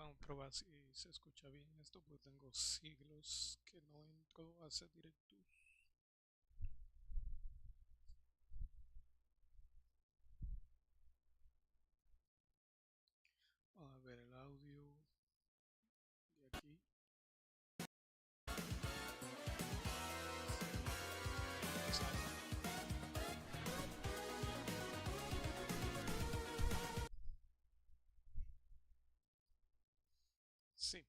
Vamos a probar si se escucha bien esto, porque tengo siglos que no entro a hacer directos. Vamos a ver el audio de aquí. Sí,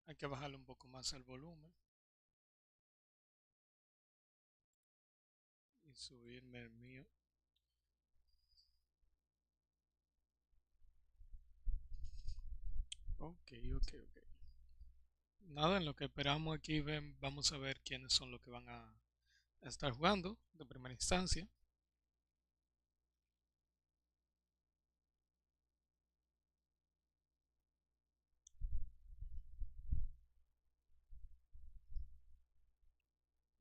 hay que bajarle un poco más el volumen y subirme el mío. Ok. Nada, en lo que esperamos aquí vamos a ver quiénes son los que van a estar jugando de primera instancia.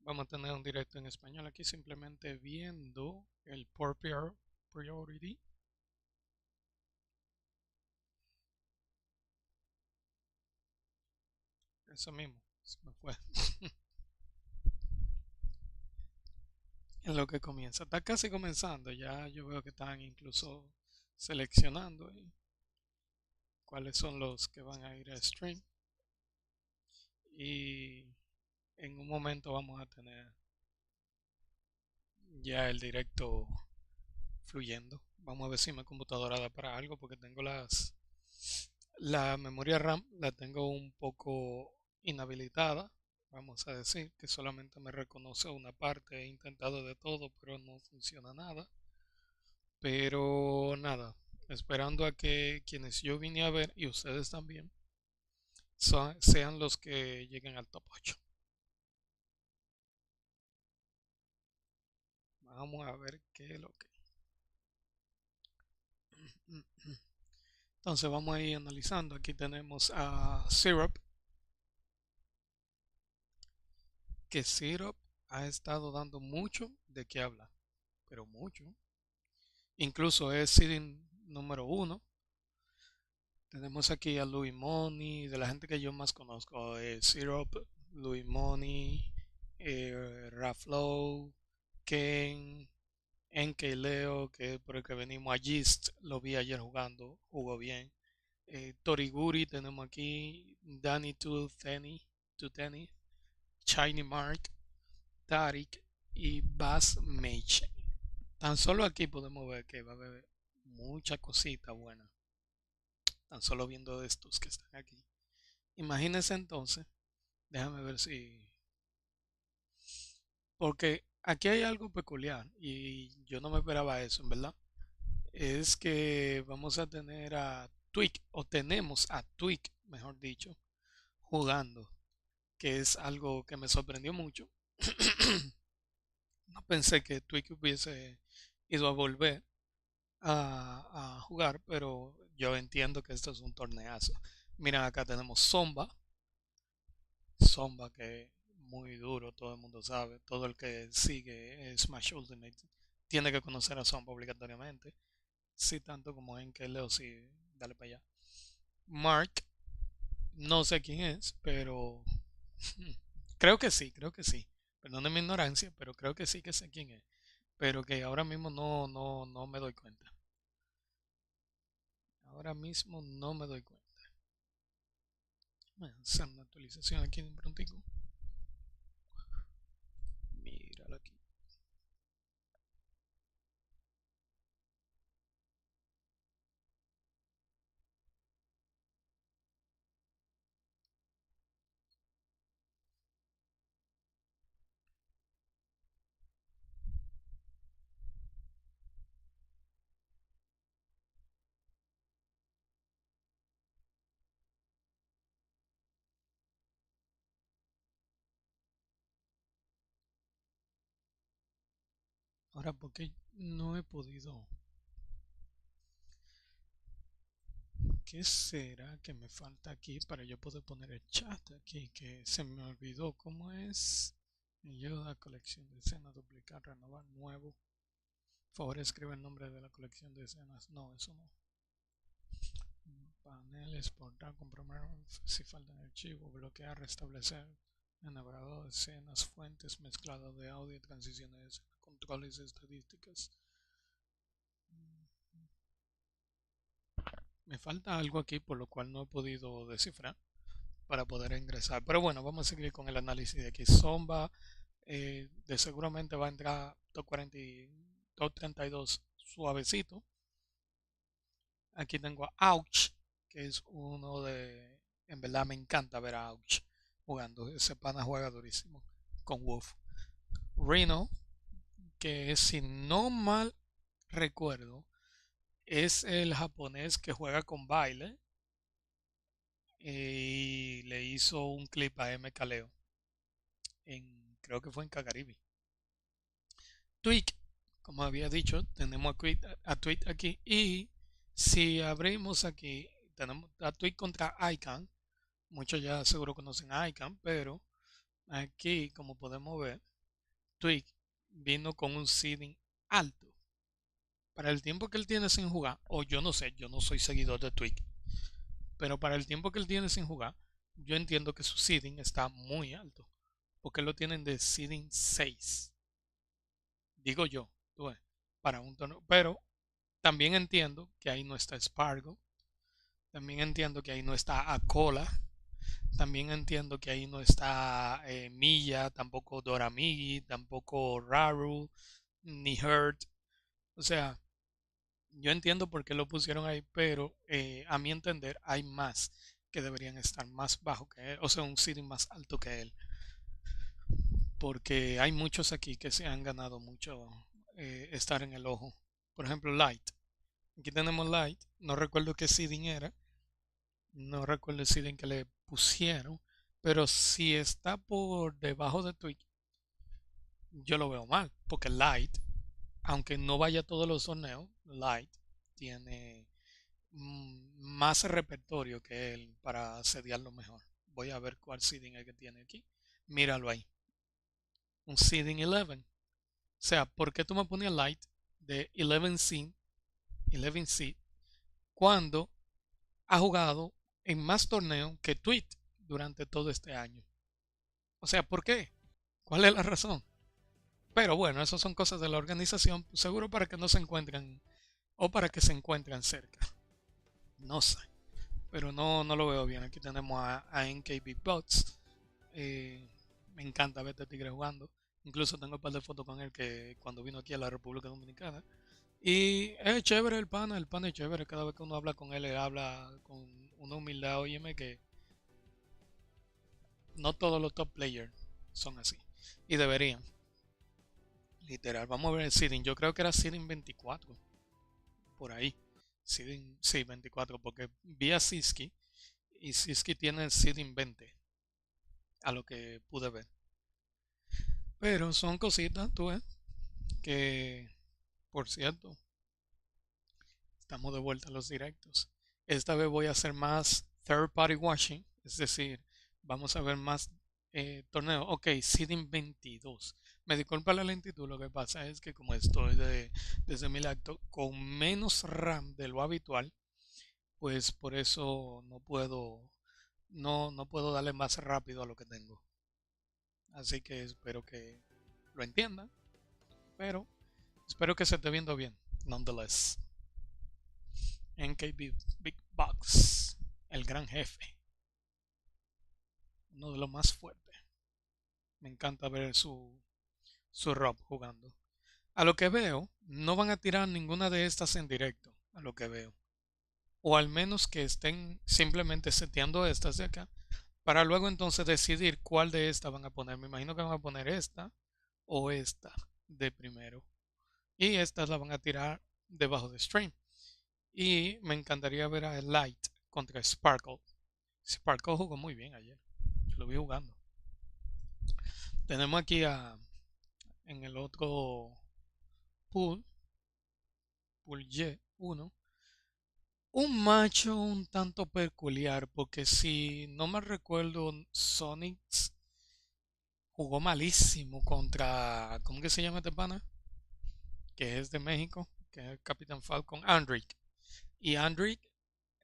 Vamos a tener un directo en español aquí, simplemente viendo el priority. Eso mismo, se me fue. En lo que comienza, está casi comenzando, ya yo veo que están incluso seleccionando cuáles son los que van a ir a stream. Y en un momento vamos a tener ya el directo fluyendo. Vamos a ver si mi computadora da para algo, porque tengo la memoria RAM la tengo un poco inhabilitada. Vamos a decir que solamente me reconoce una parte. He intentado de todo, pero no funciona nada. Pero nada, esperando a que quienes yo vine a ver y ustedes también sean los que lleguen al top 8. Vamos a ver qué es lo que. Entonces vamos a ir analizando. Aquí tenemos a Syrup, que Syrup ha estado dando mucho de qué hablar, pero mucho. Incluso es seeding número 1. Tenemos aquí a Louis Money, de la gente que yo más conozco, Syrup, Louis Money, Raflow, Ken, Mkleo, que por el que venimos a Gist, lo vi ayer jugando, jugó bien. Toriguri tenemos aquí, Danny Tuteni, Shiny Mark, Tarik y Bass Mage. Tan solo aquí podemos ver que va a haber mucha cosita buena. Tan solo viendo estos que están aquí. Imagínense entonces, déjame ver si. Porque aquí hay algo peculiar y yo no me esperaba eso, en verdad. Es que vamos a tener a Tweek, o tenemos a Tweek, mejor dicho, jugando, que es algo que me sorprendió mucho. No pensé que Tweek hubiese ido a volver a jugar, pero yo entiendo que esto es un torneazo. Mira, acá tenemos Zomba que es muy duro, todo el mundo sabe, todo el que sigue Smash Ultimate tiene que conocer a Zomba obligatoriamente, sí tanto como en que Leo, sí, dale para allá. Mark, no sé quién es, pero creo que sí. Perdone mi ignorancia, pero creo que sí que sé quién es. Pero que ahora mismo no me doy cuenta. Ahora mismo no me doy cuenta. Voy a hacer una actualización aquí en un prontico. Míralo aquí. Ahora, porque no he podido. ¿Qué será que me falta aquí para yo poder poner el chat aquí? Que se me olvidó cómo es. Ayuda, colección de escenas, duplicar, renovar, nuevo. Por favor, escribe el nombre de la colección de escenas. No, eso no. Panel, exportar, comprobar si faltan archivos, bloquear, restablecer, enumerador, escenas, fuentes, mezclado de audio, transiciones, controles, estadísticas. Me falta algo aquí por lo cual no he podido descifrar para poder ingresar. Pero bueno, vamos a seguir con el análisis de aquí. Zomba de seguramente va a entrar top 40 y top 32 suavecito. Aquí tengo a Ouch, que es uno de... En verdad me encanta ver a Ouch jugando. Ese pana juega durísimo con Wolf. Reno, que es, si no mal recuerdo, es el japonés que juega con baile y le hizo un clip a Mkleo. Creo que fue en Cagaribi. Tweek, como había dicho, tenemos a Tweek aquí. Y si abrimos aquí, tenemos a Tweek contra ICANN. Muchos ya seguro conocen a ICANN, pero aquí, como podemos ver, Tweek vino con un seeding alto. Para el tiempo que él tiene sin jugar, o yo no sé, yo no soy seguidor de Tweek, pero para el tiempo que él tiene sin jugar, yo entiendo que su seeding está muy alto, porque lo tienen de seeding 6. Digo yo, tú ves, para un torneo. Pero también entiendo que ahí no está Spargo, también entiendo que ahí no está Acola, también entiendo que ahí no está Milla, tampoco Doramigi, tampoco Raru, ni Hurt. O sea, yo entiendo por qué lo pusieron ahí, pero a mi entender hay más que deberían estar más bajo que él, o sea, un seeding más alto que él. Porque hay muchos aquí que se han ganado mucho estar en el ojo. Por ejemplo, Light. Aquí tenemos Light. No recuerdo qué seeding era. No recuerdo el seeding que le pusieron. Pero si está por debajo de Tweek, yo lo veo mal. Porque Light, aunque no vaya a todos los torneos, Light tiene más repertorio que él para sediarlo mejor. Voy a ver cuál seeding es que tiene aquí. Míralo ahí. Un seeding 11. O sea, ¿por qué tú me ponías Light de 11 cuando ha jugado en más torneos que Tweet durante todo este año? O sea, ¿por qué? ¿Cuál es la razón? Pero bueno, eso son cosas de la organización, seguro para que no se encuentren o para que se encuentren cerca. No sé, pero no lo veo bien. Aquí tenemos a NKB Bots. Me encanta ver a este tigre jugando. Incluso tengo un par de fotos con él que cuando vino aquí a la República Dominicana. Y es chévere el pana es chévere. Cada vez que uno habla con él habla con una humildad. Óyeme que no todos los top players son así. Y deberían. Literal. Vamos a ver el seeding. Yo creo que era seeding 24. Por ahí. Seeding, sí, 24. Porque vi a Siski. Y Siski tiene el seeding 20. A lo que pude ver. Pero son cositas, tú ves. Que, por cierto, estamos de vuelta a los directos. Esta vez voy a hacer más third party watching, es decir, vamos a ver más torneos. Ok, seeding 22. Me disculpa la lentitud, lo que pasa es que como estoy desde mi lacto con menos RAM de lo habitual, pues por eso no puedo darle más rápido a lo que tengo. Así que espero que lo entiendan, pero espero que se esté viendo bien, nonetheless. NKB Big Box, el gran jefe, uno de los más fuertes. Me encanta ver su Rob jugando. A lo que veo, no van a tirar ninguna de estas en directo, a lo que veo. O al menos que estén simplemente seteando estas de acá, para luego entonces decidir cuál de estas van a poner. Me imagino que van a poner esta o esta de primero. Y estas las van a tirar debajo de stream. Y me encantaría ver a Light contra Sparkle. Sparkle jugó muy bien ayer. Yo lo vi jugando. Tenemos aquí en el otro pool Y1, un macho un tanto peculiar, porque si no me recuerdo, Sonix jugó malísimo contra, ¿cómo que se llama este pana? Que es de México, que es el Capitán Falcon, Andrick. Y Andrick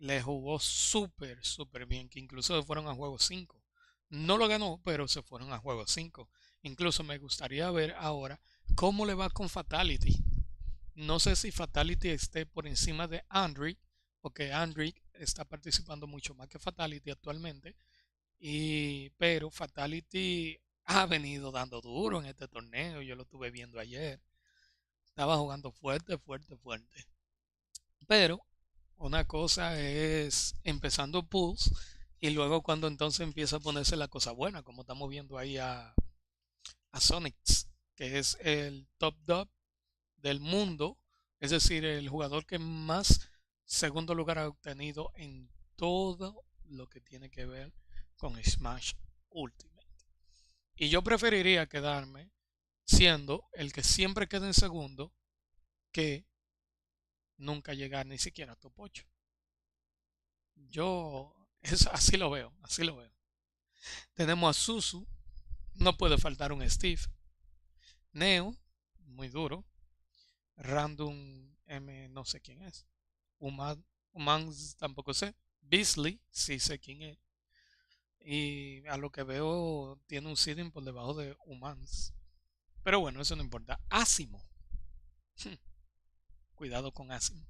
le jugó súper, súper bien, que incluso se fueron a juego 5. No lo ganó, pero se fueron a juego 5. Incluso me gustaría ver ahora cómo le va con Fatality. No sé si Fatality esté por encima de Andre, porque Andre está participando mucho más que Fatality actualmente. Pero Fatality ha venido dando duro en este torneo. Yo lo estuve viendo ayer. Estaba jugando fuerte, fuerte, fuerte. Pero una cosa es empezando pools y luego cuando entonces empieza a ponerse la cosa buena, como estamos viendo ahí a Sonix, que es el top dog del mundo, es decir, el jugador que más segundo lugar ha obtenido en todo lo que tiene que ver con Smash Ultimate. Y yo preferiría quedarme siendo el que siempre queda en segundo que nunca llegar ni siquiera a top 8. Así lo veo, así lo veo. Tenemos a Susu, no puede faltar un Steve. Neo, muy duro. Random M, no sé quién es. Humans tampoco sé. Beasley, sí sé quién es. Y a lo que veo, tiene un seeding por debajo de Humans. Pero bueno, eso no importa. Asimo. Cuidado con Asimo.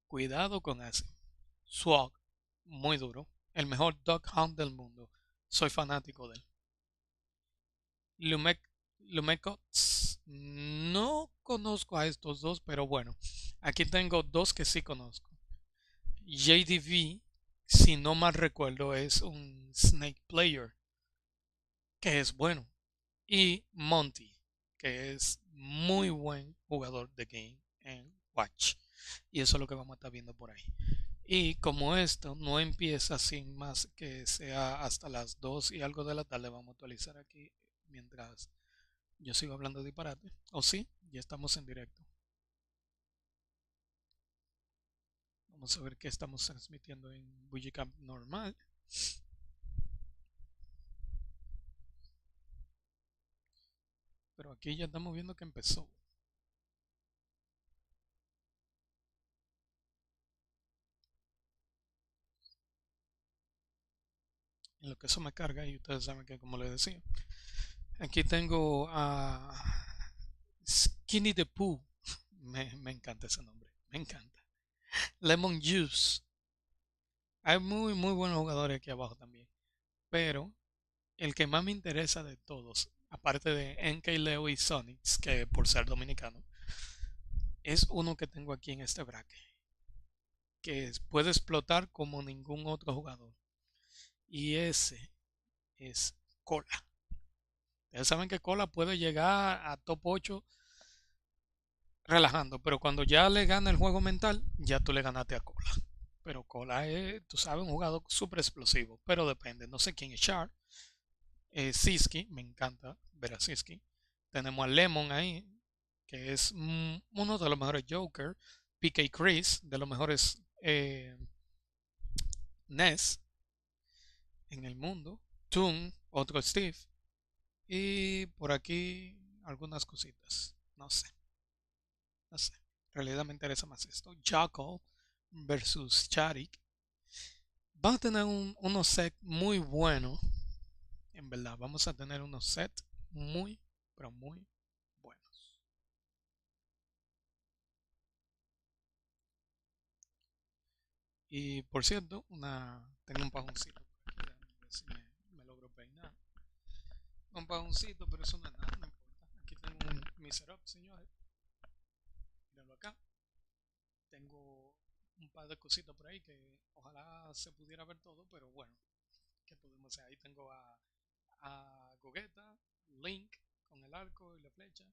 Cuidado con Asimo. Swag, muy duro. El mejor Dog Hunt del mundo. Soy fanático de él. Lumek, Lumecots. No conozco a estos dos, pero bueno. Aquí tengo dos que sí conozco. JDV, si no mal recuerdo, es un Snake Player, que es bueno. Y Monty, que es muy buen jugador de game en Watch. Y eso es lo que vamos a estar viendo por ahí. Y como esto no empieza sin más que sea hasta las 2 y algo de la tarde, vamos a actualizar aquí mientras yo sigo hablando de disparate. O sí, ya estamos en directo. Vamos a ver qué estamos transmitiendo en Bullicamp normal. Pero aquí ya estamos viendo que empezó. En lo que eso me carga, y ustedes saben que, como les decía, aquí tengo a Skinny the Pooh. Me encanta ese nombre, me encanta. Lemon Juice. Hay muy, muy buenos jugadores aquí abajo también. Pero el que más me interesa de todos, aparte de Mkleo y Sonix, que por ser dominicano, es uno que tengo aquí en este bracket, que puede explotar como ningún otro jugador. Y ese es Cola. Ustedes saben que Cola puede llegar a top 8 relajando, pero cuando ya le gana el juego mental, ya tú le ganaste a Cola. Pero Cola es, tú sabes, un jugador súper explosivo, pero depende. No sé quién es Char. Siski, me encanta ver a Siski. Tenemos a Lemon ahí, que es uno de los mejores Joker. PK Chris, de los mejores Ness en el mundo. Toon, otro Steve. Y por aquí algunas cositas. No sé, no sé. En realidad me interesa más esto. Jackal versus Charik. Van a tener unos sets muy buenos. En verdad, vamos a tener unos sets muy, pero muy buenos. Y por cierto, tengo un pajoncito por aquí. A ver si me logro peinar. Un pajoncito, pero eso no es nada, no importa. Aquí tengo mi setup, señores. Míralo acá. Tengo un par de cositas por ahí que ojalá se pudiera ver todo, pero bueno, ¿qué podemos hacer? Ahí tengo a Gogeta, Link con el arco y la flecha,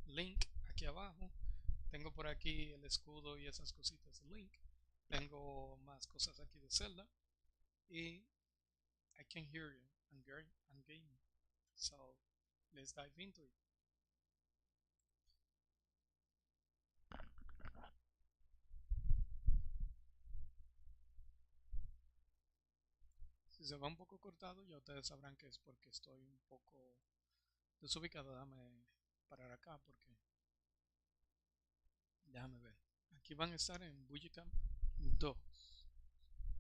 Link aquí abajo, tengo por aquí el escudo y esas cositas de Link, tengo más cosas aquí de Zelda y I can hear you, I'm gaming, so let's dive into it. Si se va un poco cortado, ya ustedes sabrán que es porque estoy un poco desubicado. Déjame parar acá porque déjame ver. Aquí van a estar en Bullicamp 2.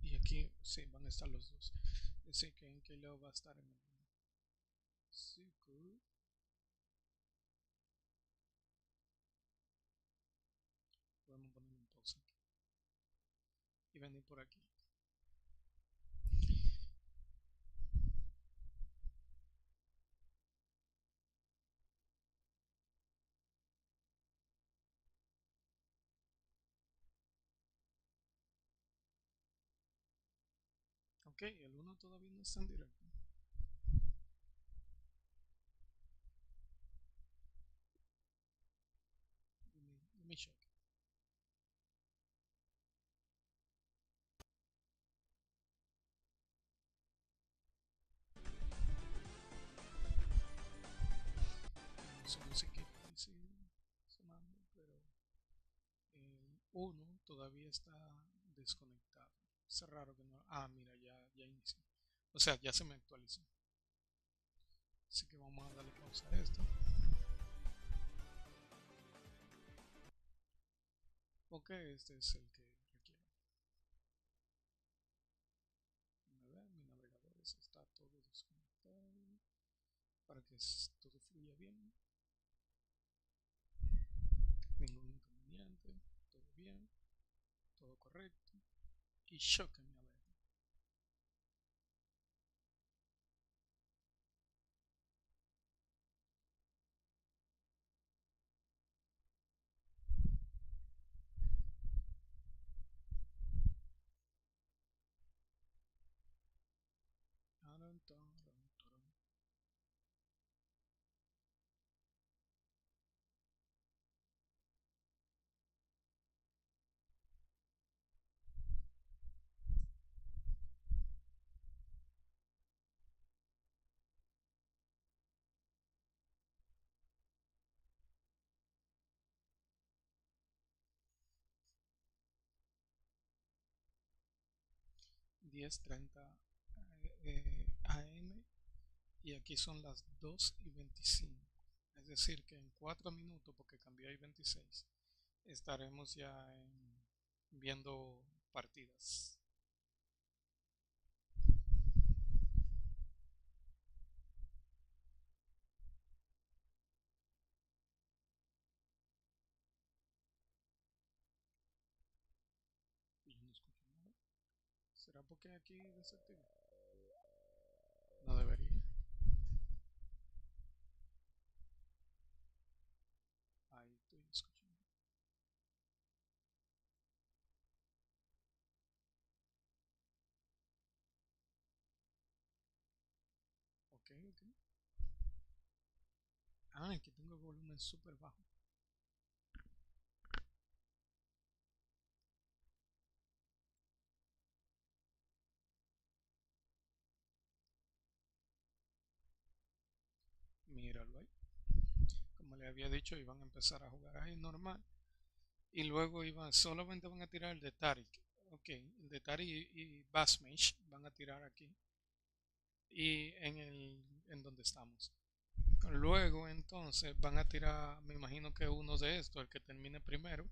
Y aquí sí van a estar los dos. Es decir, que Mkleo va a estar en el 1. Sí, cool. Podemos poner un pause aquí. Y venir por aquí. Ok, el 1 todavía no está en directo. Let me check. Su musiquita dice sonando, pero el 1 todavía está desconectado. Es raro que no. Ah, mira, ya inició. O sea, ya se me actualizó. Así que vamos a darle pausa a esto. Porque este es el que requiero. A ver, mi navegador está todo desconectado para que todo fluya bien. Ningún inconveniente. Todo bien. Todo correcto. Y choquenme a ver. Taran, taran, taran. 10:30 AM y aquí son las 2:25. Es decir, que en 4 minutos, porque cambió ahí 26, estaremos ya viendo partidas. Y yo no escucho nada. ¿Será porque aquí desactivé? No debería. Ahí estoy escuchando. Ok, ok. Ah, aquí tengo el volumen súper bajo. Míralo ahí. Como le había dicho, iban a empezar a jugar ahí normal. Y luego solamente van a tirar el de Tarik. Ok, el de Tarik y Basmesh van a tirar aquí. Y en donde estamos. Luego entonces van a tirar, me imagino que uno de estos, el que termine primero.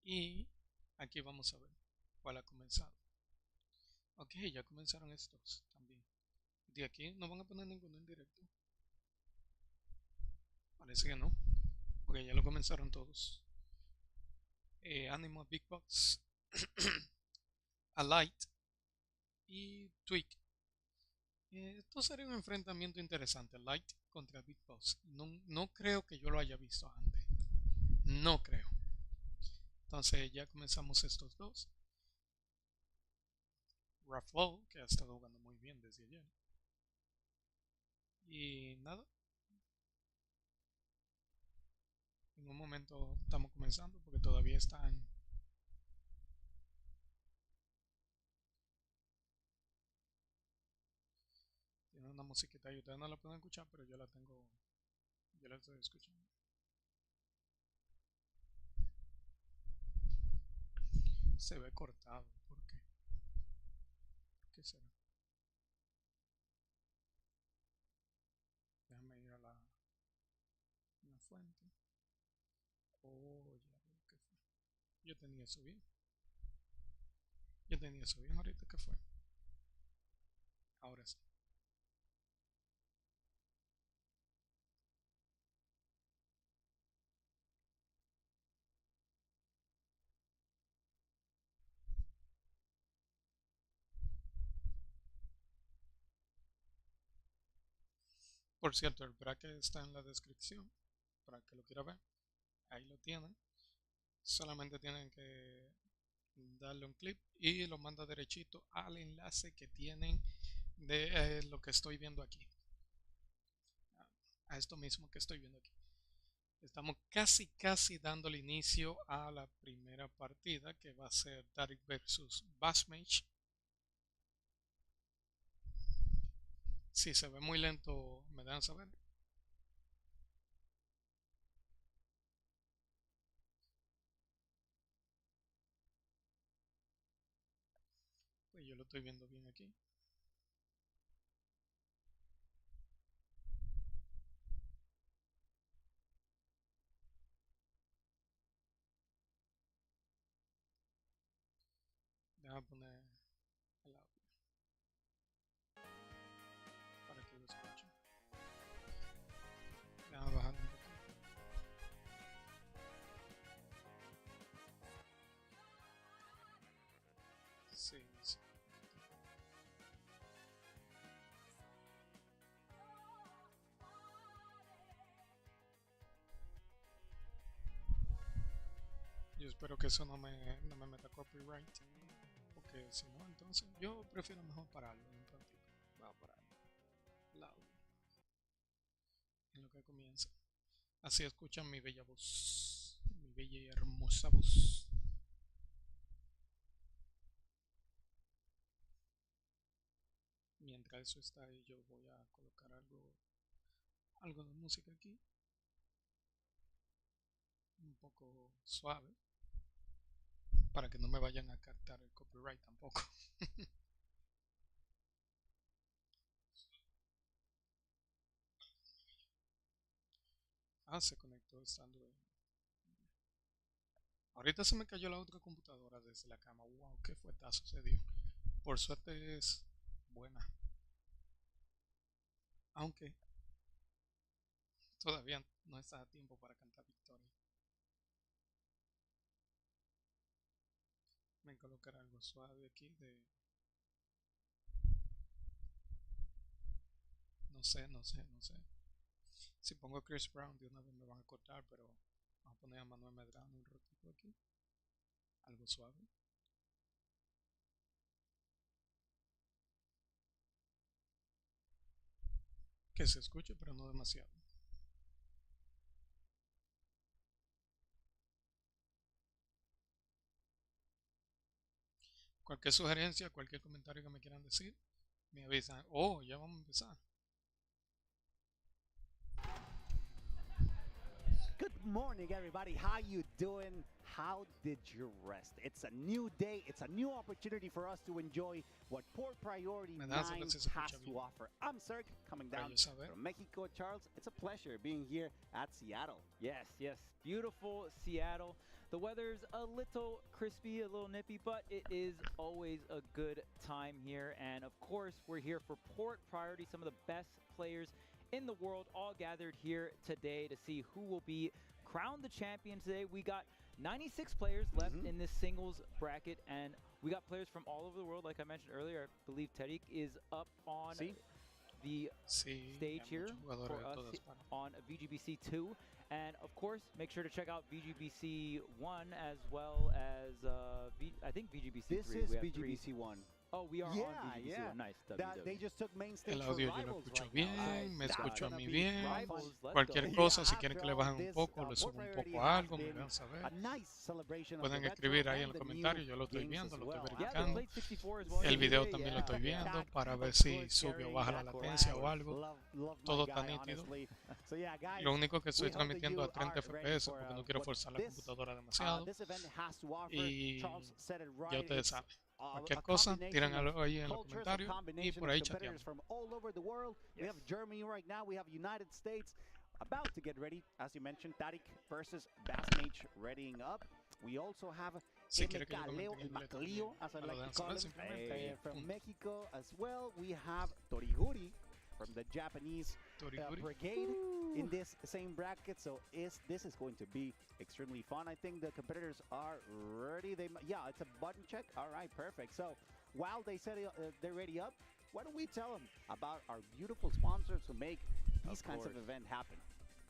Y aquí vamos a ver cuál ha comenzado. Ok, ya comenzaron estos también. De aquí no van a poner ninguno en directo. Parece que no, porque ya lo comenzaron todos. Animal Big Box, Alight y Tweek. Esto sería un enfrentamiento interesante, Light contra Big Boss. No, no creo que yo lo haya visto antes. No creo. Entonces ya comenzamos estos dos. Raffle, que ha estado jugando muy bien desde ayer. Y nada, en un momento estamos comenzando porque todavía están. Tiene una musiquita y ustedes no la pueden escuchar, pero yo la tengo. Yo la estoy escuchando. Se ve cortado. ¿Por qué? ¿Por qué será? Déjame ir a la fuente. Oh, ya veo que fue. Yo tenía eso bien. Yo tenía eso bien ahorita, ¿qué fue? Ahora sí. Por cierto, el bracket está en la descripción para que lo quiera ver. Ahí lo tienen. Solamente tienen que darle un clic y lo manda derechito al enlace que tienen de lo que estoy viendo aquí. A esto mismo que estoy viendo aquí. Estamos casi dándole inicio a la primera partida que va a ser Tarek versus Basmage. Si se ve muy lento, me dejan saber. Pues yo lo estoy viendo bien aquí. Déjame poner el audio para que lo escuchen. Déjame bajar un poquito. Sí, sí. Yo espero que eso no me meta copyright. Porque si no, entonces yo prefiero mejor pararlo un ratito. Voy a parar el audio en lo que comienza. Así escuchan mi bella voz. Mi bella y hermosa voz. Mientras eso está ahí, yo voy a colocar algo de música aquí. Un poco suave. Para que no me vayan a captar el copyright tampoco. Se conectó estando en... Ahorita se me cayó la otra computadora desde la cama. Wow, qué fuetazo se dio. Por suerte es buena. Aunque todavía no está a tiempo para cantar victoria. Me colocaré algo suave aquí de... No sé. Si pongo Chris Brown de una vez me van a cortar, pero vamos a poner a Manuel Medrano un ratito aquí. Algo suave. Que se escuche, pero no demasiado. Cualquier sugerencia, cualquier comentario que me quieran decir, me avisan. Oh, ya vamos a empezar. Good morning, everybody. How you doing? How did you rest? It's a new day. It's a new opportunity for us to enjoy what Port Priority 9 has to offer. I'm Serg, coming down from Mexico. Charles, it's a pleasure being here at Seattle. Yes, beautiful Seattle. The weather's a little crispy, a little nippy, but it is always a good time here. And of course, we're here for Port Priority, some of the best players in the world all gathered here today to see who will be crowned the champion today. We got 96 players left in this singles bracket, and we got players from all over the world. Like I mentioned earlier, I believe Tweek is up on the stage here for us on VGBC 2. And of course, make sure to check out VGBC 1 as well as I think VGBC 3. This is VGBC 1. Oh, we are on VGBC 1. Nice. They just took main stage. El audio yo lo escucho bien, me escucho a mí bien. Cualquier cosa, si quieren que le bajen un poco, le subo un poco a algo, me dejan saber. Pueden escribir ahí en los comentarios, yo lo estoy viendo, lo estoy verificando. El video también lo estoy viendo para ver si sube o baja la latencia o algo. Todo está nítido. Lo único que estoy transmitiendo a 30 FPS porque no quiero forzar la computadora demasiado. Y ya ustedes saben. Cualquier cosa, tiran ahí en los comentarios y por ahí chateamos. We have Germany right now, we have United States about to get ready, as you mentioned, Tarek versus Basmage readying up. We also have Si quiere que yo Mkleo, comente en inglés también, Mkleo, as I me lo like dejan to call saber him, simplemente. from Mexico as well. We have Toriguri from the Japanese brigade in this same bracket. So this is going to be extremely fun. I think the competitors are ready. Yeah, it's a button check. All right, perfect. So while they set they're ready up, why don't we tell them about our beautiful sponsors who make these kinds of events happen?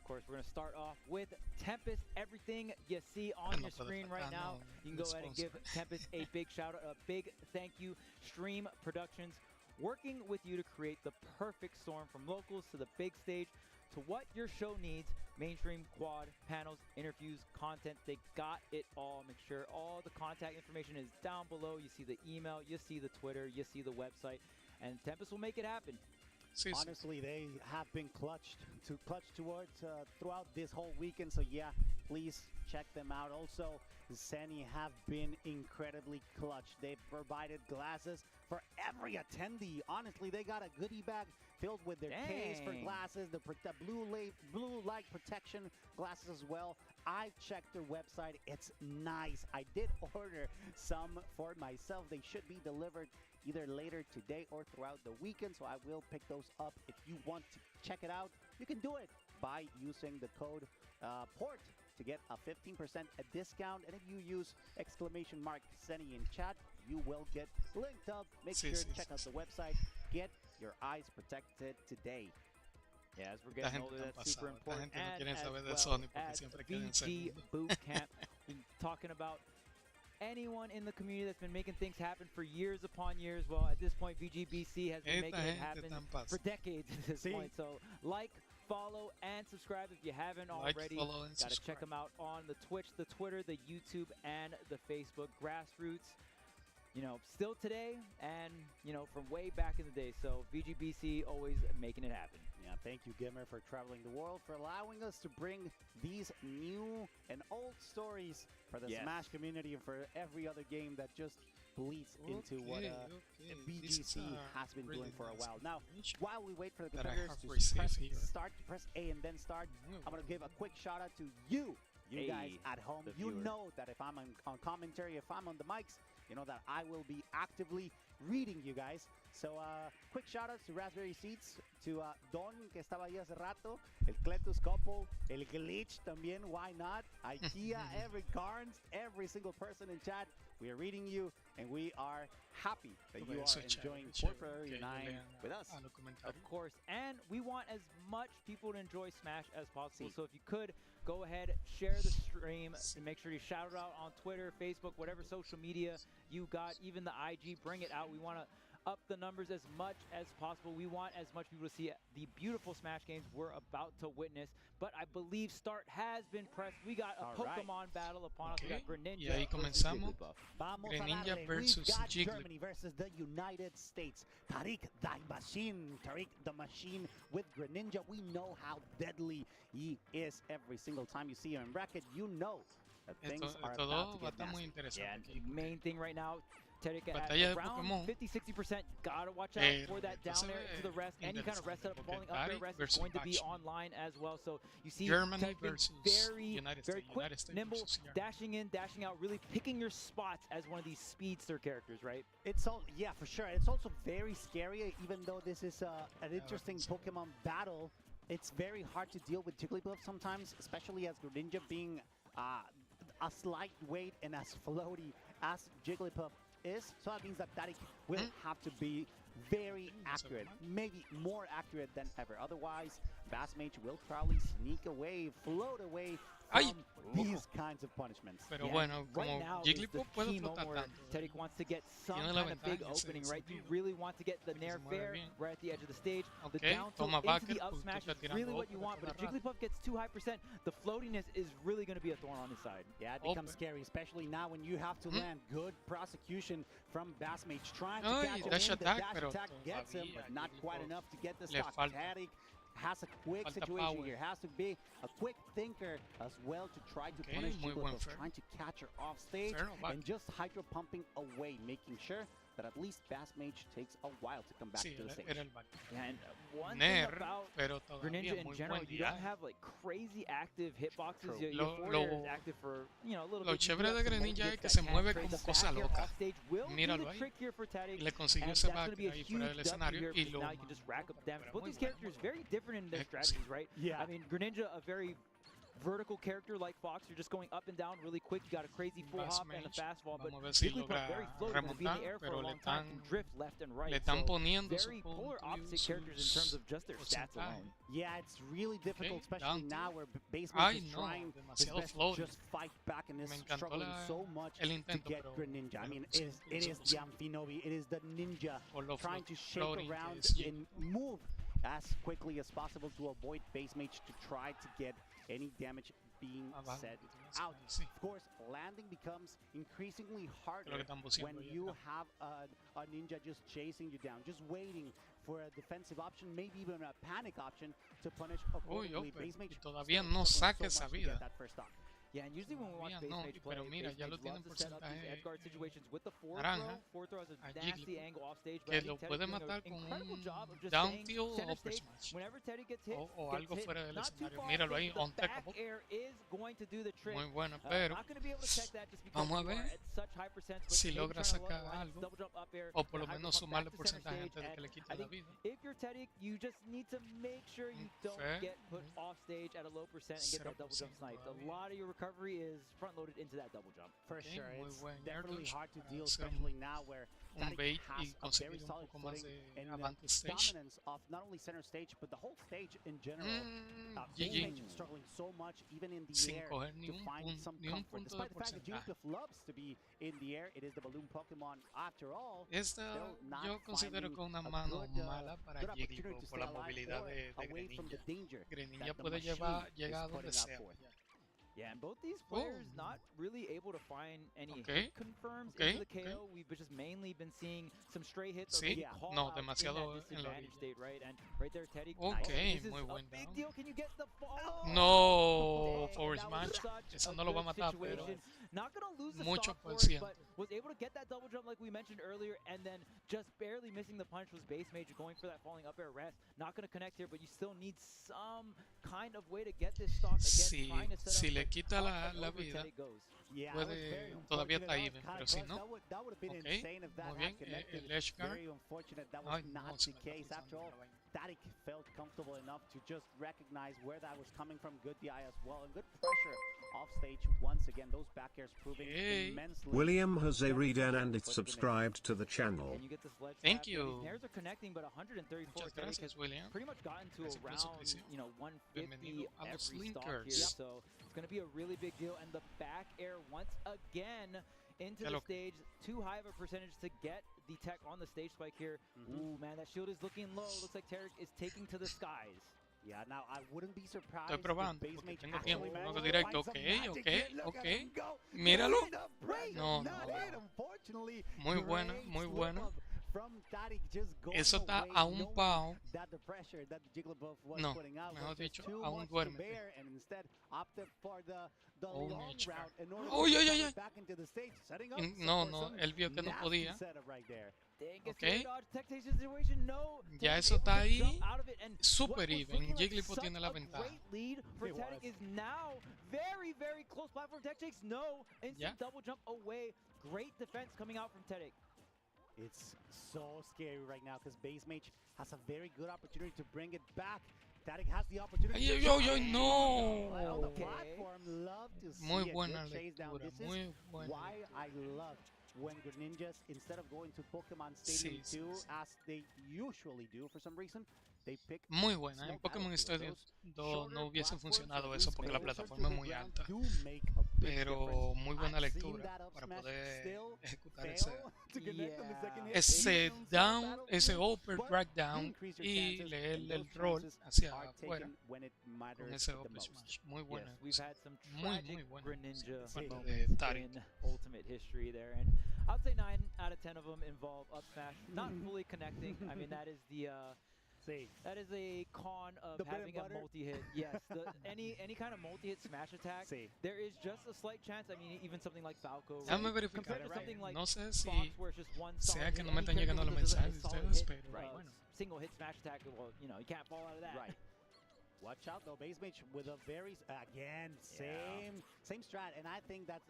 Of course, we're going to start off with Tempest. Everything you see on your screen right now, you can go ahead and give Tempest a big shout out, a big thank you. Stream Productions, working with you to create the perfect storm from locals to the big stage to what your show needs. Mainstream, quad, panels, interviews, content, they got it all. Make sure all the contact information is down below. You see the email, you see the Twitter, you see the website, and Tempest will make it happen. Honestly, they have been clutched towards throughout this whole weekend. So yeah, please check them out. Also, Zenny have been incredibly clutch. They've provided glasses for every attendee. Honestly, they got a goodie bag filled with their case for glasses, the blue light protection glasses as well. I checked their website. It's nice. I did order some for myself. They should be delivered either later today or throughout the weekend, so I will pick those up. If you want to check it out, you can do it by using the code PORT to get a 15% discount. And if you use !Zenny in chat, you will get linked up. Make sure to check out the website. Get your eyes protected today. Yeah, as we're getting older, that's super important. And as well as VG Boot Camp, we're talking about anyone in the community that's been making things happen for years upon years. Well, at this point, VGBC has been making it happen for decades at this point. So like, follow, and subscribe if you haven't already. Got to check them out on the Twitch, the Twitter, the YouTube, and the Facebook. Grassroots, you know, still today and, you know, from way back in the day. So VGBC always making it happen. Yeah, thank you, Gimmer, for traveling the world, for allowing us to bring these new and old stories for the Smash community and for every other game that just bleeds into what BGC has been doing for a while. Now, while we wait for the competitors to press A and then start, I'm going to give a quick shout out to you guys at home. You know that if I'm on commentary, if I'm on the mics, you know that I will be actively reading you guys. So quick shout outs to Raspberry Seeds, to Don, que estaba ahí hace rato, el Cletus Couple, el Glitch también, why not? IKEA, every Carnes, every single person in chat. We are reading you, and we are happy that you are enjoying Port Priority 9 with us. Of course, and we want as much people to enjoy Smash as possible. So if you could, go ahead, share the stream, and make sure you shout it out on Twitter, Facebook, whatever social media you got, even the IG, bring it out. We want to up the numbers as much as possible. We want as much people to see the beautiful Smash games we're about to witness. But I believe start has been pressed. We got a Pokemon battle upon us. We got Greninja y ahí comenzamos. Greninja versus Jigglypuff. Germany versus the United States. Tariq the Machine with Greninja. We know how deadly he is every single time you see him in bracket. You know that things are about to get nasty. Yeah, the main thing right now, Tariq at around 50-60%. Gotta watch out for that down there to the rest. Any kind of rest setup falling up there rest is going to be online as well. So you see Germany versus very quick, nimble, dashing in, dashing out, really picking your spots as one of these speedster characters, right? It's all, yeah, for sure. It's also very scary, even though this is an interesting Pokemon battle. It's very hard to deal with Jigglypuff sometimes, especially as Greninja being a slight weight and as floaty as Jigglypuff is. So that means that Tariq will have to be very accurate, maybe more accurate than ever. Otherwise, Bassmage will probably sneak away, float away from these kinds of punishments. Pero bueno, como Jigglypuff puede flotar tanto. Tariq wants to get some kind of big opening, right? You really want to get the Nair fair right at the edge of the stage. The down tilt into the up smash is really what you want, but if Jigglypuff gets too high %, the floatiness is really going to be a thorn on his side. Yeah, it becomes scary, especially now when you have to land good prosecution from Bassmage, trying to catch him in. The dash attack gets him, but not quite enough to get the stock. Tariq has a quick situation here, has to be a quick thinker as well to try to punish Jigglypuff, trying to catch her off stage and just hydro pumping away, making sure that at least Bass Mage takes a while to come back Sí, to the stage. era el back. And one thing Ner, about pero todavía Greninja in muy general, buen you don't viaje. have like crazy active hitboxes. True. Your forward air is active for, you know, a little Lo bit. You do chévere have de some low Greninja es hits que that se can mueve trade. como The cosa back air loca. offstage will do Míralo the ahí. trick here for Tadic, Y le consiguió and ese that's back gonna be a ahí fuera del huge W escenario here y because lo now you can just rack up damage. pero Both muy these bueno, characters muy very different in their Es que sí. strategies, right? Yeah. I mean, Greninja, a very vertical character like Fox, you're just going up and down really quick. You got a crazy full Bass hop and a Mage, fastball, but vamos a ver si Jigglypuff logra very floaty, gonna be in the air for a pero le long time, can están, drift left and right. le están So poniendo su very punto polar y opposite sus characters in terms of just their stats porcentajes. alone. Yeah, it's really difficult, Okay, especially down now tilt. where Bass Ay, Mage is no, trying his demasiado best to floating. just fight back and is Me encantó struggling so much el to intento, get pero Greninja. I pero mean, sí, it is sí. the Amphinobi, it is the Ninja Por lo trying to shake floating que around es and move as quickly as possible to avoid Bass Mage to try to get any damage being Abajo, set que tiene ese out. ahí, sí. Of course, landing becomes increasingly Lo harder que están buceando when ahí you acá. have a ninja just chasing you down, just waiting for a defensive option, maybe even a panic option to punish accordingly. pero Bass Mage todavía still no struggling saca so esa much to vida. get that first stock. Yeah, and usually when we watch Todavía Bass no, Mage pero play, mira, Bass ya lo Mage tienen loves to set up these porcentaje edge guard situations with the forward naranja throw. Forward throw has a a nasty Jigglypuff, angle off stage, but que I think lo Teddy's puede doing matar an con incredible un job of just down staying tilt center o upper stage. smash. Whenever Teddy gets hit, O algo gets hit fuera del not too escenario. far Míralo from ahí, the on back techable. air is going to do the trick. Muy buena, pero Not going to be able to check that just because vamos a you are ver at such high percents, but si maybe logra trying to sacar line algo double jump up air, o por lo high menos jump sumarle back to center porcentaje stage, antes de que and le I quite la think vida. if you're Teddy, you just need to make sure you don't Fair. get put off stage at a low percent and get that double jump 0% sniped. A todavía. lot of your recovery is front loaded into that double jump. For Okay, sure, muy it's buen definitely air hard to dodge deal, para hacer especially now where un Tadic bait has y a very conseguir un solid poco más footing de and avante stage. dominance of not only center stage but the whole stage in general. Bass GG. Mage struggling so much even in the Sin air coger ni to un, find some ni un comfort. punto de Despite the fact that porcentaje. Jigglypuff loves to be in the air, it is the balloon Pokemon after all. Esta Still not yo considero finding que una a mano good, mala para good opportunity Jigglypuff to por stay la alive movilidad or de away from the Greninja. danger Greninja that the puede machine llegar a is donde putting out sea. forth. Yeah, and both these players not really able to find any Okay. hit confirms Okay. into the KO. Okay. We've just mainly been seeing some stray hits or Sí. maybe Yeah. call No, outs demasiado in en that la disadvantage orilla. state, right? And right there, Teddy. Okay, this is muy a buen big down. deal. Can you get the fall? No, Dang, forward that was smash. such Eso a no lo va a good matar, pero situation. Not gonna lose the mucho stock for por it, but ciento. was able to get that double jump like we mentioned earlier, and then just barely missing the punch was Bass Mage going for that falling up air rest. Not gonna connect here, but you still need some kind of way to get this stock again. Trying to set Si up le the quita up la, and la over, vida, Teddy goes. Yeah, that was puede, very todavía unfortunate. está That was even, kinda pero si clutch. no, That would have been okay, insane if that muy had bien, connected. el edge guard. Very unfortunate. That was Ay, not no, the se me está case. pisando After all, la vaina. Tadic felt comfortable enough to just recognize where that was coming from. Good DI as well, and good pressure off stage once again. Those back airs proving Hey. immensely. William Jose Redan and it's for the subscribed to the channel. And you get the sledge Thank tap. Yeah, you. These nairs are connecting, but 134 Muchas Teddy has gracias, William. pretty much gotten to Gracias por su around, aprecio. 150 Bienvenido a los every stock here. Linkers. So it's going to be a really big deal. And the back air once again into Ya the lo- stage. Too high of a percentage to get the tech on the stage spike here. Ooh, man, that shield is looking low. Looks like Tarek is taking to the skies. Yeah, now I wouldn't be surprised. Estoy probando, if Bass porque Mage tengo actually tiempo, managed juego to directo, find some ok, magic ok, here. Look at ok. him go. Míralo. Kind of break, No, not no. it, unfortunately. Muy buena, Great muy slip buena. up from Tadic just going Eso está away, a un knowing pao. that the pressure that the Jigglypuff was No, putting out mejor was just dicho, too a un much to duérmete. bear, and instead opted for the Oh, long Mitch. route in order Uy, to uy, get uy, uy. back into the stage, setting up No, for no, some él vio que no nasty podía. setup right there. Dang, gets Okay. the dodge tech situation. No. Ya Teddy's eso able está to ahí jump out of it, and super what was even. looking like Jigglypuff such tiene la a ventaja. great lead for It Tadic was. is now very, very close. Platform tech takes no instant Yeah. double jump away. Great defense coming out from Tadic. It's so scary right now because Bass Mage has a very good opportunity to bring it back. Tadic has the opportunity. Ay, to ay, ay, ay, no. Right on the Okay. platform, love to see Muy a buena good chase down. lectura, This muy is buena. why I love when Greninjas, instead of going to Pokemon Stadium Sí, sí, 2 sí. as they usually do for some reason, they pick Muy buena. small En Pokémon battlefields. Stadium Those 2 shorter no hubiese platforms funcionado or eso loose porque la closer to plataforma es the muy ground alta. do make a big Pero difference. muy buena I've seen lectura that up para smash poder still ejecutar fail ese, to connect on the second hit. ese Even on some down, ese battlefields, upper but drag you down increase your y chances, leer and el those rol chances hacia are afuera taken when it con matters ese the upper most. smash. Muy Yes, buena. we've had some Muy, tragic muy buena. Greninja Sí, moments de Tadic. in Ultimate history there, and I'd say 9 out of 10 of them involve up smash, not fully connecting. I mean, that is That is a con of having a multi-hit. Yes, any kind of multi-hit smash attack, there is just a slight chance. I mean, even something like Falco, right? Compared to something like Fox, where it's just one solid hit, any character that does a solid hit, single hit smash attack, well, you know, you can't fall out of that. Right. Watch out though, Base Mage with a very same strat, and I think that's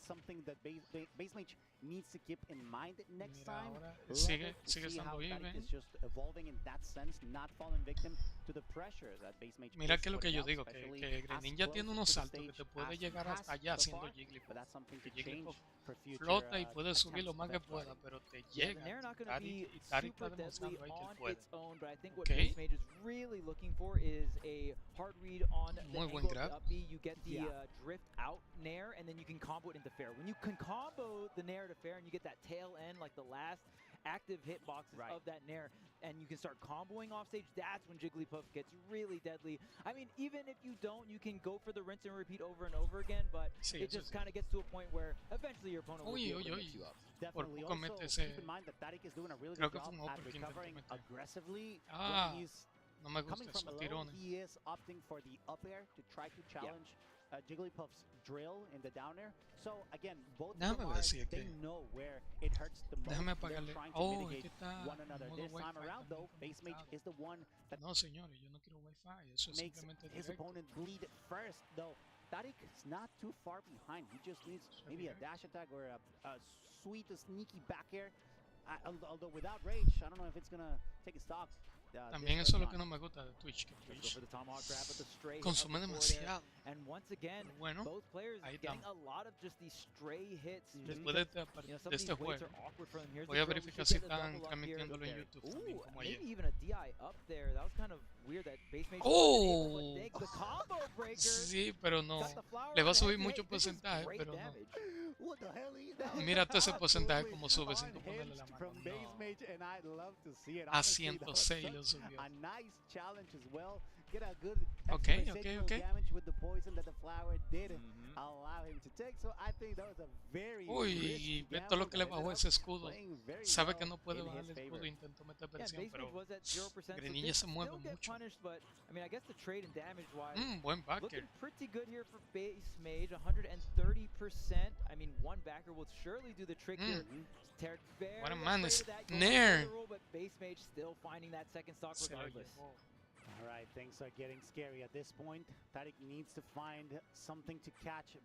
something that Base Mage needs to keep in mind next time. Sigue see how estando vivo. is just evolving in that sense, not falling victim to the pressure that Base Mage. Mira que lo que yo digo, que Greninja tiene unos saltos que te puede llegar hasta allá haciendo Jigglypuff. Jigglypuff flota y puede subir lo más que pueda, pero te llega. Y Tarik está demostrando ahí que él puede. But I think what Base Mage is really looking for is a hard read on the angle of the up B. You get the drift out nair, and then you can combo it into fair. When you can combo the nair to fair, and you get that tail end, like the last active hitboxes of that nair, and you can start comboing off stage, that's when Jigglypuff gets really deadly. I mean, even if you don't, you can go for the rinse and repeat over and over again, but it just kind of gets to a point where eventually your opponent will be able to mix you up. Definitely. Also, keep in mind that Tarik is doing a really good job at recovering aggressively when he's coming from below. He is opting for the up air to try to challenge Jigglypuff's drill in the down air. So again, both of them they know where it hurts the most. They're trying to mitigate one another. This time around though, Base Mage is the one that makes his opponent bleed first though. Tarik is not too far behind. He just needs maybe a dash attack or a sweet, sneaky back air. Although without rage, I don't know if it's gonna take a stock. También eso es lo que no me gusta de Twitch, que Twitch consume demasiado. Bueno, ahí estamos. Después de este juego, voy a verificar si están transmitiéndolo en YouTube también, como ayer. ¡Oh! Sí, pero no. Le va a subir mucho porcentaje, pero no. Mira todo ese porcentaje como sube sin tú ponerle la mano. No. A 106 lo subió. Okay. Uy, ve todo lo que le bajó ese escudo. Sabe que no puede bajar el escudo, intentó meter presión, pero Greninja se mueve mucho. Buen backer. Pretty good here for Base Mage, 130%. I mean, one backer will surely do the trick here. What a madness. Nair. But Base Mage still finding that second stock regardless. All right, things are getting scary at this point. Tarik needs to find something to catch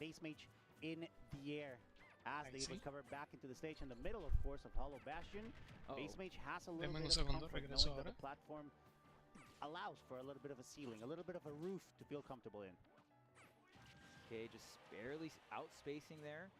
Base Mage in the air as they recover back into the stage in the middle, of course, of Hollow Bastion. Base Mage has a little bit of comfort knowing that the platform allows for a little bit of a ceiling, a little bit of a roof to feel comfortable in. Okay, just barely outspacing there.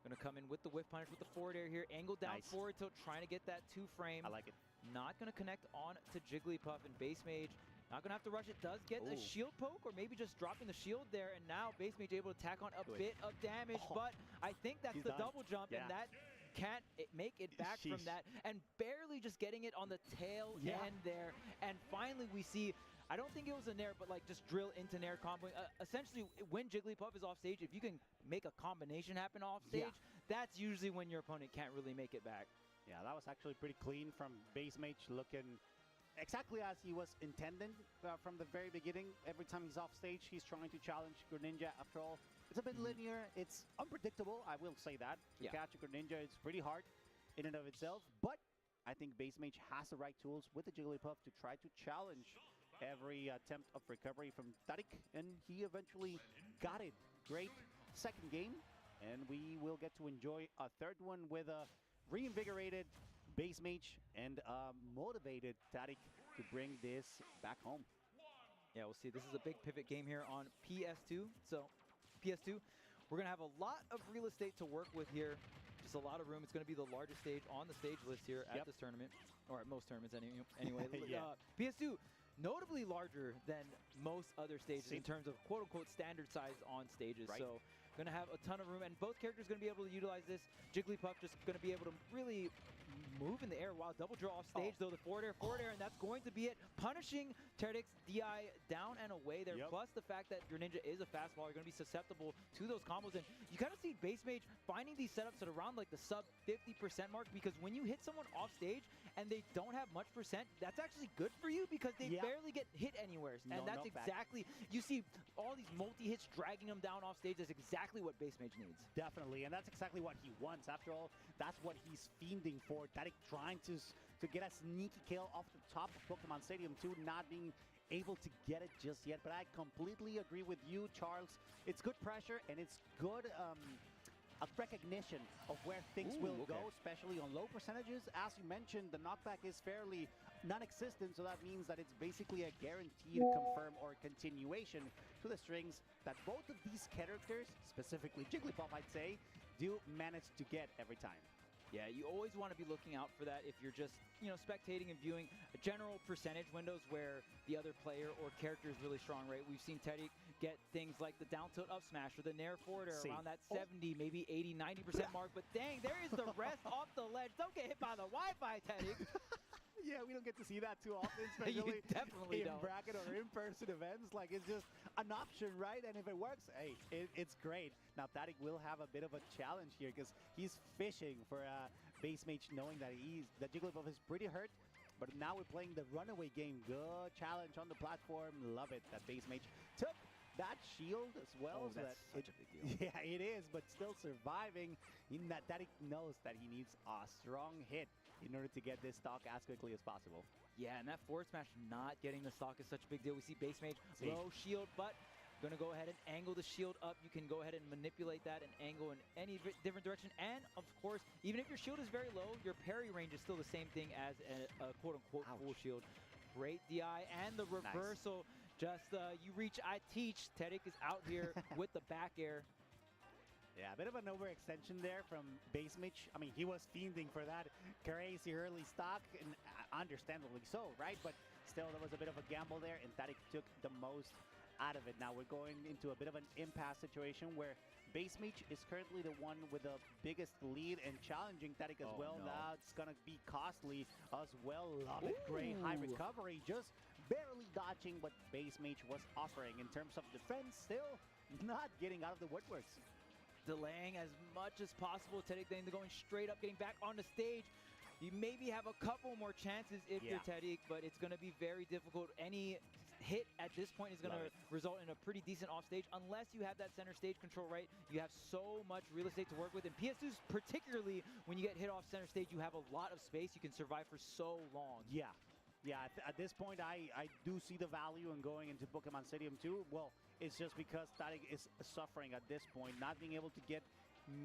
Gonna come in with the whiff punish with the forward air here. Angle down forward tilt, trying to get that 2-frame. I like it. Not gonna connect on to Jigglypuff, and Base Mage not gonna have to rush it. Does get a shield poke, or maybe just dropping the shield there, and now Base Mage able to tack on a bit of damage, but I think that's the double jump, and that can't make it back from that, and barely just getting it on the tail end there. And finally we see, I don't think it was a nair, but like just drill into nair combo. Essentially, when Jigglypuff is off stage, if you can make a combination happen off stage, that's usually when your opponent can't really make it back. Yeah, that was actually pretty clean from Base Mage, looking exactly as he was intended from the very beginning. Every time he's off stage, he's trying to challenge Greninja. After all, it's a bit linear. It's unpredictable, I will say that. To catch a Greninja, it's pretty hard in and of itself. But I think Base Mage has the right tools with the Jigglypuff to try to challenge every attempt of recovery from Tarik. And he eventually got it. Great second game. And we will get to enjoy a third one with a reinvigorated Base Mage and motivated Tarik to bring this back home. Yeah, we'll see. This is a big pivot game here on PS2. So, PS2, we're going to have a lot of real estate to work with here. Just a lot of room. It's going to be the largest stage on the stage list here at this tournament, or at most tournaments anyway. PS2, notably larger than most other stages in terms of quote-unquote standard size on stages. So, going to have a ton of room, and both characters going to be able to utilize this. Jigglypuff just going to be able to really move in the air while double draw off stage, though the forward air, and that's going to be it. Punishing Terdic's DI down and away there, plus the fact that your Ninja is a fastball, you're going to be susceptible to those combos. And you kind of see Base Mage finding these setups at around like the sub 50% mark, because when you hit someone off stage and they don't have much percent, that's actually good for you because they barely get hit anywhere. And that's exactly, you see all these multi-hits dragging them down off stage. That's exactly what Base Mage needs. Definitely, and that's exactly what he wants. After all, that's what he's fiending for. Tadic trying to get a sneaky kill off the top of Pokemon Stadium 2, not being able to get it just yet. But I completely agree with you, Charles. It's good pressure, and it's good a recognition of where things will go, especially on low percentages. As you mentioned, the knockback is fairly non-existent, so that means that it's basically a guaranteed confirm or continuation to the strings that both of these characters, specifically Jigglypuff, I'd say, do manage to get every time. Yeah, you always want to be looking out for that if you're just, you know, spectating and viewing general percentage windows where the other player or character is really strong, right? We've seen Teddy get things like the down tilt up smash or the nair forward air around that 70, maybe 80, 90% mark. But dang, there is the rest off the ledge. Don't get hit by the Wi-Fi, Teddy. Yeah, we don't get to see that too often, especially in bracket or in-person events. Like, it's just an option, right? And if it works, hey, it's great. Now, Tadic will have a bit of a challenge here because he's fishing for a Base Mage, knowing that that Jigglypuff is pretty hurt. But now we're playing the runaway game. Good challenge on the platform. Love it that Base Mage took that shield as well. Oh, that's such a big deal. Yeah, it is, but still surviving. In that, Tadic knows that he needs a strong hit in order to get this stock as quickly as possible. Yeah, and that forward smash not getting the stock is such a big deal. We see Base Mage low shield, but going to go ahead and angle the shield up. You can go ahead and manipulate that and angle in any different direction. And, of course, even if your shield is very low, your parry range is still the same thing as a quote-unquote full shield. Great DI and the reversal. Just you reach, I teach. Tedic is out here with the back air. Yeah, a bit of an overextension there from Base Mage. I mean, he was fiending for that crazy early stock, and understandably so, right? But still, there was a bit of a gamble there, and Tadic took the most out of it. Now we're going into a bit of an impasse situation where Base Mage is currently the one with the biggest lead and challenging Tadic as well. Now it's gonna be costly as well. Love it. Great high recovery, just barely dodging what Base Mage was offering in terms of defense. Still not getting out of the woodworks. Delaying as much as possible. Tedic then going straight up, getting back on the stage. You maybe have a couple more chances if you're Tedic, but it's going to be very difficult. Any hit at this point is going to result in a pretty decent offstage unless you have that center stage control right. You have so much real estate to work with. And PS2s, particularly when you get hit off center stage, you have a lot of space. You can survive for so long. Yeah, at this point, I do see the value in going into Pokemon Stadium 2. Well, it's just because Tadic is suffering at this point, not being able to get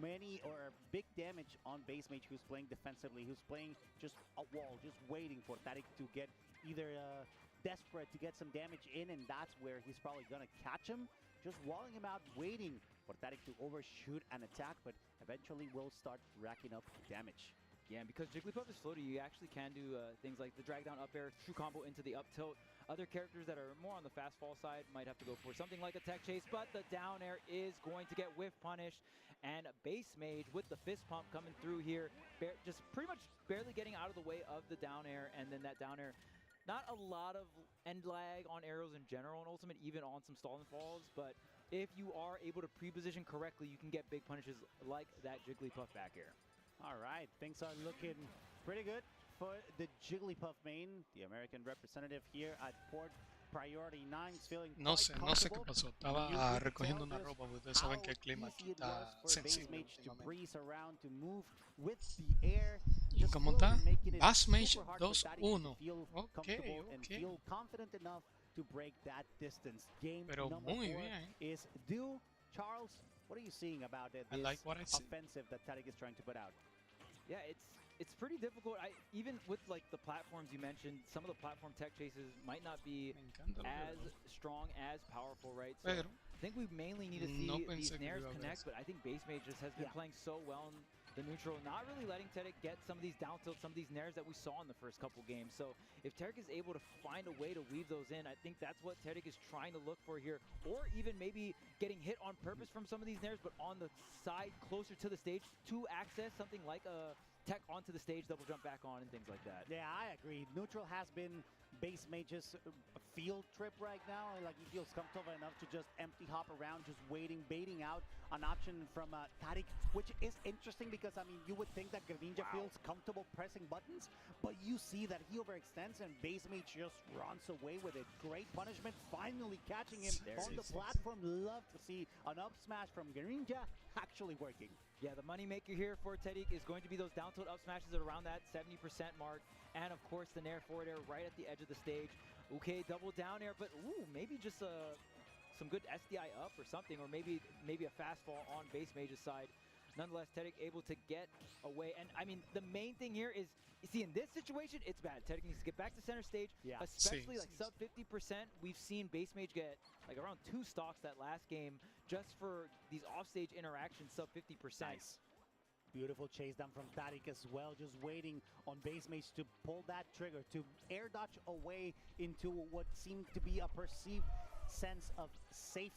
many or big damage on Base Mage, who's playing defensively, who's playing just a wall, just waiting for Tadic to get either desperate to get some damage in, and that's where he's probably going to catch him, just walling him out, waiting for Tadic to overshoot an attack, but eventually will start racking up damage. Yeah, and because Jigglypuff is floaty, you actually can do things like the drag down up air, true combo into the up tilt. Other characters that are more on the fast fall side might have to go for something like a tech chase, but the down air is going to get whiff punished. And Base Mage with the fist pump coming through here, just pretty much barely getting out of the way of the down air, and then that down air. Not a lot of end lag on arrows in general in Ultimate, even on some stall and falls, but if you are able to pre-position correctly, you can get big punishes like that Jigglypuff back air. All right, things are looking pretty good for the Jigglypuff main, the American representative here at Port Priority 9, feeling no sé qué pasó. Estaba recogiendo una ropa, porque ustedes saben que el clima aquí está sensible ¿Y cómo está? Base Mage 2-1. Ok. Pero muy bien. Charles, what are you seeing about this offensive that Tadic is trying to put out? Yeah, it's pretty difficult. Even with like the platforms you mentioned, some of the platform tech chases might not be as strong, as powerful, right? So I think we mainly need to see these nairs connect, but I think Base Mage just has been playing so well in the neutral, not really letting Tedic get some of these down tilts, some of these nairs that we saw in the first couple games. So if Tedic is able to find a way to weave those in, I think that's what Tedic is trying to look for here. Or even maybe getting hit on purpose from some of these nairs, but on the side closer to the stage to access something like a tech onto the stage, double jump back on, and things like that. Yeah, I agree. Neutral has been base mage's field trip right now. Like, he feels comfortable enough to just empty hop around, just waiting, baiting out an option from Tariq, which is interesting because, I mean, you would think that Greninja feels comfortable pressing buttons, but you see that he overextends and base mage just runs away with it. Great punishment, finally catching him on the platform. Love to see an up smash from Greninja actually working. Yeah, the moneymaker here for Tariq is going to be those down tilt up smashes at around that 70% mark. And of course, the nair forward air right at the edge of the stage. Okay, double down air, but ooh, maybe just some good SDI up or something, or maybe a fast fall on base mage's side. Nonetheless, Tariq able to get away. And I mean, the main thing here is, you see, in this situation, it's bad. Tariq needs to get back to center stage, especially like sub 50%. We've seen base mage get like around 2 stocks that last game just for these offstage interactions, sub 50%. Nice. Beautiful chase down from Tariq as well, just waiting on base mage to pull that trigger, to air dodge away into what seemed to be a perceived sense of safety,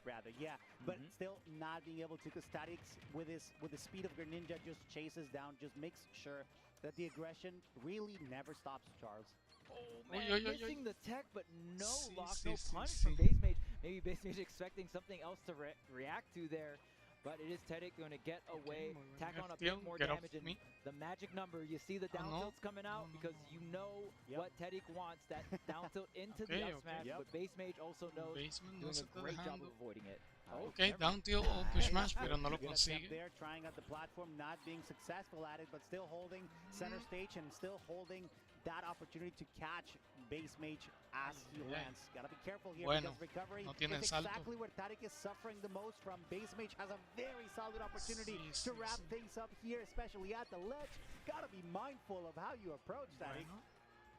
rather, yeah. But still not being able to, because Tariq with the speed of Greninja just chases down, just makes sure that the aggression really never stops, Charles. Oh man, missing the tech, but no lock, no punch from base mage. Maybe base mage expecting something else to react to there. But it is Tariq going to get away, tack on a bit more damage, and the magic number. You see the down tilts coming out because you know what Tariq wants, that down tilt into the up smash, but base mage also knows, doing a great job of avoiding it. Okay, down tilt o push smash, pero no lo consigue. There, trying at the platform, not being successful at it, but still holding center stage and still holding that opportunity to catch base mage as he lands. Gotta be careful here because recovery is exactly where Tariq is suffering the most from. Base mage has a very solid opportunity to wrap things up here, especially at the ledge. Gotta be mindful of how you approach Tariq.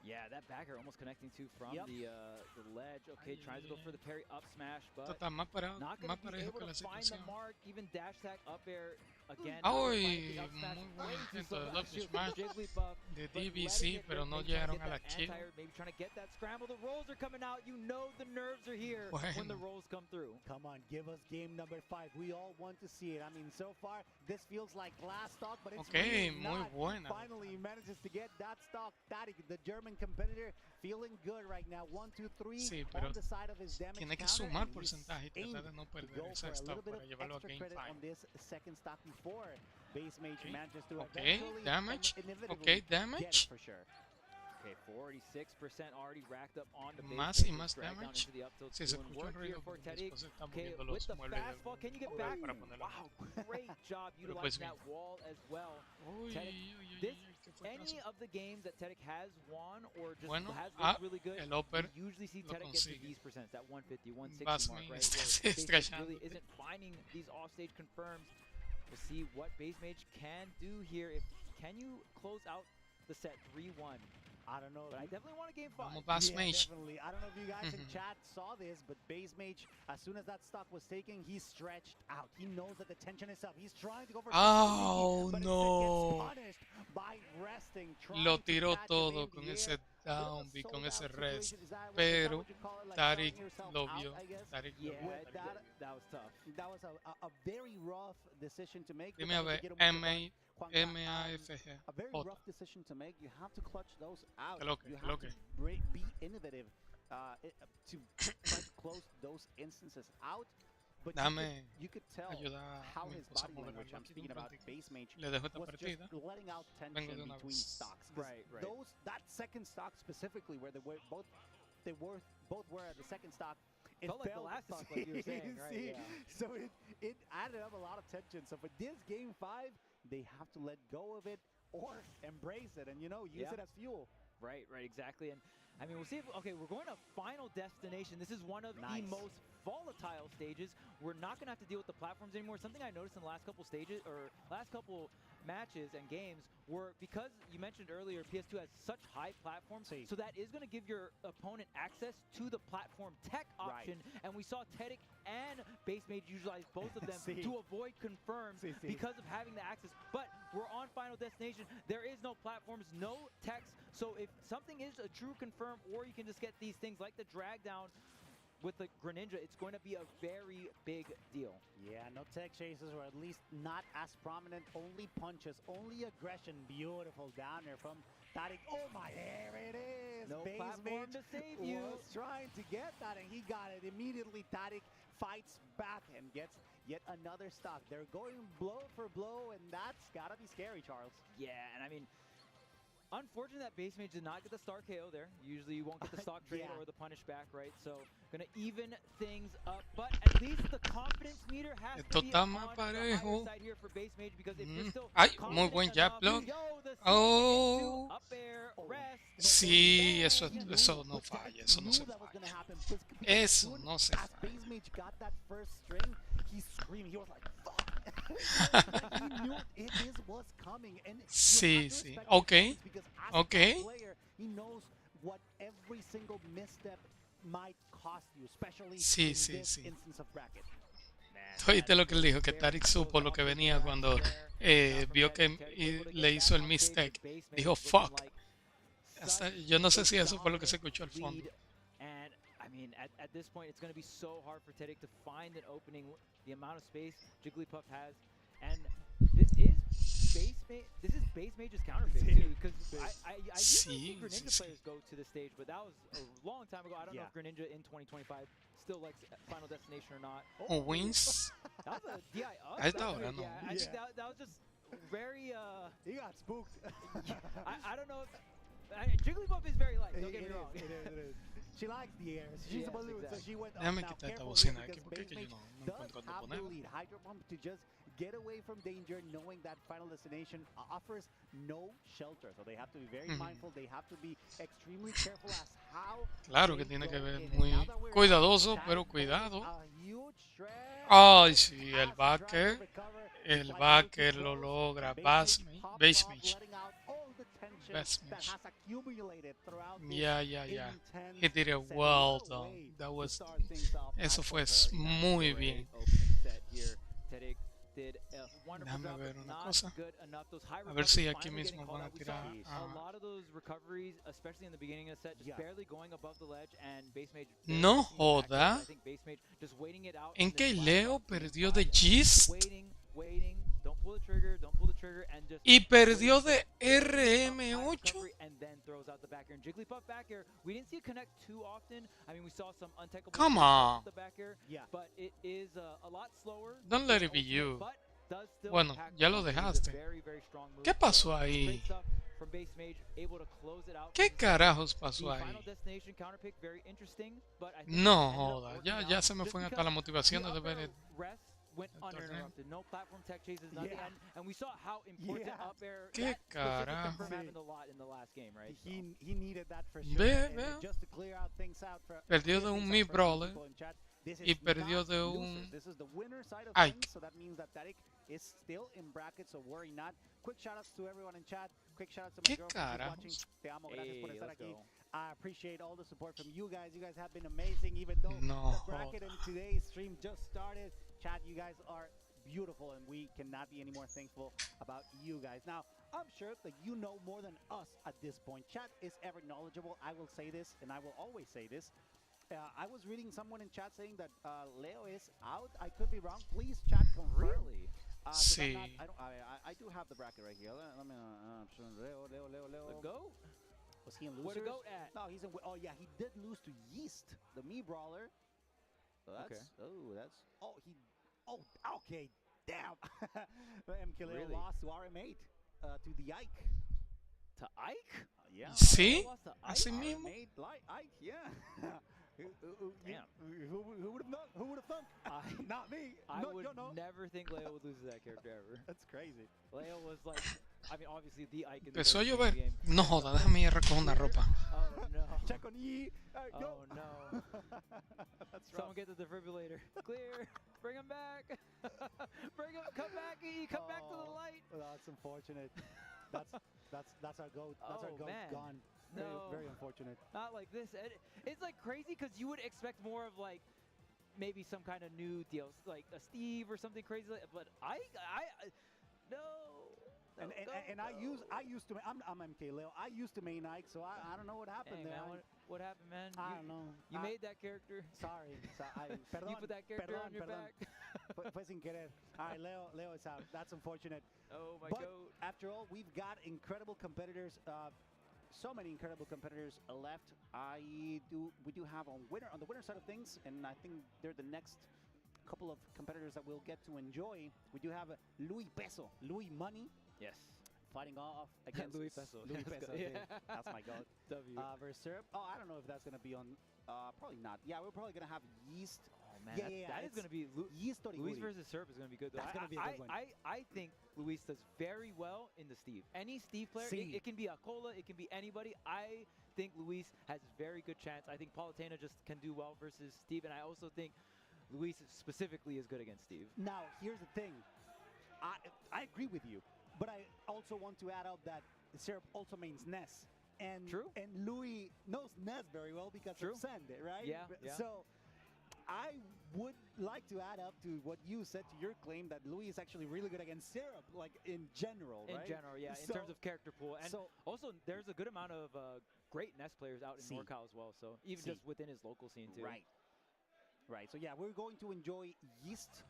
Yeah, that back air almost connecting to from the ledge. Okay, tries to go for the parry up smash, but not going to be able to find the mark. Even dash attack up air again. ¡Ay! Muy buen intento de up smash de DBC, pero no llegaron a la kill. Maybe trying to get that scramble. The rolls are coming out. You know the nerves are here when the rolls come through. Come on, give us game number 5. We all want to see it. I mean, so far, this feels like last stock, but it's really not. Finally, he manages to get that stock. Tariq, the German competitor, feeling good right now. 1, 2, 3 on the side of his damage. Tiene que sumar porcentaje y tratar de no perder esa stock para llevarlo a game 5. On this second stock before base mage manages to damage. Okay, damage. For sure. Okay, 46% already racked up on the base. Más y más damage. Sí, se escucha un ruido porque después se están moviendo los muebles can you get back? Wow, great job utilizing that wall as well. Any of the games that Tariq has won or just has looked really good, you usually see Tariq get to these percents, that 150, 160 mark, right? Where base really isn't finding these offstage confirms. We'll see what base mage can do here. Can you close out the set 3-1? I don't know, but I definitely want a game 5. Definitely. I don't know if you guys in chat saw this, but base mage, as soon as that stock was taken, he stretched out. He knows that the tension is up. He's trying to go for but gets punished by resting. Lo tiró todo con ese down y con ese rest, pero Tariq lo vio. That was tough. That was a very rough decision to make. Dime a ver, MAFG. A very rough decision to make. You have to clutch those out. You have to be innovative to try to close those instances out. But you could tell how his body language, I'm speaking about base mage, was just letting out tension between stocks. Right. That second stock specifically, where they both were at the second stock, it felt like the last stock, like you were saying, right? So it added up a lot of tension. So for this game 5, they have to let go of it or embrace it and, use it as fuel. Right, exactly. And I mean, we'll see if, we're going to Final Destination. This is one of the most volatile stages. We're not going to have to deal with the platforms anymore. Something I noticed in the last couple stages, or last couple matches and games, were because you mentioned earlier, PS2 has such high platforms, so that is going to give your opponent access to the platform tech option. And we saw Tariq and base mage utilize both of them to avoid confirms because of having the access. But we're on Final Destination. There is no platforms, no techs. So if something is a true confirm, or you can just get these things like the drag down, with the Greninja, it's going to be a very big deal. Yeah, no tech chases, or at least not as prominent. Only punches, only aggression. Beautiful down there from Tariq. Oh my, there it is. No Base platform Mage to save you. was trying to get that, and he got it immediately. Tariq fights back and gets yet another stock. They're going blow for blow, and that's gotta be scary, Charles. Yeah, and I mean, unfortunate that Base Mage did not get the star KO there. Usually you won't get the stock trade or the punish back, right? So gonna even things up, but at least the confidence meter has to be on the higher side here for Base Mage, because if you're still Ay, muy buen jab block. Oh, sí, eso no falla, eso no se falla. Eso no se falla. Base Mage got that first string, he screamed, he was like, fuck. He knew it was coming. And sí, sí, okay, okay. He knows what every single misstep might cost you, especially sí, in sí, this sí. instance of bracket. Oíste lo que él dijo, que Tariq supo lo que venía cuando vio que le hizo el mistake. Dijo, fuck. Hasta, yo no sé si eso fue lo que se escuchó al fondo. And I mean, at this point, it's going to be so hard for Tariq to find an opening. The amount of space Jigglypuff has, and this is Base Mage's counter pick too, because I usually see Greninja players go to the stage, but that was a long time ago. I don't know if Greninja in 2025 still likes Final Destination or not. Oh, wins. That was a DI up. I thought, I know. Yeah, I think that was just very. He got spooked. I don't know if Jigglypuff is very light. Don't get me wrong. It is. She likes the air. She's a balloon, so she went up. Déjame Now, quitar esta careful bocina here, aquí because porque Base yo no Mage encuentro does dónde have the ponerla. lead. Hydro Pump to just get away from danger, knowing that Final Destination offers no shelter. So they have to be very mindful. They have to be extremely careful as how. Claro que tiene que ver muy cuidadoso, pero cuidado. A huge shred. Ay, sí, el backer lo logra. Base Mage. Yeah. He did it well done. That was, eso fue muy bien. Déjame ver una cosa. A ver si aquí mismo van a tirar. No joda. Mkleo perdió de Gist y perdió de RM8. Come on. Don't let it be you. Bueno, ya lo dejaste. ¿Qué pasó ahí? ¿Qué carajos pasó ahí? No joda, ya se me fue hasta la motivación de ver el torneo. ¿Qué carajo? Ve. Perdió de un Mi Brawler y perdió de un Ike. ¿Qué carajos? Te amo, gracias por estar aquí. I appreciate all the support from you guys. You guys have been amazing, even though the bracket and today's stream just started. Chat, you guys are beautiful, and we cannot be any more thankful about you guys. Now, I'm sure that you know more than us at this point. Chat is ever knowledgeable. I will say this, and I will always say this. I was reading someone in chat saying that Leo is out. I could be wrong. Please, chat, confirm. Really? Sí. I do have the bracket right here. Let me. Leo. The GOAT? Was he in losers? Where the GOAT at? No, he's in. Oh yeah, he did lose to Yeast, the Me Brawler. So that's. Okay. Oh, okay. Damn. Mkleo lost to RM8, to the Ike. To Ike? Yeah. Sí, así mismo. Ike, yeah. Damn. Who would have thunk? Not me. I would never think Leo would lose to that character ever. That's crazy. Leo was like, I mean, obviously the Ike in the Empezó a game. llover. No joda, déjame ir a recoger una ropa. Oh no. Check on E. Oh no. That's Someone get the defibrillator. Clear. Bring him back. Bring him. Come back, E. Come back to the light. Well, that's unfortunate. That's our goat. That's our goat gone. No. Very unfortunate. Not like this. It's like crazy because you would expect more of like maybe some kind of new deal, like a Steve or something crazy. But I no. And I used to I'm Mkleo. I used to main Ike, so I don't know what happened there. Man, what happened, man? I don't know. You made that character. Sorry. Perdón, You put that character on your back. Fue sin querer. All right, Leo is out. That's unfortunate. Oh my but God. After all, we've got incredible competitors. So many incredible competitors left. We do have on the winner side of things, and I think they're the next couple of competitors that we'll get to enjoy. We do have Louis Peso, Louis Money. Yes. Fighting off against Louis Peso. Louis Peso. Yeah. That's my god. W. Versus Syrup. Oh, I don't know if that's gonna be on. Probably not. Yeah, we're probably gonna have Yeast. Oh man, that is gonna be Yeast Luis versus Syrup is gonna be good though. That's gonna be a good one. I think Luis does very well in the Steve. Any Steve player, it can be Acola, it can be anybody. I think Luis has a very good chance. I think Palutena just can do well versus Steve, and I also think Luis specifically is good against Steve. Now, here's the thing. I agree with you, but I also want to add up that Syrup also means Ness. And True. And Louis knows Ness very well because of Send, right? Yeah. So I would like to add up to what you said to your claim that Louis is actually really good against Syrup, like in general, right? In general, yeah. In terms of character pool. And also, there's a good amount of great Ness players out in NorCal as well. So even just within his local scene too. Right. So yeah, we're going to enjoy Yeast.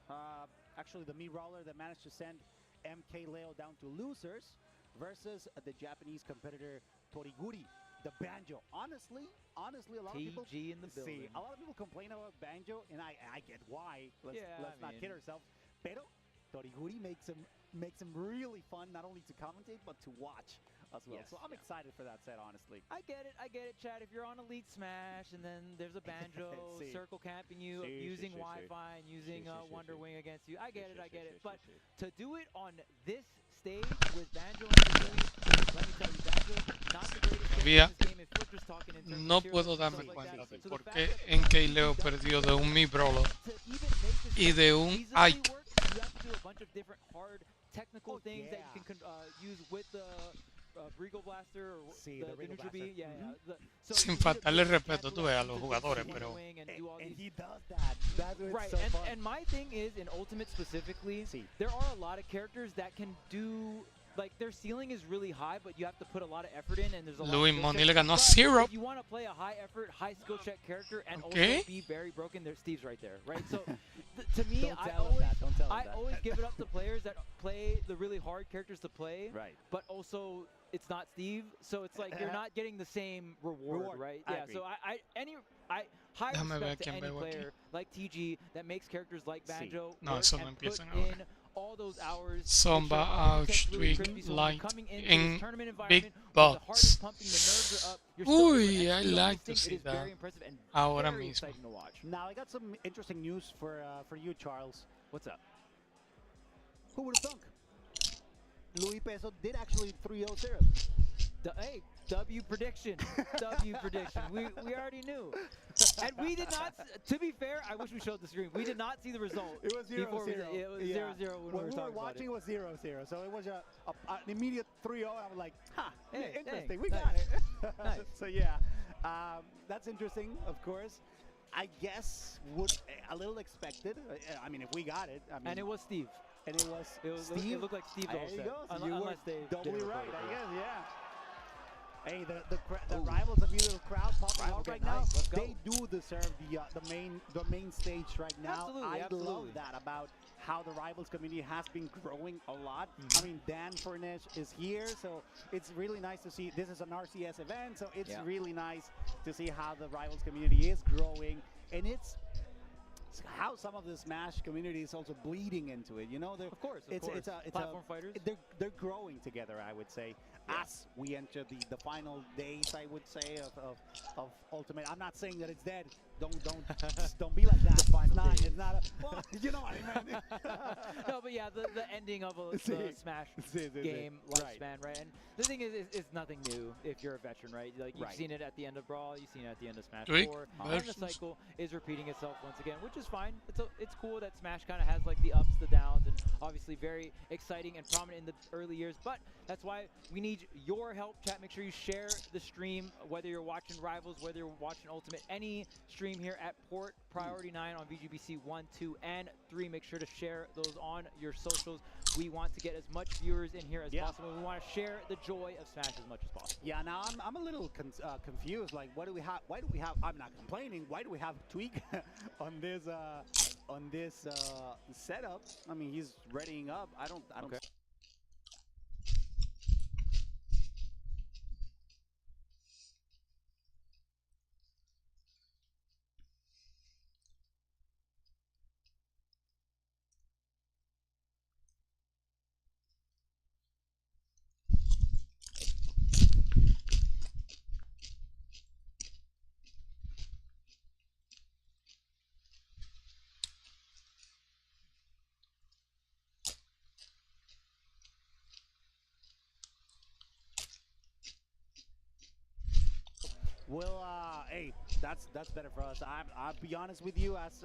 Actually, the Mii Brawler that managed to send Mkleo down to losers versus the Japanese competitor Toriguri, the Banjo. Honestly, a lot of people in the building. A lot of people complain about Banjo, and I get why. Let's not kid ourselves. Pero Toriguri makes him really fun, not only to commentate but to watch as well. So I'm excited for that set, honestly. I get it, Chad. If you're on Elite Smash and then there's a Banjo circle camping you, using Wi-Fi and using Wonder Wing against you, I get it. But to do it on this stage with Banjo and Toriguri, let me tell you, Banjo, not the greatest player in this game. If we're just talking in terms no of puedo darme cuenta de por qué Mkleo perdió de un Mii Brawler y de un Ike. You have to do a bunch of different hard technical things that you can use with the Brigo Blaster or the Neutral B. Sin faltarle respeto, tú ves, a los jugadores, pero... And he does that. That's right, so fun. And my thing is, in Ultimate specifically, there are a lot of characters that can do... Like, their ceiling is really high, but you have to put a lot of effort in, and there's a lot Louis of Money le ganó a Syrup. If you want to play a high-effort, high-skill check character and also be very broken, there's Steve's right there, right? So, to me, I always give it up to players that play the really hard characters to play, but also it's not Steve, so it's like you're not getting the same reward. Right? Yeah, so I high respect to any player like TG that makes characters like Banjo and put in all those hours. Samba out, Tweek, light, in big box. Uy, I like to see that. Ahora mismo. Now I got some interesting news for you, Charles. What's up? Who would have thunk? Louis Peso did actually 3-0 Syrup. Hey, W prediction. W prediction. We already knew. And we did not, to be fair, I wish we showed the screen. We did not see the result. It was 0-0. It was 0-0 when we were watching. It was 0-0. So it was an immediate 3-0. I was like, interesting. Hey, we got it. Nice. So yeah, that's interesting, of course. I guess a little expected. I mean, if we got it. I mean, and it was Steve. And it was Steve. It looked like Steve There you go. So unless they doubly right, I guess. Yeah. Hey, the rivals of your little crowd popping out right now, they do deserve the main stage right now. Absolutely. Love that about how the rivals community has been growing a lot. I mean, Dan Furnish is here, so it's really nice to see. This is an RCS event, so it's really nice to see how the rivals community is growing, and it's how some of the Smash community is also bleeding into it. You know, of course. It's platform fighters. They're growing together, I would say. As we enter the final days, I would say, of Ultimate. I'm not saying that it's dead. Don't be like that. It's not well, you know what I mean. No, but yeah, the ending of the Smash game lifespan, right? And the thing is, it's nothing new if you're a veteran, right? Like you've seen it at the end of Brawl, you've seen it at the end of Smash 4, and the cycle is repeating itself once again, which is fine. It's cool that Smash kind of has like the ups, the downs, and obviously very exciting and prominent in the early years. But that's why we need your help, chat. Make sure you share the stream, whether you're watching Rivals, whether you're watching Ultimate, any stream stream here at Port Priority 9 on VGBC 1, 2, and 3. Make sure to share those on your socials. We want to get as much viewers in here as possible. We want to share the joy of Smash as much as possible. Yeah, now I'm a little confused. Like, what do we have? Why do we have? I'm not complaining. Why do we have Tweek on this setup? I mean, he's readying up. I don't. Okay. Well, hey, that's better for us. I'll be honest with you, as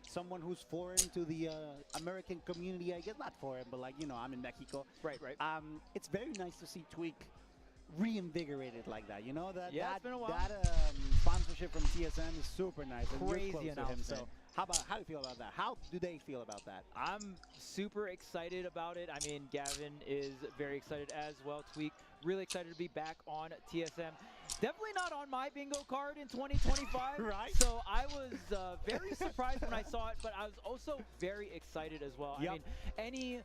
someone who's foreign to the American community. I guess not foreign, but like, you know, I'm in Mexico. Right. It's very nice to see Tweek reinvigorated like that. You know that it's been a while. That sponsorship from TSM is super nice. And Crazy you're close to him, announcement. so how do you feel about that? How do they feel about that? I'm super excited about it. I mean, Gavin is very excited as well. Tweek, really excited to be back on TSM. Definitely not on my bingo card in 2025. Right. So I was very surprised when I saw it, but I was also very excited as well. Yep. I mean,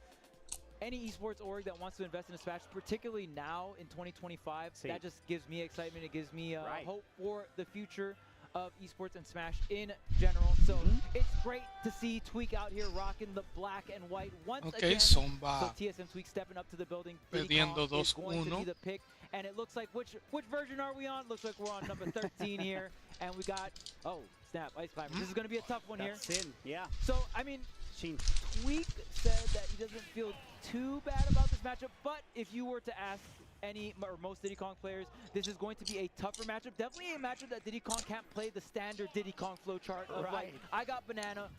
any esports org that wants to invest in a Smash, particularly now in 2025, that just gives me excitement. It gives me hope for the future of esports and Smash in general. So it's great to see Tweek out here rocking the black and white once again. So TSM Tweek stepping up to the building. Viendo is going to be the pick. And it looks like, which version are we on? Looks like we're on number 13 here. And we got, oh, snap, Ice Climber. This is going to be a tough one here. Sin, yeah. So, I mean, Tweek said that he doesn't feel too bad about this matchup. But if you were to ask any or most Diddy Kong players, this is going to be a tougher matchup. Definitely a matchup that Diddy Kong can't play the standard Diddy Kong flowchart of like, I got banana,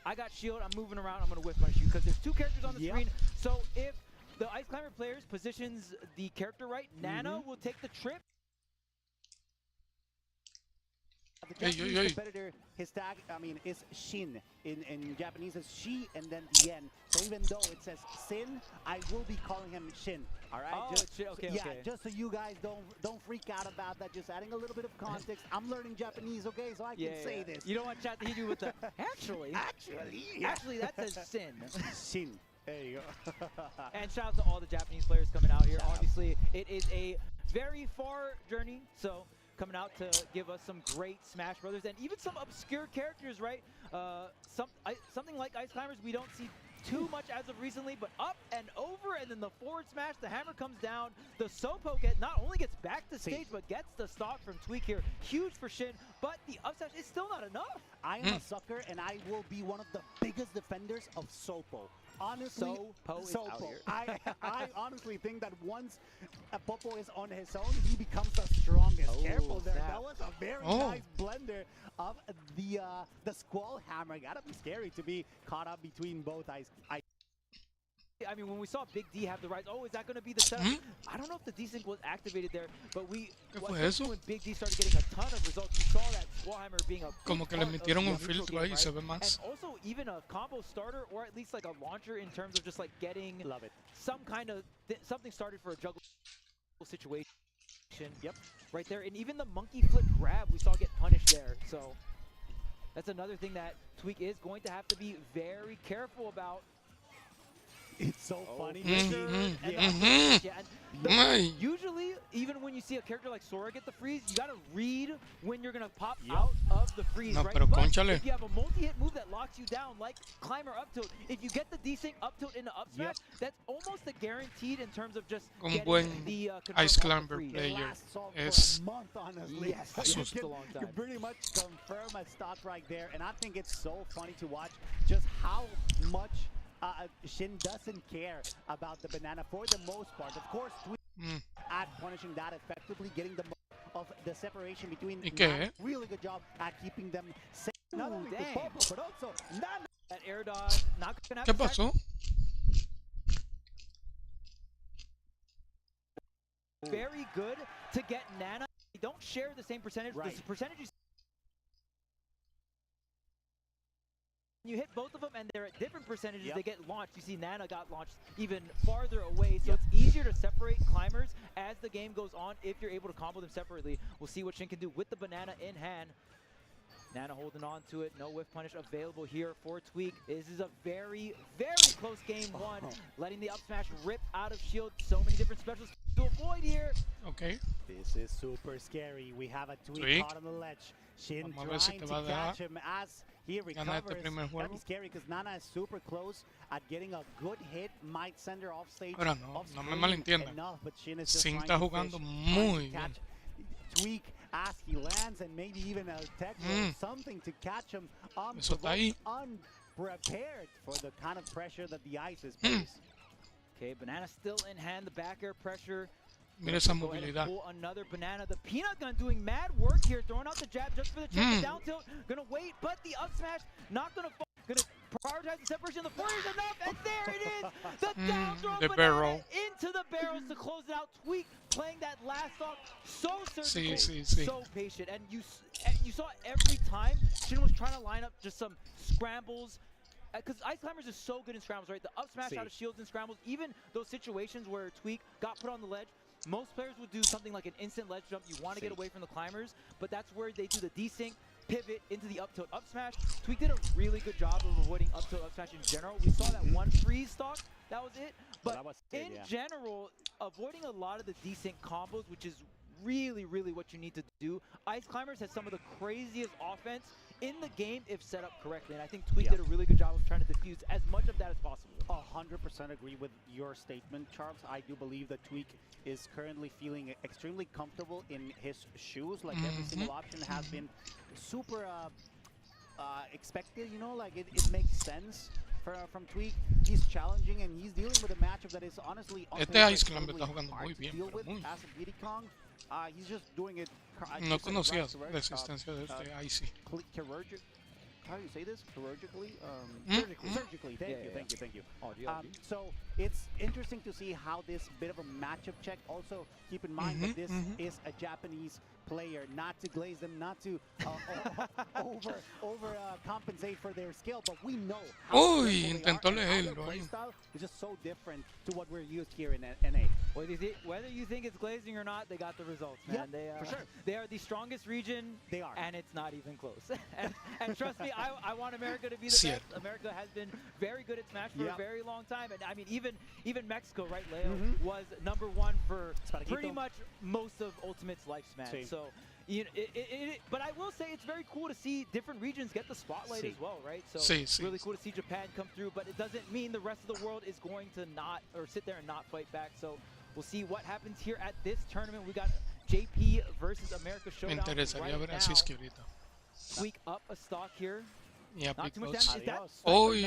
I got shield, I'm moving around, I'm going to whiff my shoe. Because there's two characters on the screen. So if the Ice Climber players positions the character right, Nana will take the trip. The Japanese competitor, his tag, I mean, is Shin. In Japanese, it's she and then the N. So even though it says Sin, I will be calling him Shin. All right. Oh, okay. Just so you guys don't freak out about that. Just adding a little bit of context. I'm learning Japanese, okay, so I can say this. You don't want chat to hit you with the actually that says Sin. Shin. There you go. And shout out to all the Japanese players coming out here. Obviously, it is a very far journey, so coming out to give us some great Smash Brothers and even some obscure characters, right? Something like Ice Climbers we don't see too much as of recently, but up and over, and then the forward smash, the hammer comes down. The Sopo not only gets back to stage, but gets the stock from Tweek here. Huge for Shin, but the up smash is still not enough. I am a sucker, and I will be one of the biggest defenders of Sopo. Honestly, Sopo. I honestly think that once a Popo is on his own, he becomes the strongest. Careful there. That was a very nice blender of the Squall Hammer. Gotta be scary to be caught up between both eyes. I mean, when we saw Big D have the rise, is that going to be the setup? I don't know if the desync was activated there, but when Big D started getting a ton of results, we saw that Squallhammer being a como que le metieron un filtro ahí, se ve más. And also even a combo starter, or at least like a launcher in terms of just like getting some kind of something started for a juggle situation. Right there, and even the monkey flip grab we saw get punished there. So that's another thing that Tweek is going to have to be very careful about. It's so funny. Usually, even when you see a character like Sora get the freeze, you gotta read when you're gonna pop out of the freeze, right? Pero but if you have a multi-hit move that locks you down, like Climber up tilt, if you get the desync up tilt into up smash, that's almost a guaranteed in terms of just getting the Ice Climber player es you pretty much confirm a stock right there, and I think it's so funny to watch just how much Shin doesn't care about the banana for the most part. Of course, at punishing that effectively, getting the most of the separation between them. Really good job at keeping them safe. Not only the Popo, but also Nana. That air dodge, not gonna have ¿Qué pasó? Very good to get Nana. They don't share the same percentage. The percentage you hit both of them and they're at different percentages, they get launched. You see Nana got launched even farther away, so it's easier to separate climbers as the game goes on if you're able to combo them separately. We'll see what Shin can do with the banana in hand. Nana holding on to it. No whiff punish available here for Tweek. This is a very, very close game one. Letting the up smash rip out of shield. So many different specials to avoid here. Okay. This is super scary. We have a Tweek caught on the ledge. Shin trying to catch him as he recovers. It's gonna be scary because Nana is super close at getting a good hit. Might send her off stage. Ahora no me malentiendan. Sin está jugando muy bien. Tweek as he lands and maybe even a tech something to catch him unprepared for the kind of pressure that the ice is placed. Okay, banana still in hand, the back air pressure. Mira esa movilidad. Pull another banana. The peanut gun doing mad work here, throwing out the jab just for the check. The down tilt, gonna wait, but the up smash not gonna fall. Gonna prioritize the separation. The forward is enough, and there it is. The down throw the banana barrel into the barrels to close it out. Tweek playing that last stock so surgical, so patient, and you saw every time Shin was trying to line up just some scrambles. Because Ice Climbers is so good in scrambles, right? The up smash out of shields and scrambles, even those situations where Tweek got put on the ledge, most players would do something like an instant ledge jump. You want to get away from the climbers, but that's where they do the desync, pivot into the up tilt up smash. Tweek did a really good job of avoiding up tilt up smash in general. We saw that one freeze stock, that was it. But in general, avoiding a lot of the desync combos, which is really, really what you need to do. Ice Climbers has some of the craziest offense in the game if set up correctly, and I think Tweek did a really good job of trying to diffuse as much of that as possible. 100% agree with your statement, Charles. I do believe that Tweek is currently feeling extremely comfortable in his shoes. Like every single option has been super expected, you know, like it makes sense from Tweek. He's challenging and he's dealing with a matchup that is honestly Ice Climber está jugando muy bien, as a Diddy Kong. He's just doing it. No conocías la existencia de este Icy. How do you say this? Chirurgically? Surgically. Thank you. So it's interesting to see how this bit of a matchup check. Also, keep in mind that this is a Japanese player, not to glaze them, not to over compensate for their skill, but we know how intentó leerlo play style is just so different to what we're used here in NA. Whether you think it's glazing or not, they got the results, man. For sure. They are the strongest region. They are. And it's not even close. and trust me, I want America to be the best. America has been very good at Smash for a very long time. And I mean, even Mexico, right, Leo, was #1 for pretty much most of Ultimate's lifespan. So, you know, but I will say it's very cool to see different regions get the spotlight as well, right? So really cool to see Japan come through, but it doesn't mean the rest of the world is going to not, or sit there and not fight back. So we'll see what happens here at this tournament. We got JP versus America showdown right now. Tweek up a stock here. Yeah, not too much damage. Is that oh, it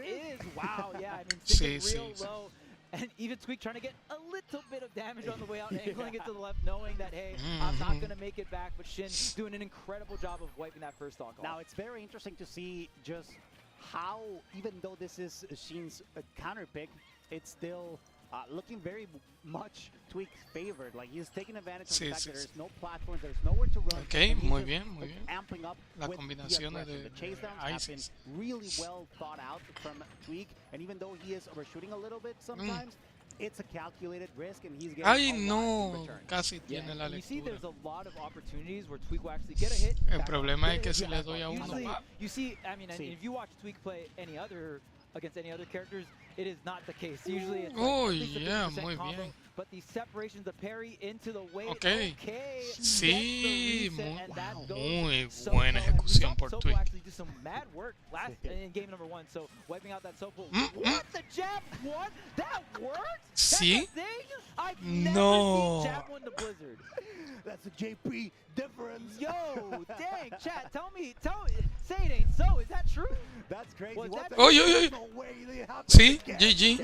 is. Wow, yeah, I mean, real low. And even Tweek trying to get a little bit of damage on the way out, angling it to the left, knowing that, hey, I'm not going to make it back. But Shin doing an incredible job of wiping that first stock off. Now, it's very interesting to see just how, even though this is Shin's counter pick, it's still looking very much Tweek's favored. Like, he's taking advantage of the fact that there's no platforms, there's nowhere to run. Okay, muy bien. Amping up La combinación the chase downs have been really well thought out from Tweek, and even though he is overshooting a little bit sometimes, it's a calculated risk, and he's getting in return. Casi tiene la lectura. You see, there's a lot of opportunities where Tweek will actually get a hit. El problema es que si le doy a uno, you see, I mean, and if you watch Tweek play against any other characters, it is not the case. Usually it's like muy combo, bien. but the separations, the parry into the wave. Okay. Sí, muy buena ejecución por Tweek. Actually do some mad work in game #1. So wiping out that Sopo. What the jab? What? That worked? Sí. I've never seen jab win the Blizzard. That's a JP difference. Yo, dang, chat, say it ain't so. Is that true? That's crazy. Sí, GG.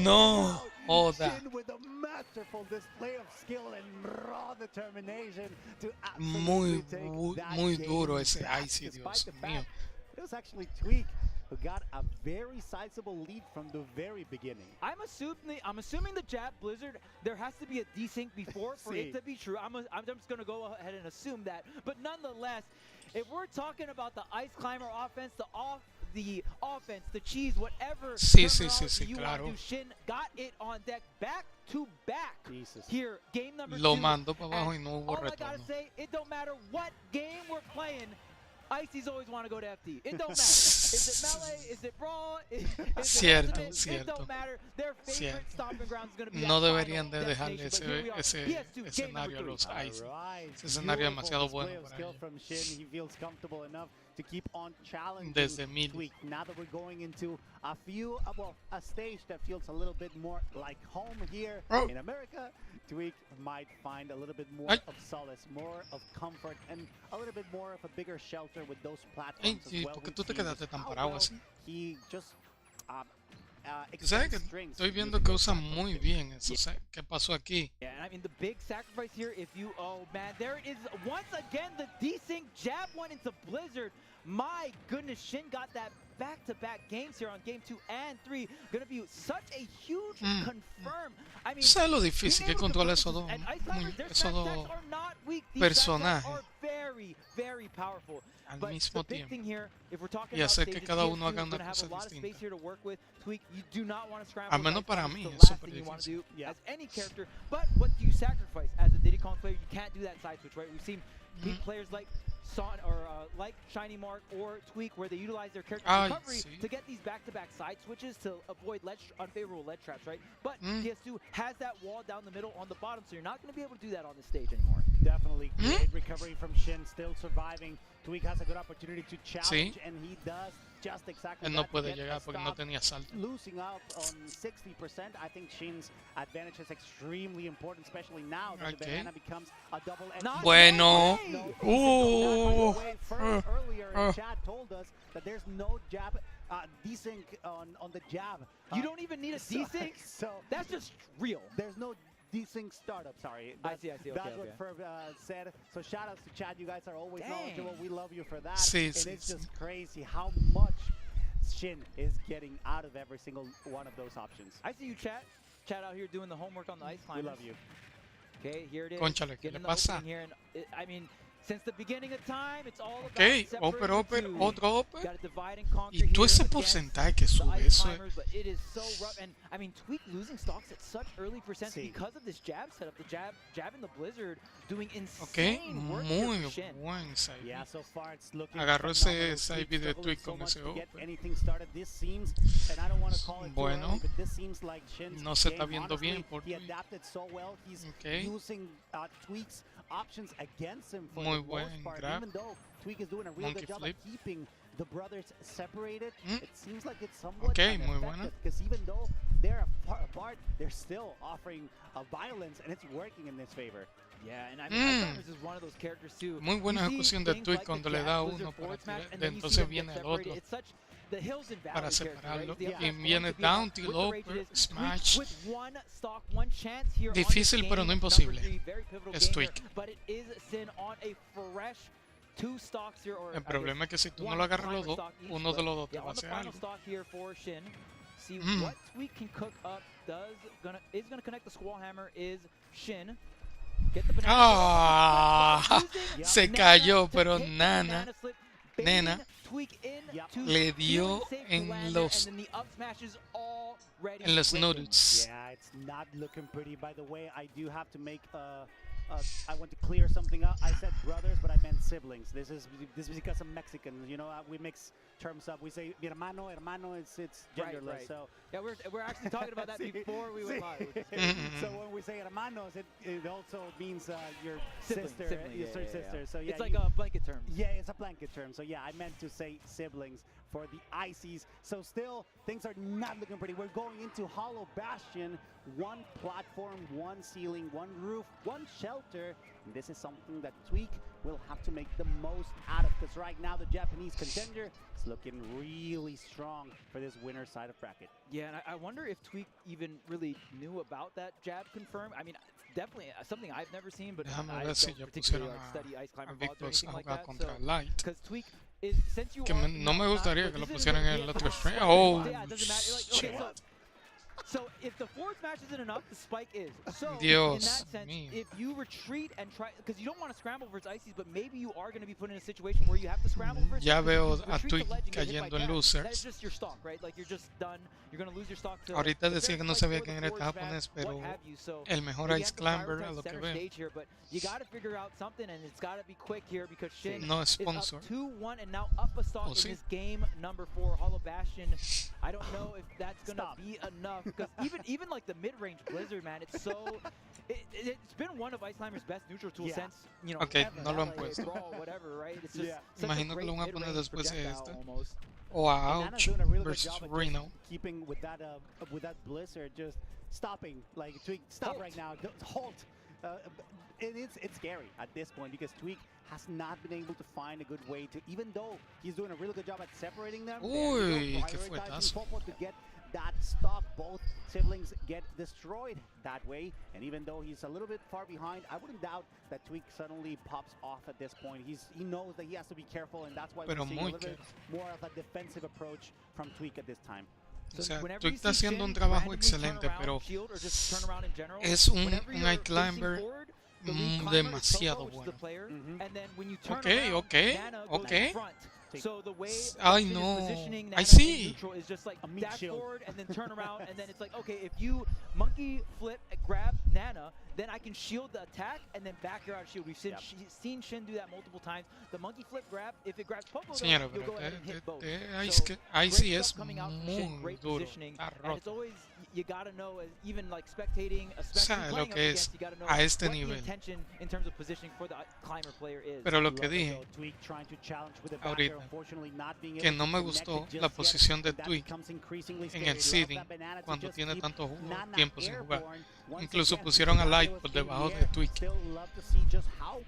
No. Shin with a masterful display of skill and raw determination to absolutely take that muy game duro ese back, Icy, despite Dios the mío. fact it was actually Tweek who got a very sizable lead from the very beginning. I'm assuming the jab blizzard, there has to be a desync before for it to be true. I'm just going to go ahead and assume that. But nonetheless, if we're talking about the Ice Climber offense, the offense, the cheese, whatever you want to do, Shin got it on deck back to back. Here, game number 2. Lo mando para abajo y no hubo all I retorno. gotta say, it don't matter what game we're playing, Ices always want to go to FD. It don't matter. Is it melee? Is it brawl? Is Cierto, it cierto. It don't matter. Their favorite stomping ground is going to be No that deberían de final dejarle destination. ese escenario a los Ice. Ese escenario es demasiado bueno para ellos. From Shin. He feels comfortable enough to keep on challenging Desde mid. Tweek. Now that we're going into a stage that feels a little bit more like home here in America, Tweek might find a little bit more of solace, more of comfort, and a little bit more of a bigger shelter with those platforms as well. ¿Por qué tú te quedaste tan parado así? He just ¿Sabes que estoy viendo que usan muy bien eso? ¿Qué pasó aquí? Yeah, and I mean the big sacrifice here, oh man, there it is once again, the desync jab went into Blizzard. My goodness, Shin got that back-to-back games here on game 2 and 3. Gonna be such a huge confirm. I mean, ¿sabes lo difícil que controlar esos dos personajes very, very powerful. al But mismo the big tiempo? thing here, if we're talking Y about hacer que stages, cada TF2 uno haga is una gonna have cosa a lot of space distinta. here to work with. Tweek, you do not want to scramble. Al menos right para now. mí It's es the last súper thing you want to difícil. do as any character. But what do you sacrifice as a Diddy Kong player? You can't do that side switch, right? We've seen players like like Shiny Mark or Tweek, where they utilize their character recovery to get these back-to-back side switches to avoid unfavorable ledge traps, right? But PS2 has that wall down the middle on the bottom, so you're not going to be able to do that on this stage anymore. Definitely great recovery from Shin, still surviving. Tweek has a good opportunity to challenge, and he does just exactly Él no that. puede llegar porque no tenía salto. Losing out on 60%, I think Shin's advantage is extremely important, especially now that the banana becomes a double-edged. Bueno. Earlier in chat told us that there's no jab desync on the jab. You don't even need a desync? So that's just real. There's no desync startup, sorry. I see. Okay, that's what Ferb said. So shout outs to Chad. You guys are always knowledgeable. We love you for that. It's just crazy how much Shin is getting out of every single one of those options. I see you, Chad. Chad out here doing the homework on the Ice Climbers. We love you. Okay, here it is. Cónchale, ¿qué le pasa? Here, and I mean, since the beginning of time, it's all about upper, otro upper. Gotta divide and conquer. Y todo ese porcentaje que sube, eso es. But it is so rough, and I mean, Tweek losing stocks at such early percents because of this jab setup. The jab in the Blizzard doing insane work muy for Shin. buen save. Yeah, so far it's looking. Agarró ese save de Tweek con ese to get upper. anything started. This seems, and I don't want to call it too early, but this seems like Shin's No se game. está viendo Honestly, bien por he Tweek. adapted so well. He's using Tweek's options against him for Muy the buen most part. grab. Even though Tweek is doing a really good job of keeping the brothers separated, it seems like it's somewhat ineffective because even though they're apart, they're still offering a violence, and it's working in his favor. Yeah, and I mean, this is one of those characters too. Muy buena ejecución de Tweek cuando le da uno para tirar, entonces viene el otro para separarlo y viene down, tilt over, smash. Difícil pero no imposible. Es Tweek. El problema es que si tú no lo agarras los dos, uno de los dos te va a hacer algo. See what Tweek can cook up is gonna connect the Squall Hammer is Shin. Get the banana. Se cayó, pero Nena le dio en los noodles. Yeah, it's not looking pretty. By the way, I do have to make I want to clear something up. I said brothers, but I meant siblings. This is because I'm Mexican. You know, we mix terms up. We say mi hermano, it's genderless. Right. So yeah, we're actually talking about that before we went live. So when we say hermanos, it also means your sister, your sister. So yeah, it's like a blanket term. Yeah, it's a blanket term. So yeah, I meant to say siblings for the Ices. So still, things are not looking pretty. We're going into Hollow Bastion. One platform, one ceiling, one roof, one shelter. And this is something that Tweek will have to make the most out of, because right now the Japanese contender is looking really strong for this winner side of bracket. Yeah, and I wonder if Tweek even really knew about that jab confirm. I mean, definitely something I've never seen, but I don't particularly study Ice Climber VODs or anything like that. Because Tweek is since you Que are no me not- gustaría que lo this pusieran isn't en gonna el be otro a- extremo. Oh, Yeah, it doesn't matter. Like, okay, shit. so if the forward smash isn't enough, the spike is. So in Dios that sense, mío. if you retreat and try, because you don't want to scramble versus ices, but maybe you are going to be put in a situation where you have to scramble versus. Ya them, because veo if you a retreat to Tweek ledge and get hit by cayendo en jab, That is losers. just your stock, right? Like you're just done. You're going to lose your stock. To Ahorita the decía fair que no spike sabía or the quién era este forward japonés, smash, what pero have you. So el mejor maybe Ice have to Climber a prioritize lo que center veo. stage here, but you got to figure out something, and it's got to be quick here because Shin No is up sponsor. 2-1 and now up a stock Oh, in sí. his game number 4. Hollow Bastion. I don't know if that's going to be enough because even like the mid-range Blizzard, man, it's so. It's been one of Ice Climber's best neutral tools since, you know, Okay, ever, no lo han like, puesto. Brawl, whatever, right? It's just such a Imagino que great lo van a poner mid-range después de projectile este. almost. O a And Nana's Ouch doing a really good versus job at Reno. just keeping with that Blizzard, just stopping. Like Tweek, stop Halt. right now. Halt. It's scary at this point because Tweek has not been able to find a good way to, even though he's doing a really good job at separating them. Uy, qué prioritizing fuetazo. Popo to get that stock. Both siblings get destroyed that way, and even though he's a little bit far behind, I wouldn't doubt that Tweek suddenly pops off at this point. He knows that he has to be careful, and that's why Pero we're seeing a muy little bit more of a defensive approach from Tweek at this time. O sea, whenever Tweek you está see haciendo un Shin trabajo randomly excelente, turn around, pero shield, or just turn around in general, es un whenever you're Ice Climber facing forward, the lead climber is demasiado Popo, which is the bueno. player, Mhm. and then when you turn Okay, around, okay, Nana goes okay. in front. So the way Ay, Shin is no. positioning I Nana see. in neutral is just like A meat dash shield. forward and then turn around, and then it's like, okay, if you monkey flip and grab Nana, then I can shield the attack and then back her out of shield. We've seen Shin do that multiple times. The monkey flip grab, if it grabs Popo, though, Señora, you'll pero go ahead and hit both. ahí Great sí stuff es coming out from muy Shin, great duro. positioning, Está and it's roto. always, you gotta know, even like spectating, O especially sea, lo playing up que es against, you gotta know a este what the nivel. intention in terms of positioning for the climber player is. Pero lo que Love it, dije though. Tweek trying to challenge with the backer, ahorita, unfortunately not being que able no to me connect gustó it just la yet, posición de and that Tweek becomes increasingly en scary. el Love seeding that banana to cuando just tiene keep tanto Nana tiempo sin jugar. airborne. Once Incluso again, pusieron a Light Mkleo por in the debajo de air. Tweek. Still love to see just how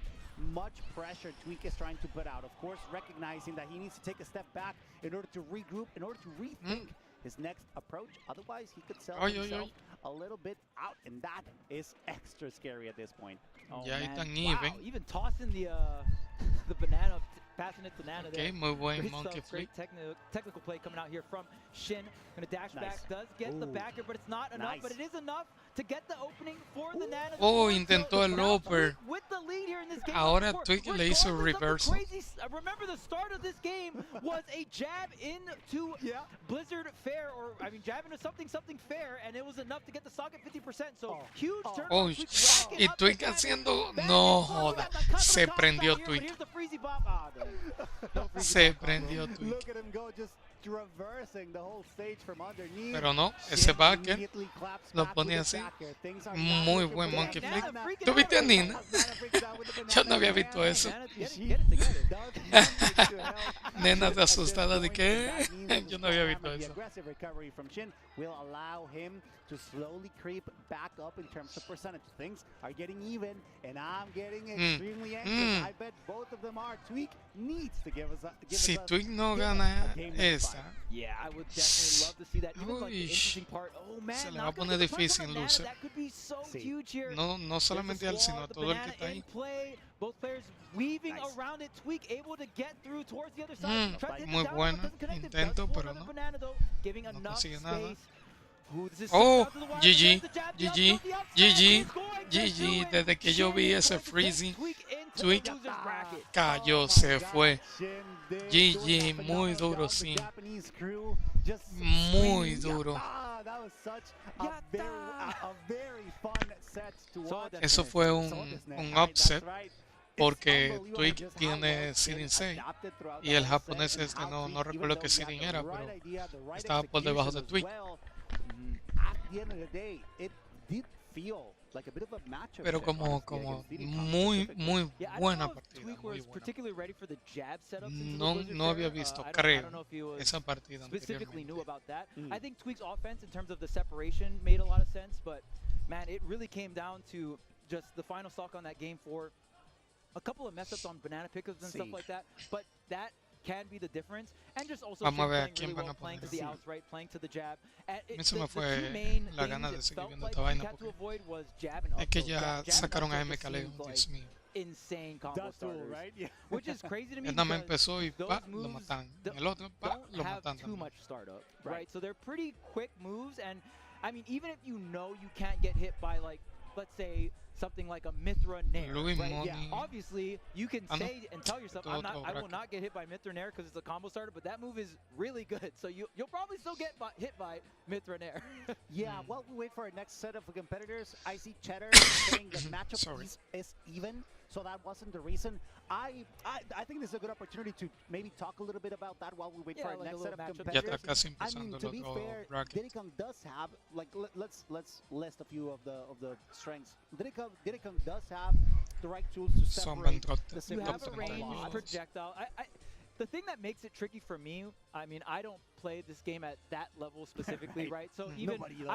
much pressure Tweek is trying to put out. Of course, recognizing that he needs to take a step back in order to regroup, in order to rethink his next approach. Otherwise, he could sell himself a little bit out, and that is extra scary at this point. Oh, Ya ahí man. están Wow, even. even tossing the banana, passing it to Nana Okay, there. muy buen Great monkey stuff, great flip. technical play coming out here from Shin. Gonna dash Nice. back, does get the Ooh. backer, but it's not enough. Nice. But it is enough to get the opening for the Nana. Oh, So intentó el now upper. Tweek with the lead here in this game. Ahora Of course, Tweek le hizo regardless of the reversal. crazy remember the start of this game was a jab into Blizzard fair, or I mean jab into something fair, and it was enough to get the stock at 50%. So huge turn. Oh, y Tweek haciendo, no joda, se prendió Tweek. Se prendió Tweek. Look at him go, just traversing the whole stage from underneath. Pero no, ese backer Immediately claps lo back ponía with the así. backer. Things are not Muy looking buen good. monkey Nana flip. freaking ¿Tú out viste a already. Nina? Nana freaks out with the Yo no banana había in visto hand. eso. Nana, She get it together. does nothing to help. Nena Shin de at this asustada de point, que and that means that yo the no había slam visto and the eso. aggressive recovery from Shin will allow him to slowly creep back up in terms of percentage. Things are getting even, and I'm getting extremely anxious. I bet both of them are. Tweek needs to give us a Si give us Tweek no give us gana a game winning esta, fight. Yeah, I would definitely love to see that. Even like the Uy, interesting part. Oh man, se le not va a gonna poner get the punch difícil, on Nana. Loser. That could be so Sí. huge here. no There's solamente the a él, sino wall, a the todo el que banana está ahí. in play. Both players weaving Nice. around it. Tweek able to get through towards the other side. Tried to hit the Muy down, but buena, doesn't connect it. intento, Does pull pero another no. banana, though, giving No enough consigue nada. space. Ooh, this is Oh, down to the wire. GG, There's the jab, the GG, upside, the upside. GG, He's going to GG. do it. Desde que yo vi Shin ese is going to take freezing, Tweek into the Tweek loser's bracket. cayó, Oh se my God, fue. Shin did GG, doing a muy phenomenal duro, job. The sí. Japanese crew just Muy screaming, duro. "Yatta!" That was such a Yatta! very fun set to So watch. Eso fue un upset porque Tweek Tweek tiene seeding 6 y el japonés este no recuerdo qué seeding era, pero estaba por debajo de Tweek. Pero como muy Yeah, I don't buena know if partida, Tweek muy was buena. particularly ready for the jab setups into the No, Blizzard no había fair. visto, I don't creo, know if he was esa partida specifically knew anteriormente. about that. Mm. I think Tweek's offense in terms of the separation made a lot of sense, but man, it really came down to just the final stock on that game for a couple of mess ups on banana pickups and stuff Sí. like that. But that can be the difference. And just also Vamos a ver a playing quién really van well, a playing poner. to the outs, right, playing to the jab. And A mí se me the fue two main la things gana de it seguir felt viendo like esta you vaina had to porque avoid was jab and es up que tilt. ya Jab and sacaron up a tilt just Mkleo, seemed Dios like mío. insane combo That tool, starters, right? Yeah. which is crazy to me Él nada más because empezó y those pa, lo moves matan. En el otro, pa, don't lo have matan too también. much startup, Right. right? So they're pretty quick moves, and I mean, even if you know you can't get hit by, like, let's say something like a Mithra Nair, Louis right? Money. Yeah. Obviously, you can Ah, no. say and tell yourself, Todo I will bracket. not get hit by Mithra Nair because it's a combo starter, but that move is really good. So you'll probably still get hit by Mithra Nair. Yeah, while we wait for our next set of competitors, I see Cheddar saying the matchup Sorry. is even, so that wasn't the reason. I think this is a good opportunity to maybe talk a little bit about that while we wait for Yeah, our like a next set little of matchup. Ya competitors. está casi I mean, empezando to el be otro fair, bracket. Diddy Kong does have, like, let's list a few of the strengths. Diddy Kong does have the right tools to Son separate Ventrote. the You siblings have a from ranged the projectile. The thing that makes it tricky for me, I mean, I don't play this game at that level specifically, right? So even Nobody does.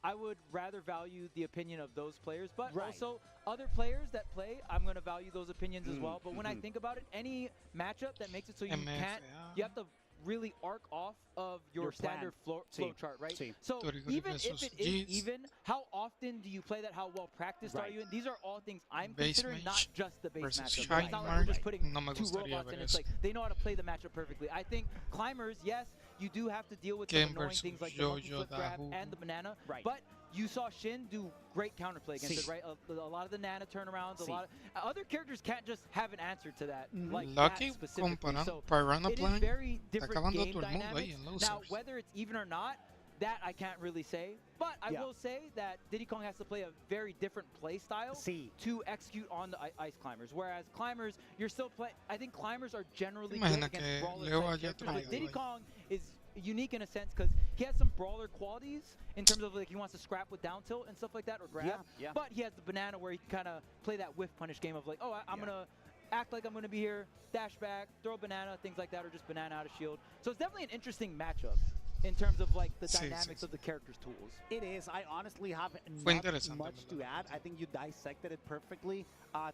I would rather value the opinion of those players, but Right. also other players that play, I'm gonna value those opinions as well. But when I think about it, any matchup that makes it so you can't, you have to really arc off of your standard flow chart, right? Sí. So Toriguri even if versus it is G's. even, how often do you play that? How well practiced are Right. you? And these are all things I'm Base considering, match not just the base versus matchup. Shine It's not like Mark. we're just putting No me two gustaría robots ver and it's eso. like they know how to play the matchup perfectly. I think climbers, yes, you do have to deal with some Game annoying versus things like the monkey Jojo flip grab Dahu. and the banana, Right. but you saw Shin do great counterplay against it, Sí. right? A lot of the nana turnarounds, a Sí. lot of other characters can't just have an answer to that, like Lucky that specifically. comparando So Piranha it is Plant. very Está different acabando game todo el mundo ahí dynamics. en Now, losers. whether it's even or not, that I can't really say. But I Yeah. will say that Diddy Kong has to play a very different play style Sí. to execute on the ice climbers. Whereas climbers, you're still playing. I think climbers are generally good Imagina against que brawler Leo type haya characters, traído but Diddy ahí. Kong is unique in a sense because he has some brawler qualities in terms of like he wants to scrap with down tilt and stuff like that or grab. Yeah. But he has the banana where he can kind of play that whiff punish game of like, oh, I'm gonna act like I'm gonna be here, dash back, throw a banana, things like that, or just banana out of shield. So it's definitely an interesting matchup in terms of like the Sí, dynamics sí, of the character's tools. It is. I honestly have Fue not interesante, much to ¿verdad? add. I think you dissected it perfectly.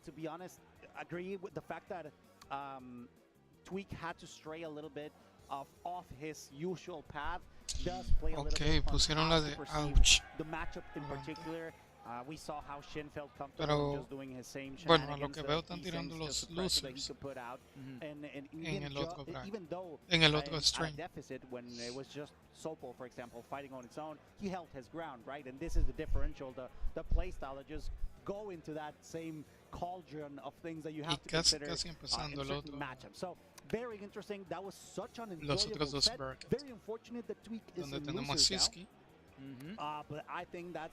To be honest, agree with the fact that Tweek had to stray a little bit off his usual path. Does play a little Ok, bit on pusieron how la to de perceive ouch. the matchup in Aguanta. particular. We saw how Shin felt comfortable Pero, just doing his same bueno, a shenanigans, lo que the veo están desyncs, tirando los just the pressure that he losers. could put out. And En even, el otro bracket. even though En el otro at stream. a deficit when it was just Sopo, for example, fighting on its own, he held his ground, right? And this is the differential, the play style that just go into that same cauldron of things that you Y have to casi, consider casi in empezando el certain otro. matchups. So very interesting. That was such an Los enjoyable otros dos set. brackets. Very unfortunate that Tweek is Donde in tenemos a losers now. Siski. But I think that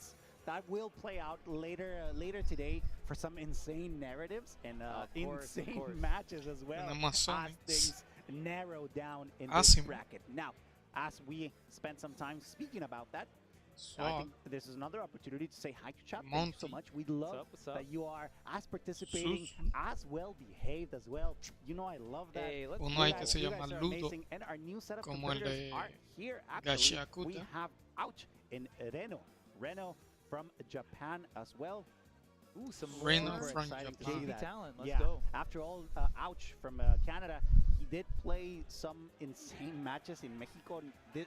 will play out later today for some insane narratives and Of course. insane matches as well Tenemos as Sonix. things narrow down in Ah, this sí. bracket. Now, as we spend some time speaking about that, I Swag. think this is another opportunity to say hi to chat. Thank you so Monty. much. We love What's up? that you are as participating, Sus. as well behaved as well. You know I love that. Hey, let's Uno do ahí that. que se You llama guys are Ludo, amazing. And our new set of como el competitors de are here. Actually, we Gashiakuta. have Ouch in Reno from Japan as well. Ooh, some Reno more from exciting to Japan. see JV that. talent. Let's Yeah. go. After all, Ouch from Canada, he did play some insane matches in Mexico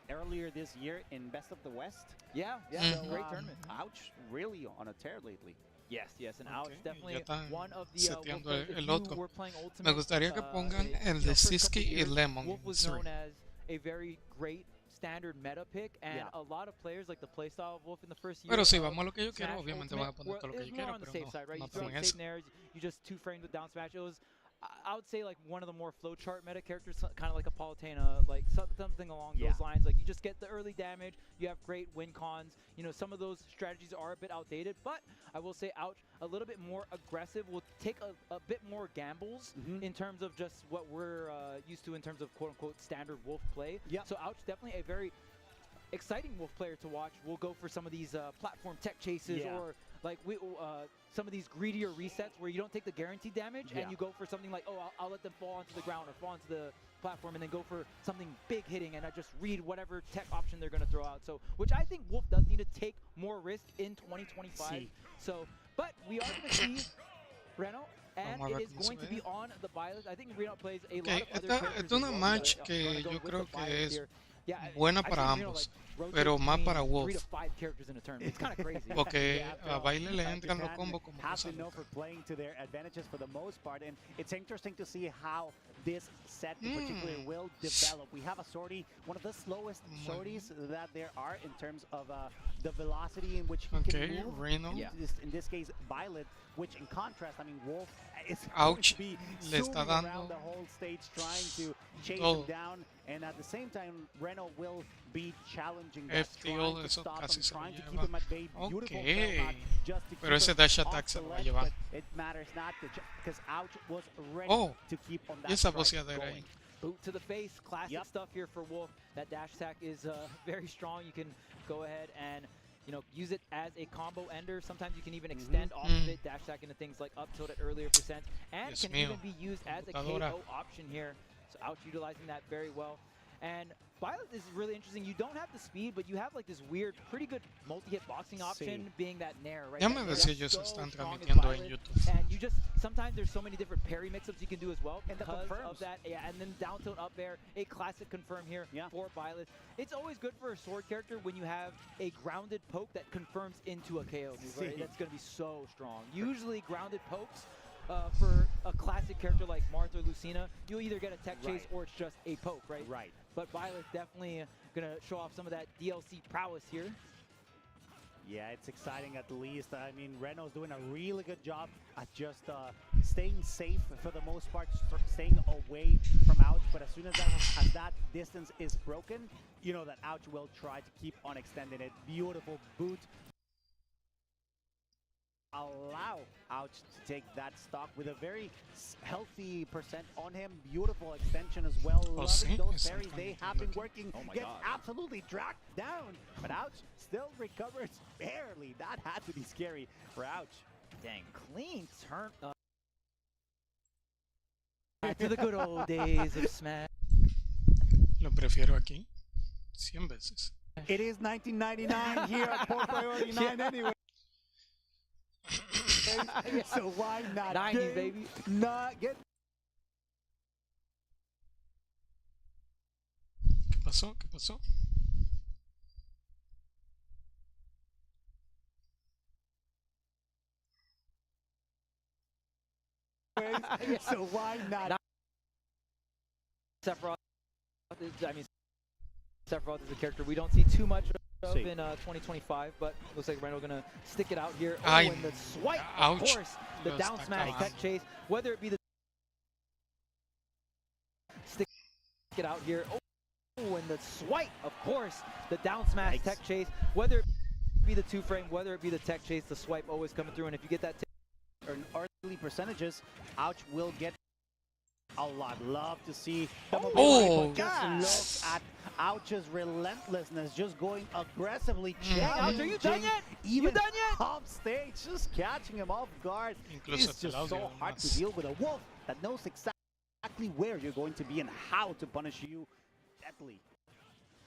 earlier this year in Best of the West. Yeah, Mhm. great tournament. Ouch really on a tear lately. Yes, and Ok, Ouch ya definitely están one of the seteando Wolf players. If el you otro. were playing Me Ultimate, gustaría que pongan you el know, de first couple Siski y years, Lemon Wolf en was known Three. as a very great standard meta pick, and Yeah. a lot of players like the playstyle of Wolf in the first year. Pero si of vamos a lo que yo quiero, Smash obviamente van a Ultimate, poner todo lo que it yo was more quiero, on the pero safe no, side, right? no You throw ponen out eso. safe nairs, you just two frames with down smash. It was, I would say, like one of the more flowchart meta characters, kind of like a Palutena, like something along Yeah. those lines. Like you just get the early damage, you have great win cons. You know, some of those strategies are a bit outdated, but I will say Ouch, a little bit more aggressive, will take a bit more gambles in terms of just what we're used to in terms of quote-unquote standard Wolf play. Yep. So Ouch, definitely a very exciting Wolf player to watch. We'll go for some of these platform tech chases Yeah. or like some of these greedier resets where you don't take the guaranteed damage Yeah. and you go for something like, oh, I'll let them fall onto the ground or fall onto the platform and then go for something big hitting and I just read whatever tech option they're going to throw out. So, which I think Wolf does need to take more risk in 2025. See. So, but we are going to see Reno and Vamos a it ver is cómo se going to be ve. on the Violet. I think Reno plays a Ok, lot of other esta characters es as una well. match Gonna que go yo with the creo que Violet es here. Yeah, buena I've para seen Reno, like, ambos, rotate pero más between para 3 Wolf, to 5 characters in a turn. It's kind of crazy. porque Yeah, a Baile le entran los Japan combos como has cosa been known loca. for playing to their advantages for the most part, and it's interesting to see how this set in particular will develop. We have a sortie, one of the slowest sorties that there are in terms of the velocity in which he can Ok, move. Reno. In this case, Violet, which in contrast, I mean, Wolf is Ouch, going to be le está zooming around dando the whole stage trying to chase todo. him down, and at the same time, Reno will be challenging that, FTO, trying to eso stop him, casi se lo trying to keep lleva. him at bay. Beautiful Ok, fail nod just to pero keep ese him dash off attack the se lo va a ledge, llevar. but it matters not because Ouch was ready Oh, to keep on that y esa strike boceadera going. ahí. Boot to the face, classic Yep. stuff here for Wolf. That dash attack is very strong. You can go ahead and use it as a combo ender. Sometimes you can even extend off of it, dash attack into things like up tilt at earlier percent, and Dios can mío. even be used as a Computadora. KO option here. So Ouch utilizing that very well. And Violet is really interesting. You don't have the speed, but you have like this weird, pretty good multi-hit boxing option, Sí. being that Nair, right? Déjame That ver Nair si is ellos so están strong as transmitiendo en Violet, YouTube. and you just, sometimes there's so many different parry mix-ups you can do as well And the because of confirms. that. Yeah, and then down tilt up air, a classic confirm here for Violet. It's always good for a sword character when you have a grounded poke that confirms into a KO move, right? Sí. That's going to be so strong. Usually grounded pokes for a classic character like Martha or Lucina, you'll either get a tech chase or it's just a poke, right? Right. But Violet's definitely going to show off some of that DLC prowess here. Yeah, it's exciting at least. I mean, Reno's doing a really good job at just staying safe for the most part, staying away from Ouch. But as soon as that distance is broken, you know that Ouch will try to keep on extending it. Beautiful boot. Allow Ouch to take that stock with a very healthy percent on him. Beautiful extension as well. Loving those parries. They have been working. Gets absolutely dragged down. But Ouch still recovers barely. That had to be scary for Ouch. Dang, clean turn up. Back to the good old days of Smash. Lo prefiero aquí 100 veces. It is 1999 here at Port Priority 9 anyway. So why not 90s, baby. Not get ¿Qué pasó? ¿Qué pasó? so why not? Sephiroth, I mean, Sephiroth is a character we don't see too much of in 2025, but looks like Reno gonna stick it out here. Oh, and the swipe, of course, the down smash tech chase, whether it be the stick it out here. Oh, and the swipe, of course, the down smash tech chase, whether it be the two frame, whether it be the tech chase, the swipe always coming through, and if you get that early percentages, Ouch will get a lot. Love to see. Oh, just look at Ouch's relentlessness, just going aggressively. Ouch, are you done yet? Even you done yet? Off stage, just catching him off guard. Incluso It's just so hard to deal with a Wolf that knows exactly where you're going to be and how to punish you deadly.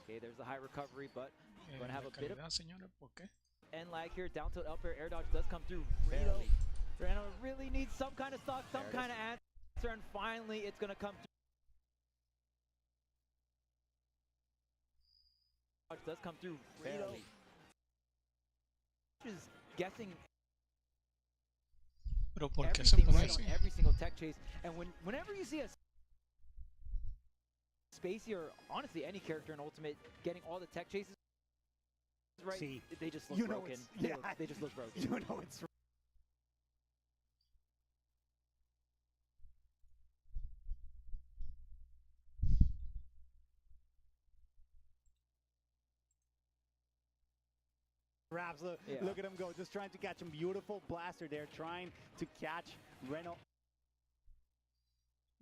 Okay, there's the high recovery, but we're going to have a bit of señora, ¿por qué? end lag here. Down tilt up air dodge does come through. Reno really needs some kind of stock, some kind of answer, and finally it's going to come through. Does come through. Reno is guessing Pero ¿por qué se everything pone right así? on every single tech chase, and whenever you see a Spacey or honestly any character in Ultimate getting all the tech chases right, they just look broken. They just look broken. You know it's Raps, look at him go, just trying to catch him. Beautiful blaster there, trying to catch Reno.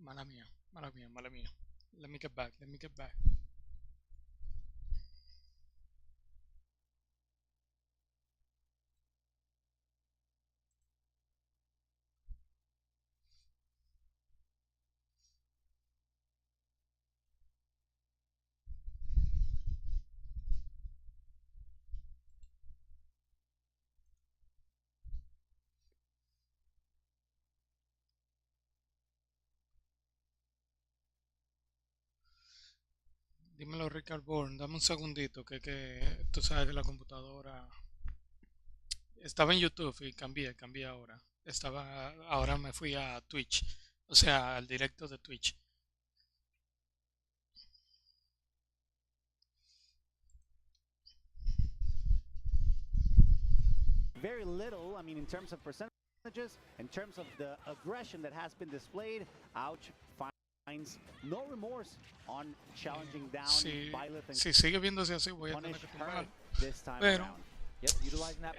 Mala mía, mala mía, mala mía. Let me get back, let me get back. Dímelo, Richard Bourne, dame un segundito, que tú sabes que la computadora estaba en YouTube y cambié ahora. Ahora me fui a Twitch, o sea, al directo de Twitch. Very little, I mean, in terms of percentages, in terms of the aggression that has been displayed, Ouch finds no remorse on challenging down Violet and si sigue viéndose así, voy a tener punish que her tumbar. this time Pero around.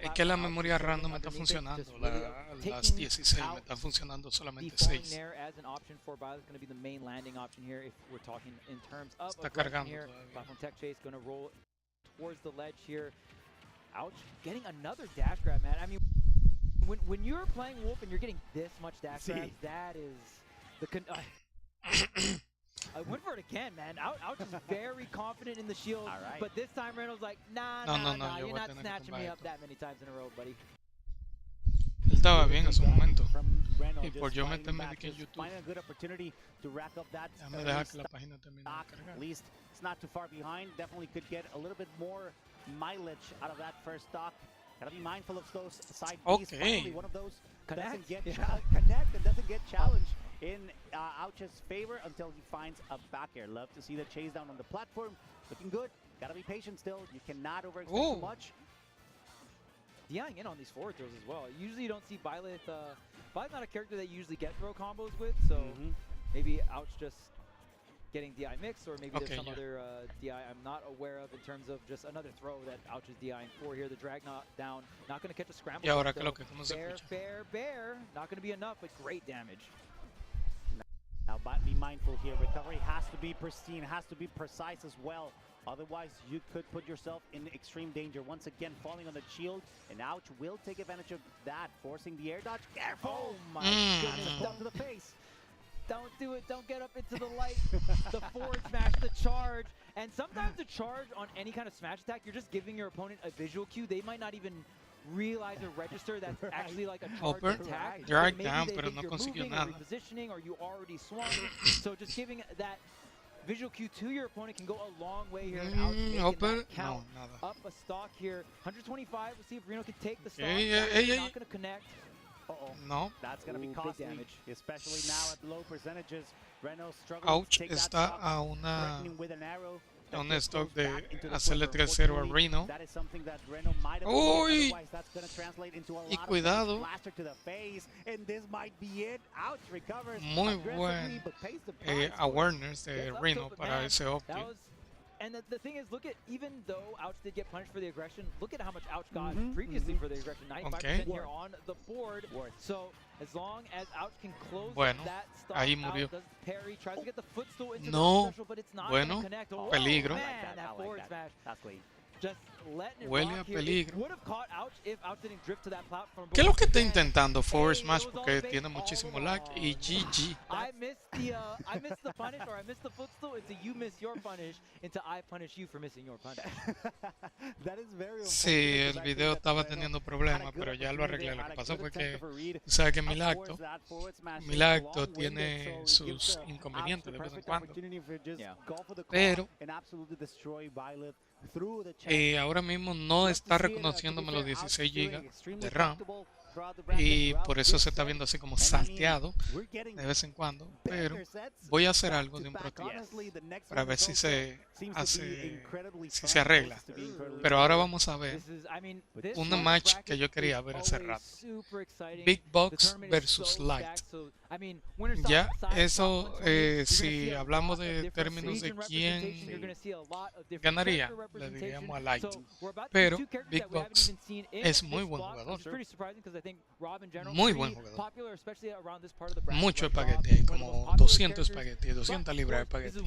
es que la memoria RAM no me está funcionando. Las 16 me están funcionando solamente 6. Está cargando todavía. Towards the ledge here. Ouch, getting another dash grab, man. I mean, when you're playing Wolf and you're getting this much dash grabs, that is the I went for it again, man. Ouch is very confident in the shield, but this time Reynolds like, nah, you're not snatching me up that many times in a row, buddy. Él estaba bien en su momento. Y por yo meterme aquí en YouTube, déjame dejar que la página termine de cargar. At least it's not too far behind. Definitely could get a little bit more mileage out of that first stock. Gotta be mindful of those side Bs. Finally, one of those doesn't get connect and doesn't get challenged in Ouch's favor until he finds a back air. Love to see the chase down on the platform. Looking good. Gotta be patient still. You cannot overextend too much. DIing in on these forward throws as well. Usually you don't see Violet. Violet's not a character that you usually get throw combos with, so maybe Ouch just getting DI mix, or maybe there's some other DI I'm not aware of in terms of just another throw that Ouch is DIing for here. The drag not down, not going to catch a scramble. Y ahora que lo que ¿cómo se escucha? Bear, not going to be enough, but great damage. Now, but be mindful here. Recovery has to be pristine, has to be precise as well. Otherwise, you could put yourself in extreme danger. Once again, falling on the shield, and Ouch will take advantage of that, forcing the air dodge. Careful! Oh my goodness, down to the face. Don't do it, don't get up into the light. The forward smash, the charge. And sometimes the charge on any kind of smash attack, you're just giving your opponent a visual cue. They might not even realize or register that's actually like a charge attack. Drag down, pero no consiguió nada. Repositioning, or you already swung. So just giving that visual cue to your opponent can go a long way here. Count up a stock here. 125. We'll see if Reno can take the stock. Not going to connect. No. That's going to be costly, especially now at low percentages. Reno struggling to take that stock, threatening with an arrow. Un stock de hacerle 3-0 a Reno. Uy, y cuidado. Muy buen awareness de Reno para ese opti. And the thing is, look at, even though Ouch did get punished for the aggression, look at how much Ouch got previously for the aggression. 95% here on the board. So as long as Ouch can close that stock out, does parry, tries to get the footstool into the special, but it's not going to connect. Oh, peligro. Man, that forward smash. Just letting it Huele a peligro. Would have caught Ouch if Ouch didn't drift to that platform. ¿Qué es lo que está intentando Forward Smash? Porque tiene muchísimo lag y GG. I missed the punish, or I missed the footstool into you miss your punish, into I punish you for missing your punish. Sí, el video estaba teniendo problemas, pero ya lo arreglé. Lo que pasó fue que, sabes que Mkleo tiene sus inconvenientes de vez en cuando. Pero ahora mismo no está reconociéndome los 16 GB de RAM y por eso se está viendo así como salteado de vez en cuando, pero voy a hacer algo de un Pro Tour para ver si se arregla. Pero ahora vamos a ver una match que yo quería ver hace rato: Big Box versus Light. Ya eso, si hablamos de términos de quién ganaría, le diríamos a Light, pero Big Box es muy buen jugador, muy buen jugador, mucho espagueti, como 200 espagueti, 200 libras de espagueti.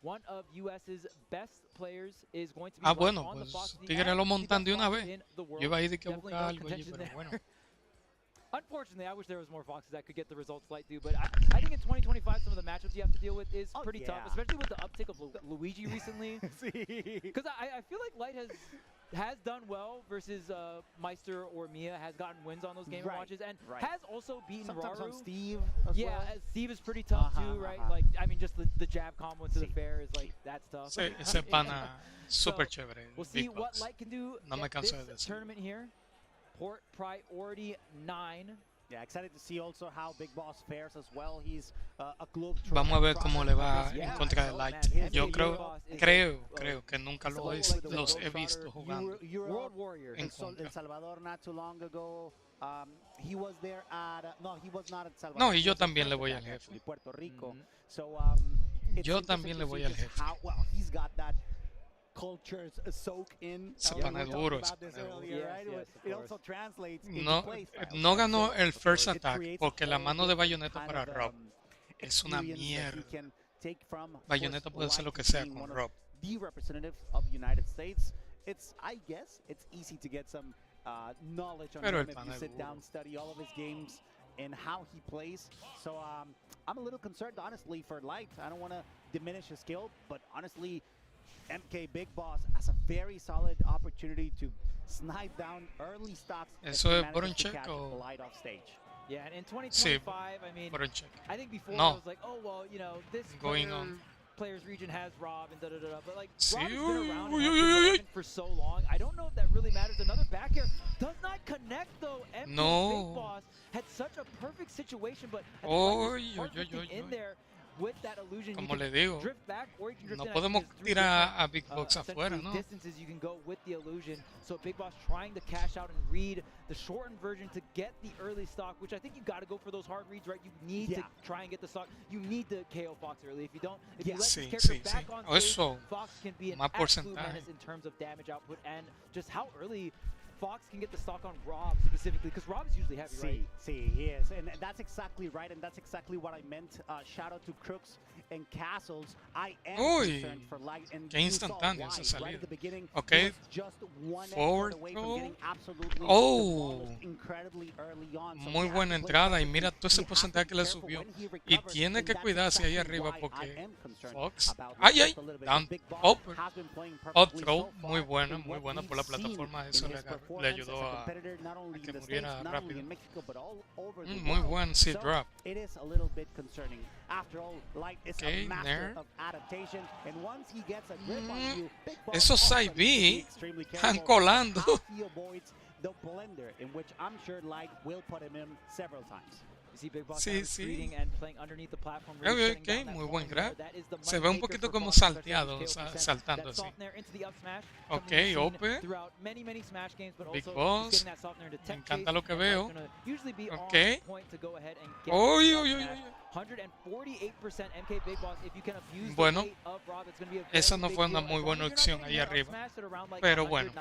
One of US's best players is going to be bueno, pues Tigre lo montan de una vez. Yo iba a ir de que buscar algo allí, pero bueno. Unfortunately, I wish there was more Foxes that could get the results Light do, but I think in 2025 some of the matchups you have to deal with is pretty tough, especially with the uptick of Luigi recently. Because I feel like Light has has done well versus Meister or Mia, has gotten wins on those game watches, and has also beaten sometimes Raru. On Steve as well. Steve is pretty tough too, right? Like, I mean, just the jab combo into the fair is like, that's tough. Ese pana super chévere. We'll see what Light can do no me canso de this tournament here. Port Priority 9. Yeah, excited to see also how Big Boss fares as well. He's a globe. Vamos a ver cómo le va en contra de Light. Yo creo que nunca los he visto jugando. World Warrior in El Salvador not too long ago. He was there at no, he was not at Salvador. No, y yo también le voy al jefe. Puerto Rico. So yo también le voy al jefe. Well, he's got that cultures soak in. Duro. It also translates No ganó el first attack porque la mano de Bayonetta para Rob es una mierda. Bayonetta puede hacer lo que sea con Rob. The representative of the United States. I guess it's easy to get some knowledge on him if you sit down, study all of his games and how he plays. So I'm a little concerned, honestly, for Light. I don't want to diminish his skill, but honestly, MK Big Boss has a very solid opportunity to snipe down early stocks. Eso es por un check o Light off stage. Yeah, and in 2025, I mean, I think before I was like, oh well, you know, this player's region has Rob and da-da-da-da, but like Rob's been around for so long. I don't know if that really matters. Another back air does not connect though. MK Big Boss had such a perfect situation, but in there with that illusion, como le digo, drift back, or you can drift no podemos tirar a Big Boss afuera, ¿no? Distances you can go with the illusion. So Big Boss trying to cash out and read the shortened version to get the early stock, which I think you got to go for those hard reads, right? You need to try and get the stock. You need to KO Fox early. If you don't, if you let this character back on stage, Fox can be an absolute menace in terms of damage output and just how early Fox can get the stock on Rob specifically, because Rob is usually heavy, right? See, he is, and that's exactly right, and that's exactly what I meant. Shout out to Crooks and Castles. I am concerned for Light, and qué instantáneo esa salida. Right at the beginning, okay, just one forward away from getting absolutely incredibly early on. So muy buena entrada, y mira todo ese porcentaje que le subió, y tiene que cuidarse ahí arriba porque Fox, down, up throw, muy buena por la plataforma, eso le ayudó a que muriera rápido. Muy buen seed drop. It is a little bit concerning. After all, Light is a master of adaptation, and once he gets a grip on you, esos side B están colando. He avoids the blender, in which I'm sure Light will put him in several times. Sí. And playing underneath the platform, okay, muy buen grab. Se ve un poquito como salteado, saltando así. Ok, open. Big Boss. Me encanta lo que veo. Ok. Bueno, esa no fue una muy buena opción ahí arriba. Pero bueno,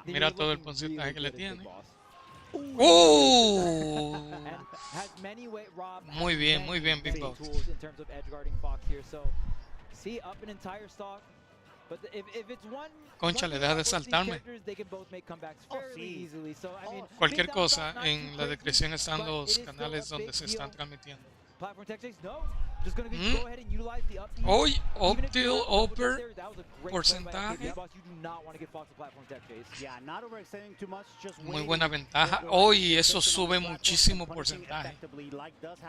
mira todo el porcentaje que le tiene. Muy bien, Big Boss. Concha, le deja de saltarme. Cualquier cosa, en la descripción están los canales donde se están transmitiendo. Hoy, up till upper porcentaje. Muy buena ventaja. Hoy eso sube muchísimo porcentaje.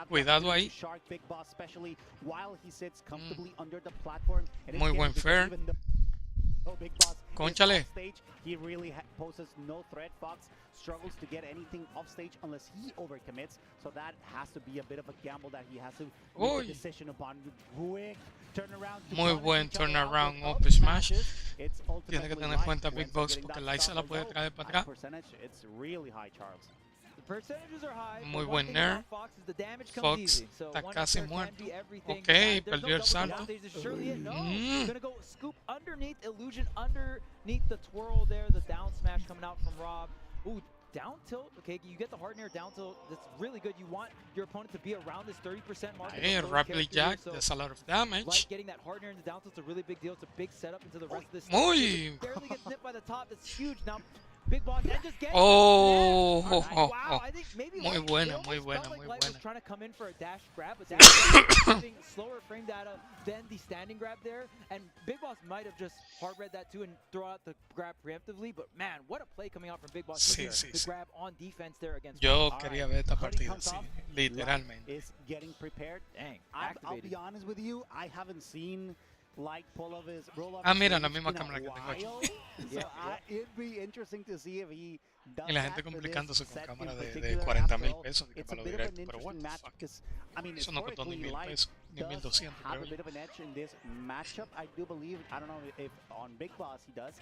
Cuidado ahí. Muy buen fair. Conchale. He really poses no threat. Fox struggles to get anything off stage unless he overcommits. So that has to be a bit of a gamble that he has to make a decision upon. Quick turnaround. Muy buen turnaround up smash. Tiene que tener en cuenta Big Boss porque Light se la puede traer para atrás. It's really high, Charles. Muy buen nerf. Fox está casi muerto. Ok, perdió el salto. Down tilt, okay, you get the hard air down tilt, that's really good. You want your opponent to be around this 30% mark. Hey, rapidly jack, that's a lot of damage. Like getting that hard air in the down tilt is a really big deal. It's a big setup into the rest of this. Barely gets nipped by the top, that's huge. Now, Big Boss and just getting Oh, wow, I think maybe muy Light, buena, it muy almost buena, felt like muy Light buena. was trying to come in for a dash grab, but Dash having slower frame data than the standing grab there, and Big Boss might have just hard read that too and throw out the grab preemptively, but man, what a play coming out from Big Boss Sí, here. sí, The sí. grab on defense there against Yo All quería right. ver esta Hoodie partida, comes sí, off. literalmente. Light is getting prepared. Dang, I'll activated. be honest with you, I haven't seen Light roll off his mira, la sleeves misma in a cámara que tengo aquí. while. So it'd be interesting to see if he does Y la gente that for this complicándose con set cámara in de particular. 40 mil After all, pesos it's para a lo bit of an directo, pero what interesting the match fuck. because I mean Eso no costó ni historically 1000 Light pesos, ni does 1200 have creo a yo. bit of an edge in this matchup. I do believe, I don't know if on Big Boss he does,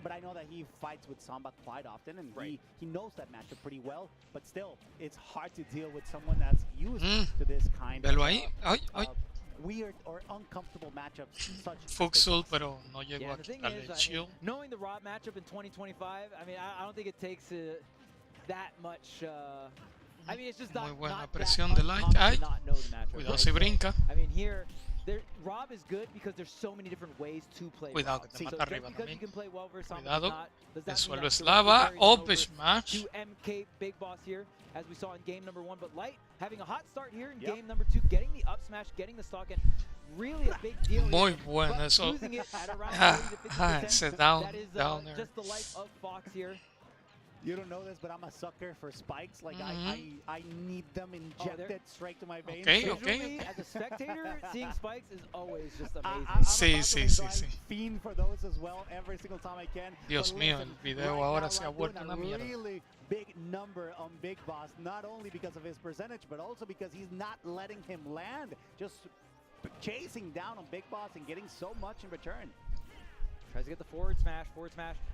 but I know that he fights with Samba quite often and he knows that matchup pretty well, but still it's hard to deal with someone that's used to this kind Velo of ahí, ay, ay. weird or uncomfortable matchups such as Fuxul, pero no llegó Yeah, a the thing quitarle is, el I shield. mean, knowing the Rob matchup in 2025, I mean, I don't think it takes that much. I mean, it's just Muy not, buena not presión that de Light. uncommon Ay, to not know the matchup. cuidado right? si So, brinca. I mean, here, Rob is good because there's so many different ways to play. Cuidado Rob. que te So mata just arriba because también. you can play well versus someone Cuidado. does De that mean suelo that eslava. directly Up carries over smash. to MK Big Boss here, as we saw in game number 1. But Light having a hot start here in Yep. game number 2, getting the up smash, getting the stock, and really a big deal. Muy here, bueno but eso. losing it at around Ah, 40 to 50%. ese down, That is downer. just the life of Fox here. You don't know this, but I'm a sucker for spikes. Like I need them injected straight to my veins. Okay, So okay. Visually, as a spectator, seeing spikes is always just amazing. I'm Sí, about to sí, be sí, trying sí. fiend for those as well every single time I can. Dios But mío, listen, el video right ahora now, se ha I'm doing vuelto a una mierda. really big number on Big Boss, not only because of his percentage, but also because he's not letting him land. Just chasing down on Big Boss and getting so much in return. Tries to get the forward smash.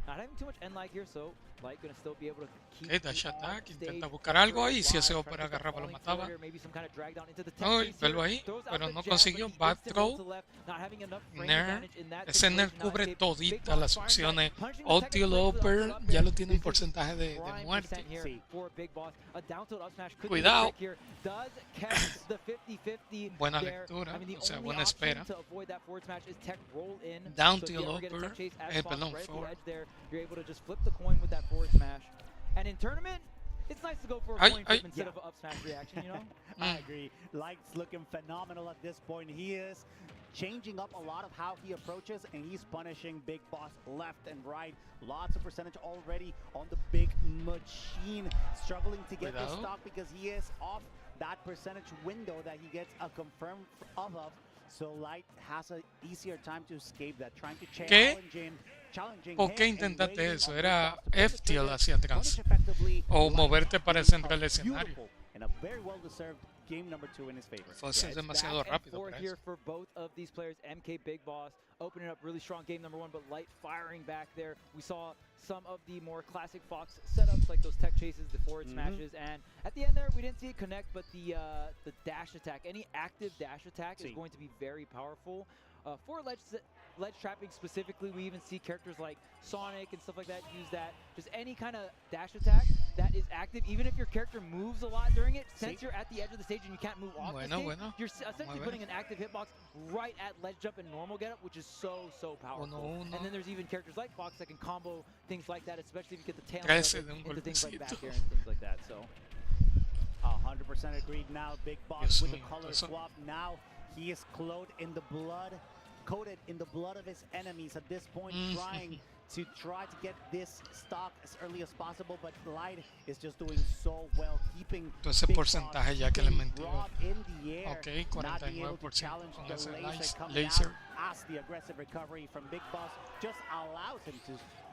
Not having too much end lag here, so Light gonna still be able to keep Okay, dash on attack, stage. intenta buscar algo ahí, si ese Trying Opera to get the agarraba lo falling mataba. forward, maybe some kind of drag down into the tech Ay, chase here. velo ahí, Throws out pero the no jab, consiguió. but the Back instant roll throw. to left, not having enough frame Nair. advantage in that Ese Nair situation. Now cubre escape. Big todita Boss las firing back, opciones. punching the tech Ulti and Upper up ya air. lo tiene un This is porcentaje de prime muerte. percent here Sí. for Big Boss. A down tilt up smash could Cuidado. be the trick here. Does catch the 50-50 Buena there. lectura, I mean, the o sea, only buena option espera. to avoid that forward smash is tech roll in. Down So if tilt you ever get a upper, tech chase as Fox perdón, right at the forward. edge there, you're able to just flip the coin with that forward smash. And in tournament, it's nice to go for a Ay, coin ay. flip instead of an up smash reaction, you know? I agree. Light's looking phenomenal at this point. He is changing up a lot of how he approaches, and he's punishing Big Boss left and right. Lots of percentage already on the big machine. Struggling to get this Cuidado. stock because he is off that percentage window that he gets a confirm of. So Light has an easier time to escape that. Trying to challenging ¿Por qué him and intentaste waiting eso? on Big Era Boss to pull the FTL trigger, hacia atrás. punish effectively. O Light moverte para el doing centro del a escenario. beautiful and a very well-deserved game number 2 in his favor. Entonces es It's demasiado back and rápido forth para here eso. for both of these players. MK Big Boss opening up really strong game number 1, but Light firing back there. We saw some of the more classic Fox setups like those tech chases, the forward smashes, and at the end there we didn't see it connect, but the dash attack, any active dash attack is going to be very powerful. For ledge trapping specifically, we even see characters like Sonix and stuff like that use that. Just any kind of dash attack that is active, even if your character moves a lot during it, since you're at the edge of the stage and you can't move off the stage, you're essentially putting an active hitbox right at ledge jump and normal getup, which is so powerful. And then there's even characters like Fox that can combo things like that, especially if you get the tail end of it into things like back air and things like that. So 100% agreed. Now Big Boss with the color swap. Now he is coated in the blood of his enemies at this point, trying to get this stock as early as possible, but Light is just doing so well, keeping Ese Big porcentaje Boss, ya que le keeping mentió. Rob in the air, Ok, not being able to 49% challenge con the ese laser coming laser. out as the aggressive recovery from Big Boss just allows him to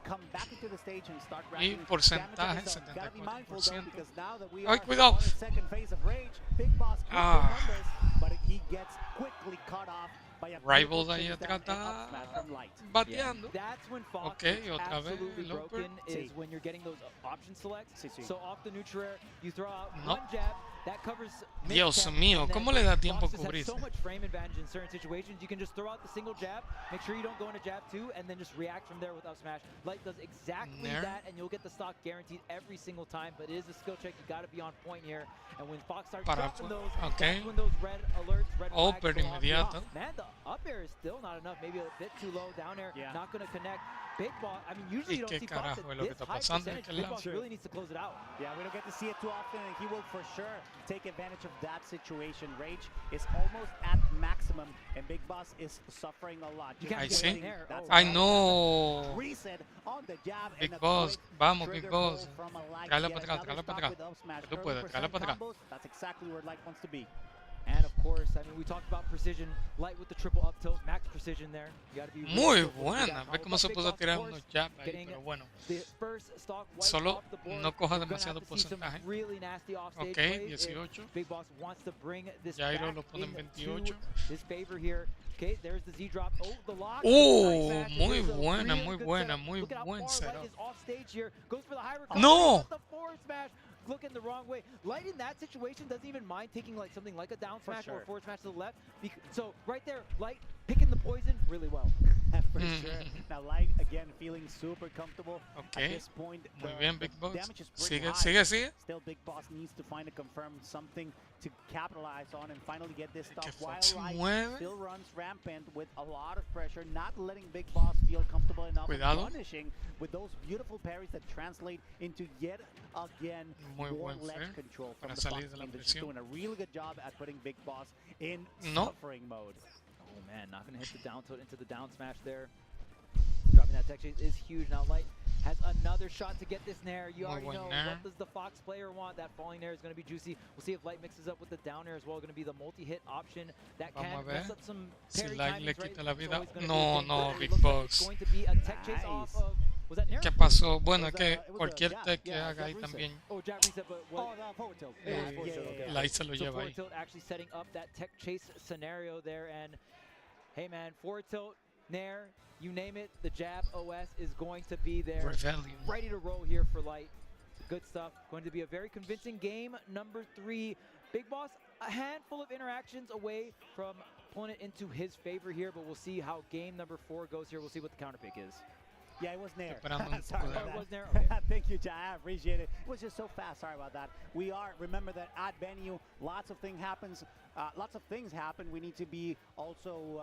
come back into the stage and start Y racking porcentaje damage. Gotta be mindful though, 74%. because now that we Ay, are cuidado. on the second phase of Rage, Big Boss keeps the numbers, but he gets quickly cut off by a Rival beautiful ahí chase atrás down and está up smash from Light. bateando. That's when Fox Okay, is otra vez absolutely el upper. broken, is when you're getting those option selects. Sí, sí. So off the neutral air, you throw out No. one jab, that covers Dios mid-tech, mío, and then ¿cómo le da tiempo Fox just has cubrirse? so much frame advantage in certain situations. You can just throw out the single jab, make sure you don't go into jab 2, and then just react from there with up smash. Light does exactly Nair. that, and you'll get the stock guaranteed every single time, but it is a skill check. You got to be on point here. And when Fox starts dropping those, okay. that's when those red alerts, red flags Upper go off. inmediato. Man, the up air is still not enough. Maybe a bit too low. Down air, not going to connect. Big Boss, I mean, usually you don't see Fox at this high percentage. Big Boss really needs to close it out. Yeah, we don't get to see it too often, and he will for sure take advantage of that situation. Rage is almost at maximum, and Big Boss is suffering a lot. I see. I know. Reset on the jab. Big Boss, vamos, Big Boss. Cállate para atrás, que tú puedes, cállate para atrás. That's exactly where Light wants to be. And of course, I mean, we talked about precision. Light with the triple up tilt, max precision there. You gotta be muy buena. Ve cómo se puso a tirar unos jabs ahí, pero bueno. Solo no coja demasiado porcentaje. Ok, 18. Jairo lo pone en 28. Okay, there's the Z drop. Oh, the lock. Oh, muy buena, muy buena, muy buen setup. No. Looking the wrong way. Light in that situation doesn't even mind taking like something like a down smash or a forward smash to the left. So right there, Light picking the poison really well. For sure. Now Light again feeling super comfortable at this point. Muy bien, Big Boss. Sigue. Still, Big Boss needs to find a confirmed something to capitalize on and finally get this stop. While Light still runs rampant with a lot of pressure, not letting Big Boss feel comfortable enough, punishing with those beautiful parries that translate into yet again more ledge control from the Fox team. They're just doing a really good job at putting Big Boss in suffering mode. Oh man, not gonna hit the down tilt into the down smash there. Dropping that tech chase is huge. Now Light has another shot to get this nair. You already know, what does the Fox player want? That falling nair is going to be juicy. We'll see if Light mixes up with the down air as well. Going to be the multi-hit option that can mess up some parry timings, right? No, Big Boss. It's going to be a tech chase off of... Was that nair? ¿Qué pasó? Bueno, que cualquier tech que haga ahí también. Oh, jab reset, but what? Forward tilt. Light se lo lleva ahí. Forward tilt actually setting up that tech chase scenario there, and hey man, forward tilt, nair, you name it, the jab OS is going to be there. Rebellion. Ready to roll here for Light. Good stuff. Going to be a very convincing game. Number 3, Big Boss, a handful of interactions away from pulling it into his favor here, but we'll see how game number 4 goes here. We'll see what the counter pick is. Yeah, it was nair. Sorry about that. It was nair? Okay. Thank you, Jai. I appreciate it. It was just so fast. Sorry about that. Remember that at venue, lots of things happen. We need to be also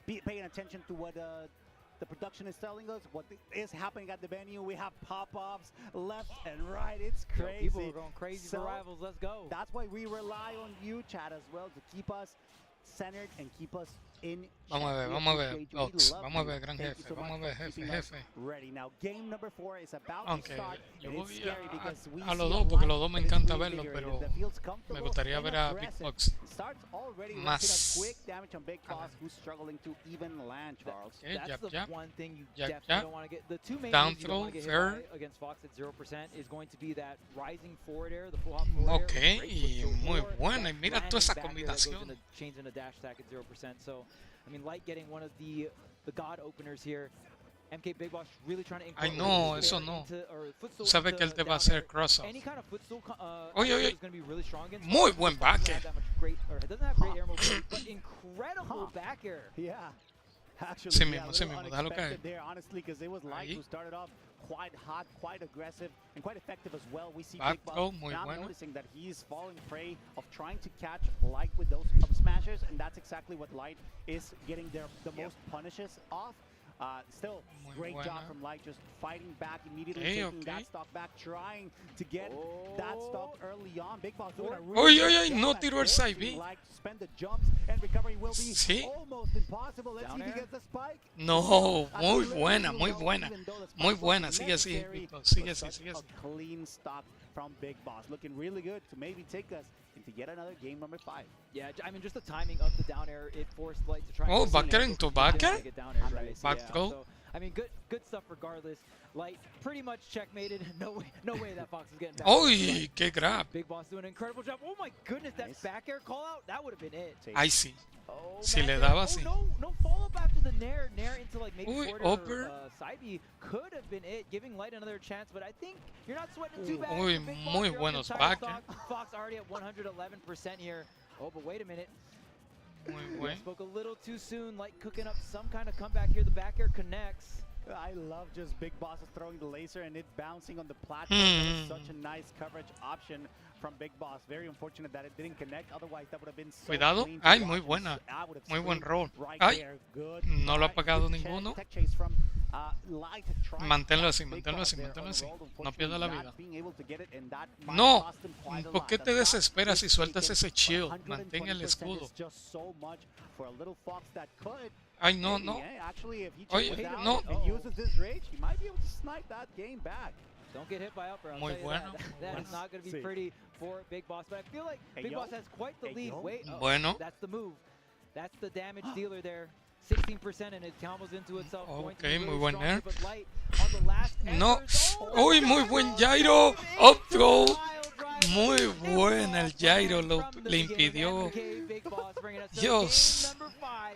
paying attention to what the production is telling us, what is happening at the venue. We have pop-offs left and right. It's crazy. People are going crazy for rivals. Let's go. That's why we rely on you, chat, as well, to keep us centered and keep us in. Vamos a ver, gran jefe. Vamos a ver, jefe. Ready. Now, game number 4 is about to start. Yo voy a los dos porque los dos me encanta verlos, pero me gustaría ver a Big Boss más. Quick damage on Big Boss, who's struggling to even land, Charles. That's the one thing you definitely don't want to get. The two main down things you don't want to get hit by against Fox at 0% is going to be that rising forward air, the full hop forward air. Muy buena. Y mira toda esa combinación. Change in a dash attack at 0%. So, I mean, Light getting one of the god openers here. MK Big Boss really trying to Ay, no, eso no. Tú sabes que él te va a hacer cross-off. Any kind of footstool oye. is going to be really strong against. Muy buen back air. It doesn't have great air mobility, but incredible back air. Yeah. Actually, sí mismo, déjalo caer. There, honestly, because it was Light who started off quite hot, quite aggressive, and quite effective as well. We see Big Boss now noticing that he's falling prey of trying to catch Light with those up smashers, and that's exactly what Light is getting the most punishes off. Still, great job from Light, just fighting back immediately, taking that stock back, trying to get that stock early on. Big Boss doing a really no tiró el side B. Light spend the jumps, and recovery will be almost impossible. Let's see if he gets the spike. No, muy buena. Sigue así, sigue así. A clean stock from Big Boss, looking really good to maybe take us into yet another game number 5. Yeah, I mean, just the timing of the down air, it forced Light to try. Backer into backer? Back throw. So, I mean, good stuff regardless. Light pretty much checkmated. No way that Fox is getting back. Qué grab. Big Boss doing an incredible job. Oh my goodness, that back air call out, that would have been it. I see. Oh, si le daba así. No follow up after the nair into like maybe upper. Side B could have been it, giving Light another chance, but I think you're not sweating too bad. Muy buenos back. Fox already at 111% here. Oh, but wait a minute. Muy Spoke a little too soon. Light cooking up some kind of comeback here. The back air connects. I love just Big Boss throwing the laser and it bouncing on the platform. Such a nice coverage option from Big Boss. Very unfortunate that it didn't connect. Otherwise, that would have been so Cuidado. clean. Ay, muy buena. Muy buen roll. Ay, no lo ha pagado ninguno. Tech chase from Manténlo así, manténlo así, manténlo así. No pierda la vida. No, ¿por qué te desesperas si sueltas ese shield? Mantén el escudo. Ay, no, no. Oye, no. Don't get hit by upper. I'll Muy tell you bueno. That is not going to be pretty for Big Boss. But I feel like Big Boss has quite the lead. Wait, Bueno. That's the move. That's the damage dealer there. 16% and it combos into itself. Okay, muy buen air. air. No. Uy, muy buen gyro. Up throw. Muy buena el gyro. Le impidió. Dios.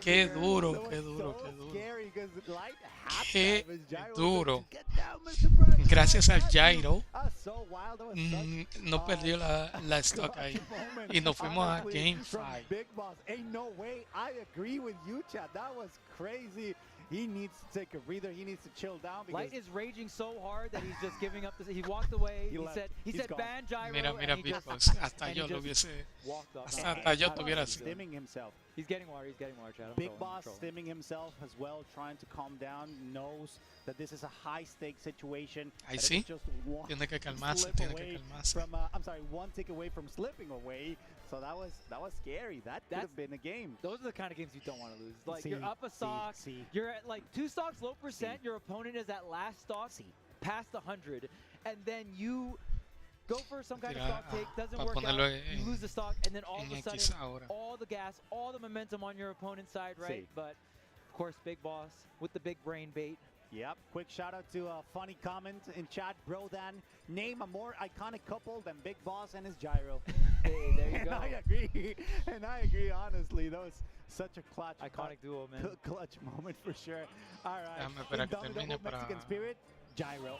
Qué duro, qué duro, qué duro. Qué duro. Gracias al gyro no perdió la stock ahí y nos fuimos a Game 5. He needs to take a breather. He needs to chill down. Light is raging so hard that he's just giving up. He walked away. He said ban gyro. Mira, Big Boss. Hasta yo lo hubiese. Hasta yo tuviera así. He's getting water. He's getting water, Chad. Big Boss stimming himself as well, trying to calm down. Knows that this is a high-stakes situation. Ahí sí. Tiene que calmarse. Tiene que calmarse. I'm sorry, one tick away from slipping away. So that was scary. That could have been a game. Those are the kind of games you don't want to lose. Like you're up a stock, you're at like 2 stocks low percent. Your opponent is at last stock, past 100, and then you go for some kind of stock take, doesn't work out. You lose the stock, and then all of a sudden, all the gas, all the momentum on your opponent's side, right? But of course, Big Boss with the big brain bait. Yep. Quick shout out to a funny comment in chat, bro. Dan, name a more iconic couple than Big Boss and his gyro. Hey, there you go. And I agree. Honestly, that was such a clutch, iconic duo, man. Clutch moment for sure. All right. Indomitable Mexican spirit, gyro.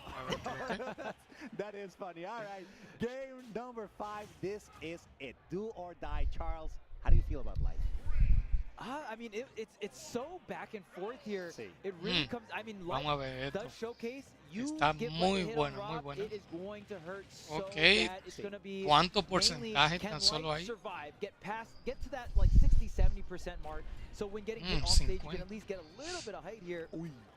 That is funny. All right. Game number 5. This is it. Do or die, Charles. How do you feel about life? I mean, it's so back and forth here. It really comes. I mean, life does showcase. You get muy hit bueno, on muy rock, bueno. it is going to hurt so Okay. bad. It's going to be ¿Cuánto porcentaje can tan solo Light ahí? survive, get to that like 60-70% mark. So when getting hit on stage, you can at least get a little bit of height here.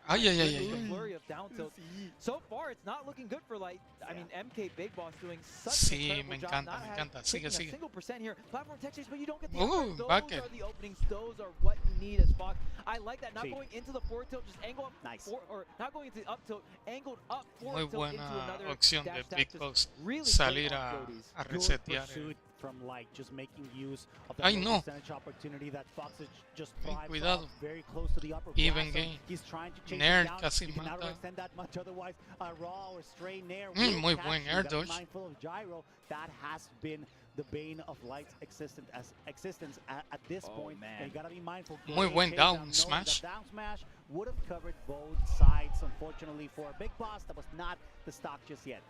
Ay, ay, ay, ay. Flurry of down tilt. So far, it's not looking good for Light. I mean, MK Big Boss doing such an incredible job. Me encanta. Sigue, sigue. Single percent here. Platform tech chase, but you don't get the Those are the openings. Those are what you need as Fox. I like that. Not going into the forward tilt, just angle up. Nice. Or not going into the up tilt, angled up forward Muy tilt into buena another opción de dash Big tech. Boss Really salir great a on resetear. From Light, just making use of Ay, the no. percentage opportunity that Fox is just Cuidado. very close to the upper Even blast. game. He's trying to chase Nair him down. casi You cannot mata. extend that much otherwise. A raw or stray Nair Muy will catch buen you. air Gotta be dodge. mindful of gyro. That has been the bane of Light's existence at this point. Man. And you gotta be mindful. Muy buen Chase down knowing smash. that down smash would have covered both sides. Unfortunately for Big Boss, that was not the stock just yet.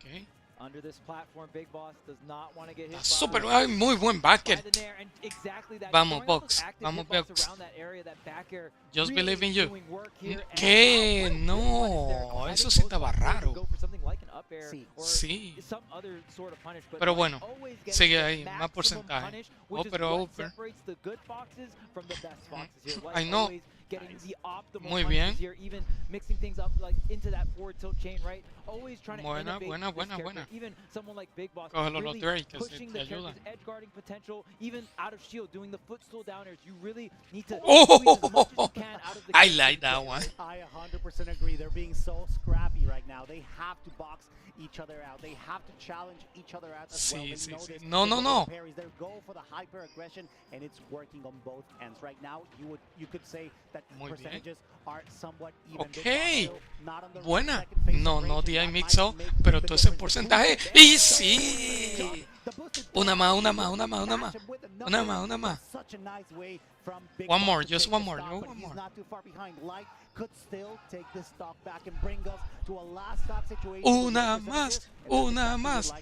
Okay. Under this platform, Big Boss does not want to get hit by Super, muy buen backer. the Nair, and exactly that. Vamos, Box. Vamos, Box. Around that area, that back air Just really believe in you. doing work here. ¿Qué? And No, I eso think sí both estaba players will raro. go for something like an up air or Sí. some other sort of punish, but Pero bueno, always getting sigue the ahí, más maximum porcentaje. punish, which is Pero what upper. separates the good foxes from the best foxes here. Like I know. always getting the optimal Muy punishes bien. here, even mixing things up like into that forward tilt chain, right? Always trying to Buena, innovate buena, this buena, character. buena. Even someone like Big Boss Cógelo los really Drake, que pushing te the ayudan. character's edge guarding potential, even out of shield, doing the footstool down airs. You really need to Oh, squeeze as much as you can out of the I character like to that get one. it. I 100% agree. They're being so scrappy right now. They have to box each other out. They have to challenge each other out as well. Sí, They sí, know sí. this. No, They no, go no. for parries. They go for the hyper aggression, and it's working on both ends. Right now, you could say that Muy bien. percentages are somewhat even. Big Okay. Boss still not on the Buena. second phase of No, rage, no and DI that mixo, might make pero the todo ese difference. porcentaje. Y sí. The boosted Una más, una más, dash una más, una más. him with a Una number. más, una más. Such a nice way from Big One Boss more, to just take one the more, stock, no, but one he's more. not too far behind. Light could still take this stock back and bring us to a last stock situation. Una más, una más.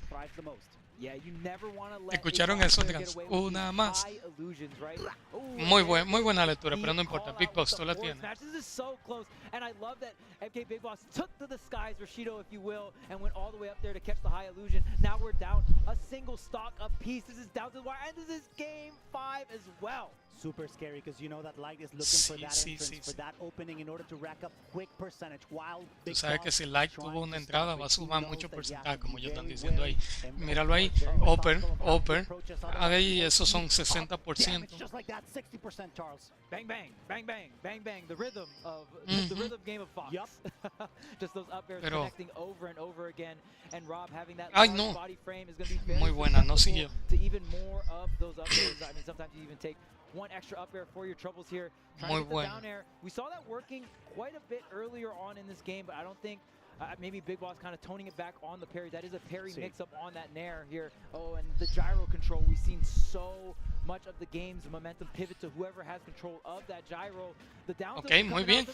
Yeah, you never want to let ¿Escucharon eso? Una más. Muy buena lectura, pero no importa. Big Boss, tú la tienes. This is so close, and I love that MK Big Boss took to the skies, Rashido, if you will, and went all the way up there to catch the high illusion. Now we're down a single stock apiece. This is down to the wire, and this is game 5 as well. Super scary because you know that Light is looking for that entrance, for that opening in order to rack up quick percentage. While Tú sabes que si Light tuvo una entrada va a sumar mucho porcentaje, como ya están diciendo ahí. Míralo ahí, Upper. Ahí esos son 60%. Bang, bang, bang, bang, bang, bang. The rhythm of the rhythm game of Fox. Just those up airs connecting over and over again, and Rob having that body frame is going to be muy buena, no siguió. To even more of those up airs. I mean, sometimes you even take one extra up air for your troubles here. Trying to get the down air. We saw that working quite a bit earlier on in this game, but I don't think maybe Big Boss kind of toning it back on the parry. That is a parry mix-up on that nair here. Oh, and the gyro control. We've seen so much of the game's momentum pivot to whoever has control of that gyro. The down muy bien.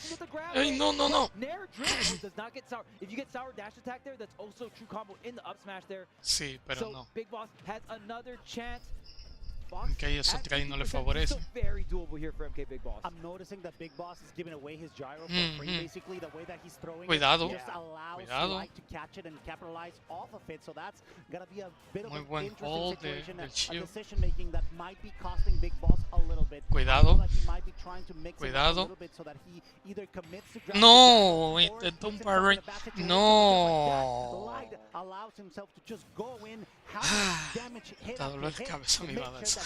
Hey, no. Nair drift does not get sour. If you get sour dash attack there, that's also true combo in the up smash there. Sí, pero so no. Big Boss has another chance. Okay, eso trade no le favorece. Very doable here for MK Big Boss. I'm noticing that Big Boss is giving away his gyro for free. Basically, the way that he's throwing Cuidado. it just allows Light to catch it and capitalize off of it. So that's gonna be a bit of an interesting situation, a decision making that might be costing Big Boss a little bit. Cuidado. Like he might be trying to mix it up a little bit so that he either commits to no, intentó un parry. No. Light allows himself to just go in, have damage hit after hit.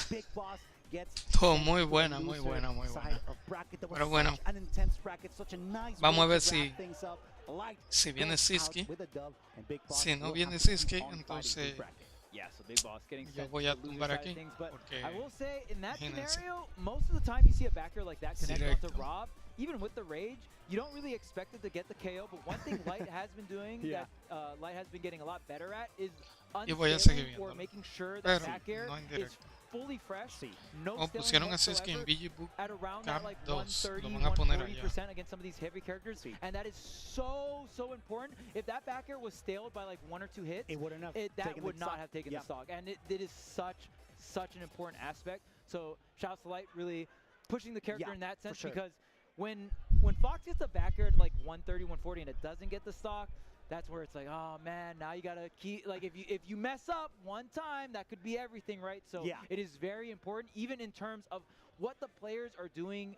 Todo muy buena. Pero bueno, vamos a ver si viene Siski. Si no viene Siski, entonces yo voy a tumbar aquí. Porque I will say, in that scenario, most of the time you see a backer like that connect onto Rob, even with the rage, you don't really expect it to get the KO, but one thing Light has been doing that Light has been getting a lot better at is unstailing or making sure that back air is fully fresh. No pusieron a Siski en BG Book at around that like 130, lo van a poner 140% against some of these heavy characters, and that is so important. If that back air was staled by like 1 or 2 hits, that would not have taken the stock, and it is such an important aspect. So shouts to Light really pushing the character in that sense, because when Fox gets a back air to like 130, 140 and it doesn't get the stock, that's where it's like, oh man, now you gotta keep, like, if you mess up one time, that could be everything, right? So it is very important, even in terms of what the players are doing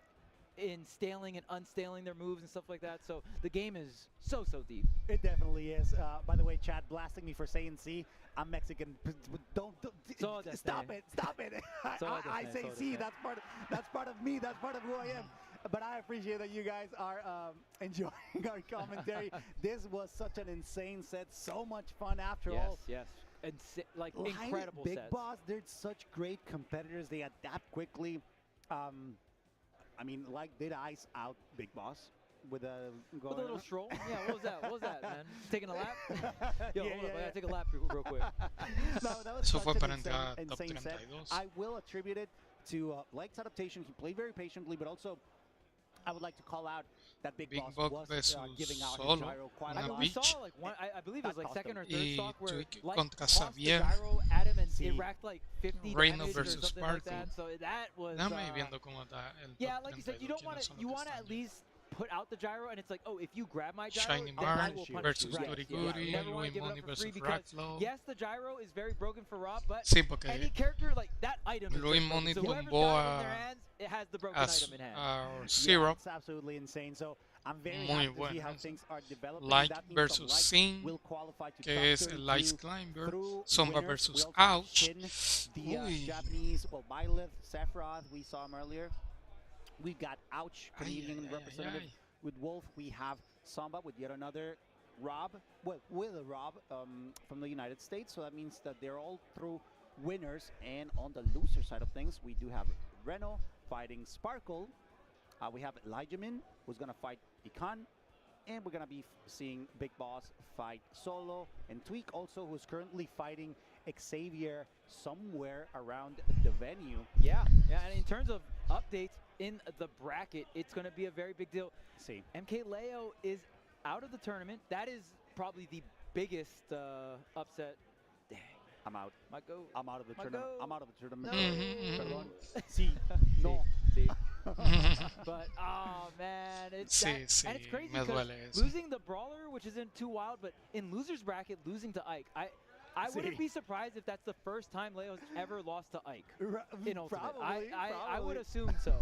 in staling and unstaling their moves and stuff like that. So the game is so deep. It definitely is. By the way, Chad blasting me for saying C. I'm Mexican. Don't stop it. I say C. That's part of me. That's part of who I am. But I appreciate that you guys are enjoying our commentary. This was such an insane set. So much fun after all. Yes. And like incredible Big sets. Boss, they're such great competitors. They adapt quickly. I mean, like, did ice out Big Boss with a little stroll? Yeah, what was that, man? Taking a lap? Yo, hold up, I gotta take a lap real quick. No, that was such an insane set. I will attribute it to Light's adaptation. He played very patiently, but also I would like to call out that Big Boss was giving out his gyro quite a lot. We saw like one, I believe it was like second or third stock where Tweek Light contra tossed the Xavier. gyro at him and it racked like 50 Reino damage or versus something like Sparkle. that. So that was viendo cómo está el yeah, like you said, you don't want to. You want to at least put out the gyro, and it's like, oh, if you grab my gyro, Shining then I March will punish versus you. Goody Right. Goody, Never want to give it Money up for free versus because Racklow. yes, the gyro is very broken for Rob, but Sí, porque any character like that item is Luis just broken. Money So whoever's tumbó got it in their hands, it has the broken item in hand. Zero. It's absolutely insane. So I'm very Muy happy to see bueno. how things are developing. Light That means versus Light Sin, will qualify to que top es el 32 Light Climber. through Sombra winners. versus We also have Ouch. Shin, the Japanese, Byleth, Sephiroth, we saw him earlier. We got Ouch, Canadian representative. With Wolf, we have Samba with yet another Rob, with a Rob from the United States. So that means that they're all through winners. And on the loser side of things, we do have Reno fighting Sparkle. We have Elijahman, who's going to fight Ikan. And we're going to be seeing Big Boss fight Solo. And Tweek also, who's currently fighting Xavier somewhere around the venue. Yeah, and in terms of updates in the bracket, it's going to be a very big deal. See, Mkleo is out of the tournament. That is probably the biggest upset. Dang. I'm out. Go. I'm out of the tournament. I'm out of the tournament. No. Perdón. Sí. No. See. But oh man, it's Sí, sí, and it's crazy me because duele eso. losing the brawler, which isn't too wild, but in losers bracket losing to Ike, I wouldn't be surprised if that's the first time Leo's ever lost to Ike in Ultimate. Probably, I would assume so.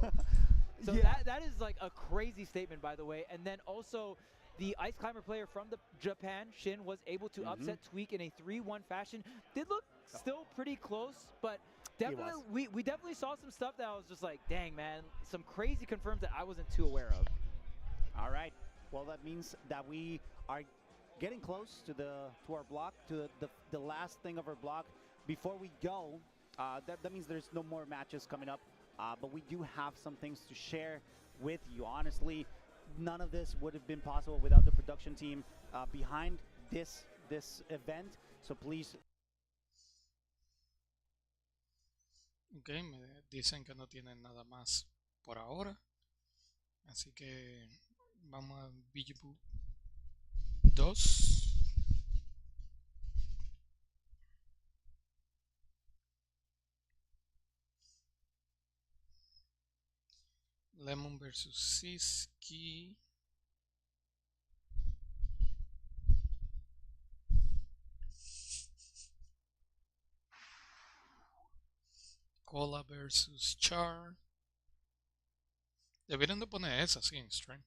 So that is like a crazy statement, by the way. And then also, the Ice Climber player from Japan, Shin, was able to upset Tweek in a 3-1 fashion. Did look still pretty close, but definitely we definitely saw some stuff that I was just like, dang man, some crazy confirms that I wasn't too aware of. All right. Well, that means that we are getting close to our block, to the last thing of our block. Before we go, that means there's no more matches coming up, but we do have some things to share with you. Honestly, none of this would have been possible without the production team behind this event. So please. Ok, me dicen que no tienen nada más por ahora, así que vamos a Vijibu 2. Lemon versus Siski. Cola versus Char. Deberían de poner esa así en stream.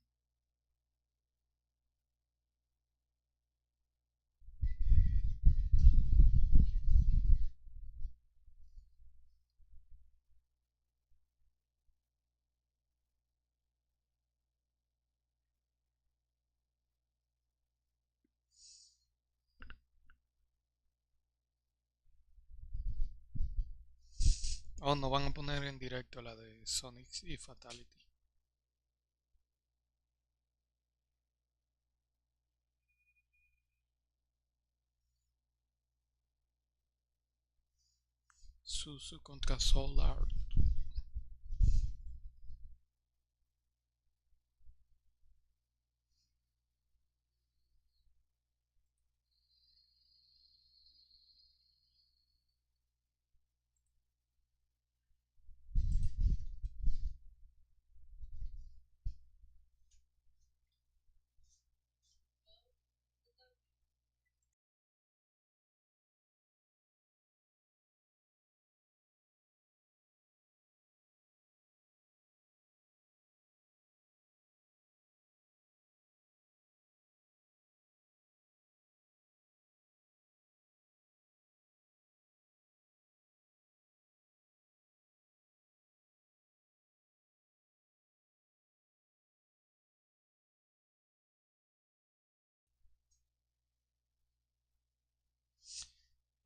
Oh, no van a poner en directo la de Sonix y Fatality. Susu contra Solar.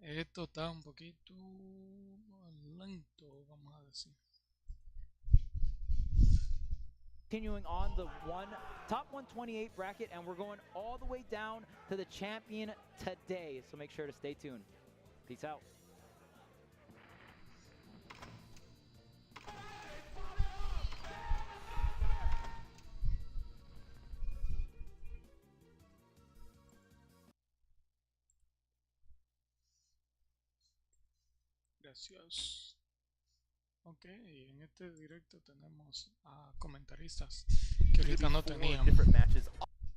Esto está un poquito lento, vamos a decir. Continuing on the top 128 bracket, and we're going all the way down to the champion today. So make sure to stay tuned. Peace out. Gracias. Ok, en este directo tenemos a comentaristas que ahorita no teníamos. Different matches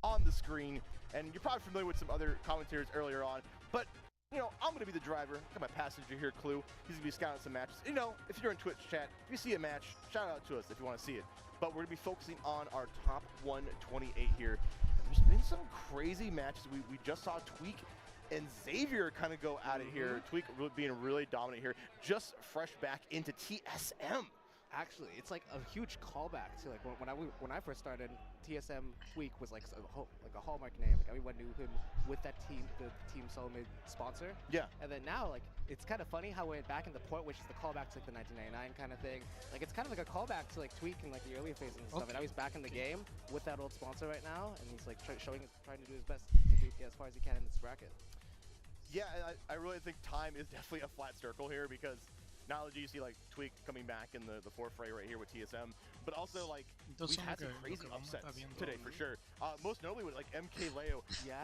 on the screen, and you're probably familiar with some other commentators earlier on, but you know, I'm gonna be the driver. Got my passenger here, Mkleo. He's gonna be scouting some matches. You know, if you're in Twitch chat, if you see a match, shout out to us if you want to see it. But we're gonna be focusing on our top 128 here. There's been some crazy matches. We just saw Tweek and Xavier kind of go at it here. Tweek being really dominant here, just fresh back into TSM. Actually, it's like a huge callback to like when I first started. TSM Tweek was like a hallmark name. Like everyone knew him with that team, the Team Solomid sponsor. Yeah. And then now, like, it's kind of funny how we're back in the port, which is the callback to like the 1999 kind of thing. Like it's kind of like a callback to like Tweek in like the earlier phases and stuff. And now he's back in the game with that old sponsor right now, and he's like trying to do his best to get as far as he can in this bracket. Yeah, I really think time is definitely a flat circle here, because not only do you see like Tweek coming back in the fourth fray right here with TSM, but also like we've had some crazy upsets today for sure. Most notably with like Mkleo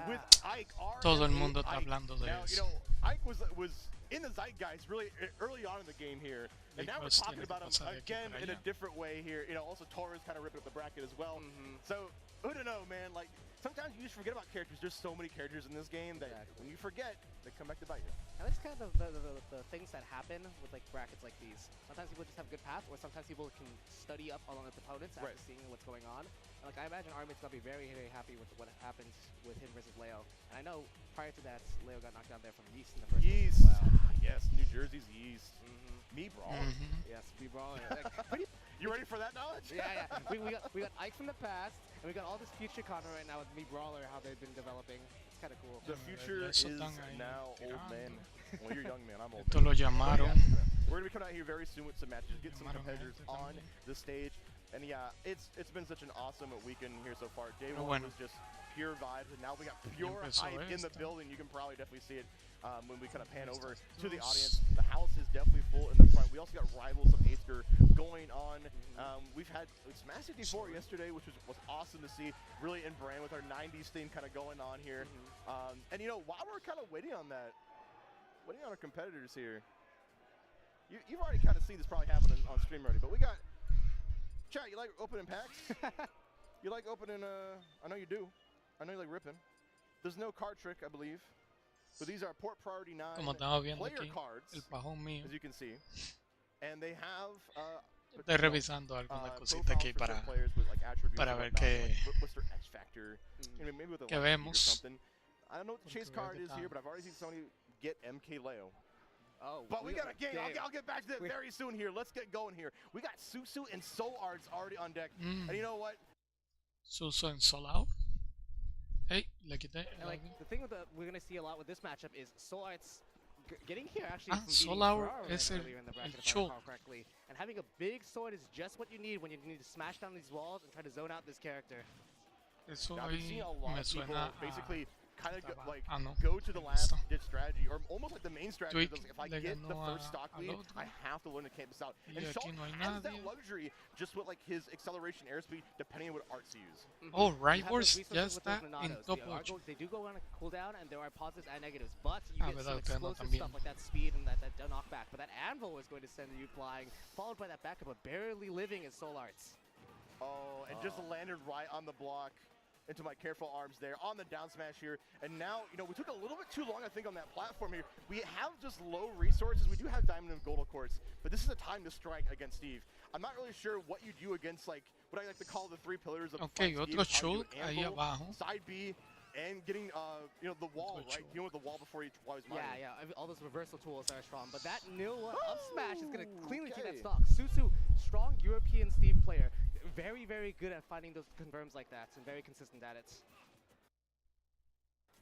with Ike. Todo el mundo está hablando de now, eso. You know, Ike was in the zeitgeist really early on in the game here. And now we're talking about him again in a different way here. You know, also Torres kind of ripping up the bracket as well. So, who to know, man? Like, sometimes you just forget about characters. There's so many characters in this game that when you forget, they come back to bite you. And that's kind of the things that happen with like brackets like these. Sometimes people just have good paths, or sometimes people can study up on its opponents after seeing what's going on. And, like, I imagine Armin's gonna be very, very happy with what happens with him versus Leo. And I know prior to that, Leo got knocked down there from Yeast in the first Yeast. place as well. Yes, New Jersey's Yeast. Me brawling. Yes, me brawling. Like, you ready for that knowledge? Yeah. We got Ike from the past, and we got all this future content right now with me brawler, how they've been developing. It's kind of cool. The future is now old man. Well, you're young man. I'm old. Esto lo llamaron. We're gonna be coming out here very soon with some matches, get some competitors on the stage, and yeah, it's been such an awesome weekend here so far. Day one was just pure vibes, and now we got pure hype in the building. You can probably definitely see it when we kind of pan over to the audience. The house is definitely full in the front. We also got Rivals of Acer going on. We've had Smash 54 yesterday, which was awesome to see. Really in brand with our 90s theme kind of going on here. And you know, while we're kind of waiting on that, waiting on our competitors here, you've already kind of seen this probably happen on stream already, but we got, chat, you like opening packs? You like opening, I know you do. I know you like ripping. There's no card trick, I believe. But these are Port Priority 9 player cards, as you can see. And they have, estoy revisando alguna cosita aquí para ver qué vemos. I don't know what the chase card is here, but I've already seen somebody get Mkleo. Oh, but we got a game. I'll get back to that very soon here. Let's get going here. We got Susu and Soul Arts already on deck. And you know what? Susu and Soul Out. Hey, le quité. Like, the thing with we're going to see a lot with this matchup is Soul Arts getting here actually from Soul Out es el choke. And having a big sword is just what you need when you need to smash down these walls and try to zone out this character. Eso now, I've seen a lot me of people suena basically kind of go to the last ditch strategy, or almost like the main strategy. Tweek If I get the first stock lead, I have to learn to camp this out. And Schultz has that luxury just with like his acceleration airspeed, depending on what arts you use. Oh, Rivals ya está en top 8. They do go on a cooldown, and there are positives and negatives, but you get some explosive stuff like that speed and that knockback. But that Anvil is going to send you flying, followed by that backup of barely living in Soul Arts. Oh, and just landed right on the block. Into my careful arms there on the down smash here. And now, you know, we took a little bit too long, I think, on that platform here. We have just low resources. We do have Diamond and Gold, of course, but this is a time to strike against Steve. I'm not really sure what you do against, like, what I like to call the 3 pillars of otro choke ahí abajo. Side B, and getting, you know, the wall, right? Dealing with the wall before he was mining. Yeah. All those reversal tools are strong, but that nil up smash is going to cleanly take that stock. Susu, strong European Steve player. Very, very good at finding those confirms like that, and very consistent at it.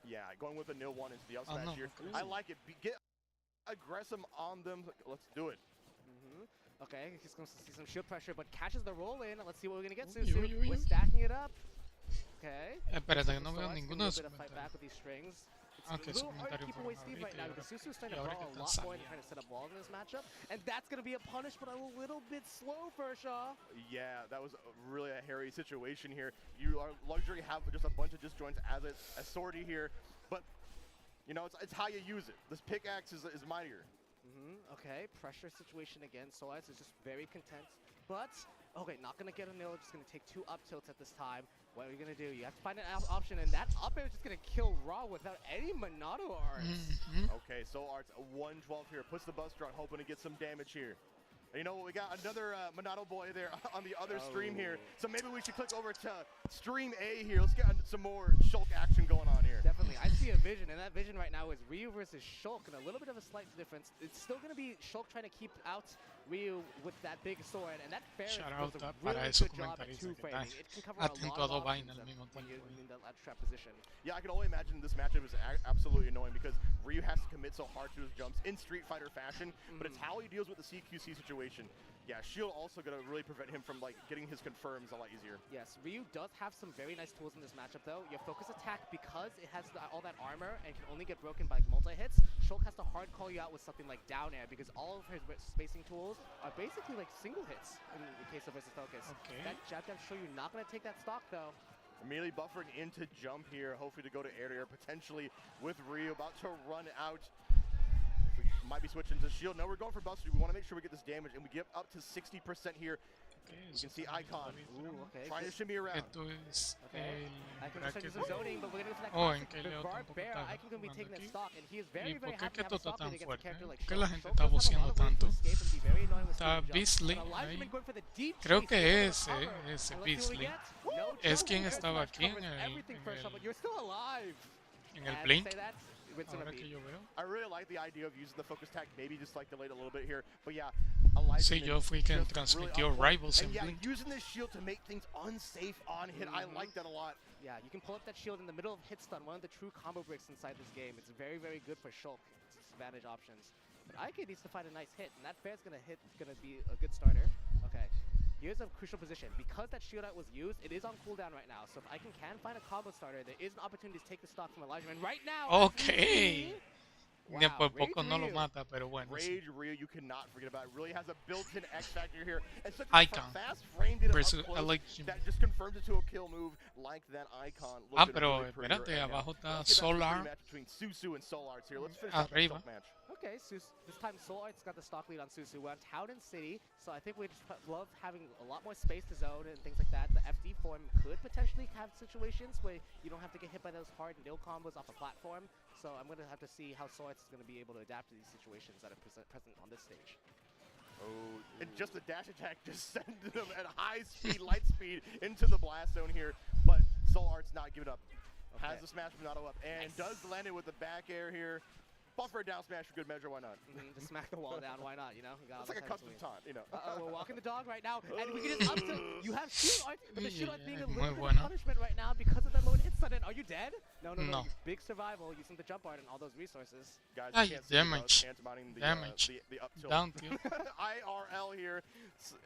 Yeah, going with a nil one into the up smash here. I like it. Get aggressive on them. Let's do it. Okay, he's going to see some shield pressure, but catches the roll in. Let's see what we're going to get, Susu. We're stacking it up. Okay. Espérate, que no veo ninguno de sus comentarios. It's a little hard to keep away Steve right now because Susu's trying to brawl a lot more and trying to set up walls in this matchup. And that's going to be a punish, but a little bit slow for Shaw. Yeah, that was really a hairy situation here. You are luxury have just a bunch of disjoints as a sortie here. But, you know, it's how you use it. This pickaxe is mightier. Okay, pressure situation again. Solis is just very content. But, okay, not going to get a nil. Just going to take 2 up tilts at this time. What are you going to do? You have to find an option, and that up air is just going to kill Raw without any Monado arts. Okay, so Arts 112 here. Puts the Buster on, hoping to get some damage here. And you know what? We got another Monado boy there on the other stream here. So maybe we should click over to stream A here. Let's get some more Shulk action going on here. Definitely. I see a vision, and that vision right now is Ryu versus Shulk, and a little bit of a slight difference. It's still going to be Shulk trying to keep out Ryu with that big sword, and that Ferret does a really good job at 2-framing. It can cover a lot of options when you're in that trap position. Yeah, I can only imagine this matchup is absolutely annoying because Ryu has to commit so hard to his jumps in Street Fighter fashion, but it's how he deals with the CQC situation. Yeah, shield also going to really prevent him from like getting his confirms a lot easier. Yes, Ryu does have some very nice tools in this matchup though. Your focus attack, because it has all that armor and can only get broken by like, multi-hits, Shulk has to hard call you out with something like down air because all of his spacing tools are basically like single hits in the case of versus focus. Okay. That jab dash show you're not going to take that stock though. Immediately buffering into jump here, hopefully to go to air potentially with Ryu, about to run out. Might be switching to shield. No, we're going for Buster. We want to make sure we get this damage, and we get up to 60% here. You can see Icon trying to shimmy around. Esto es el bracket. Zoning, but we're gonna go for that Oh, en classic Mkleo tampoco Bear. está Icon gonna be taking that aquí. stock, and he is ¿Y very, por very qué happy es que to have esto a está stock tan lead against a fuerte? character like ¿Por qué Shulk. la gente Shulk está does have a lot voceando of ways to tanto? escape and be very annoying with Está speed jumps. Beasley But Elijah ahí. been going for the deep Creo chase, que able to ese, cover. ese And let's see what we Beasley. get. No Es choke, quien air estaba smash aquí en covers el, everything for Shulk, but you're still alive. en el And blink. say that, it's gonna Ahora que be. yo veo. I really like the idea of using the focus tag, maybe just like delayed a little bit here. But yeah, Elijah Sí, yo fui quien transmitió Rivals en and yeah, Blink. using this shield to make things unsafe on hit. I like that a lot. Yeah, you can pull up that shield in the middle of hit stun, one of the true combo breaks inside this game. It's very, very good for Shulk. It's disadvantage options. But IK needs to find a nice hit, and that fair's gonna be a good starter. Okay. Here's a crucial position. Because that shield out was used, it is on cooldown right now. So if Icon can find a combo starter, there is an opportunity to take the stock from Elijah. And right now, Okay. Ni por poco no lo Ryu. mata, pero bueno. Sí. Rage Ryu, you cannot forget about it. Really has a built-in X factor here. And such Icon a fast frame did it versus up close Election. that just confirms it to a kill move like that Icon. Ah, looking pero really pretty espérate, right now. abajo está Let's get back to the Solar. rematch between Susu and Solarts here. Let's finish up that Arriba. Silk match. Okay, so this time Soul Art's got the stock lead on Susu. We're on Towden City, so I think we just love having a lot more space to zone and things like that. The FD form could potentially have situations where you don't have to get hit by those hard nil combos off a platform. So I'm going to have to see how Soul Art's going to be able to adapt to these situations that are present on this stage. Oh, and just the dash attack just sent them at high speed, light speed into the blast zone here. But Solart's not giving up. Okay. Has the smash from Auto up and does land it with the back air here. Buffer down smash for good measure, why not? Just smack the wall down, why not, you know? You got It's like a custom taunt, you know. We're walking the dog right now, and we can just up to, you have shield art, but the shield art being a Muy little bit bueno. of punishment right now because of that low hit sudden. Are you dead? No. No. Big survival using the jump art and all those resources. Guys, Ay, you can't see damage. pantomiming Damage. the up tilt. Down tilt. IRL here,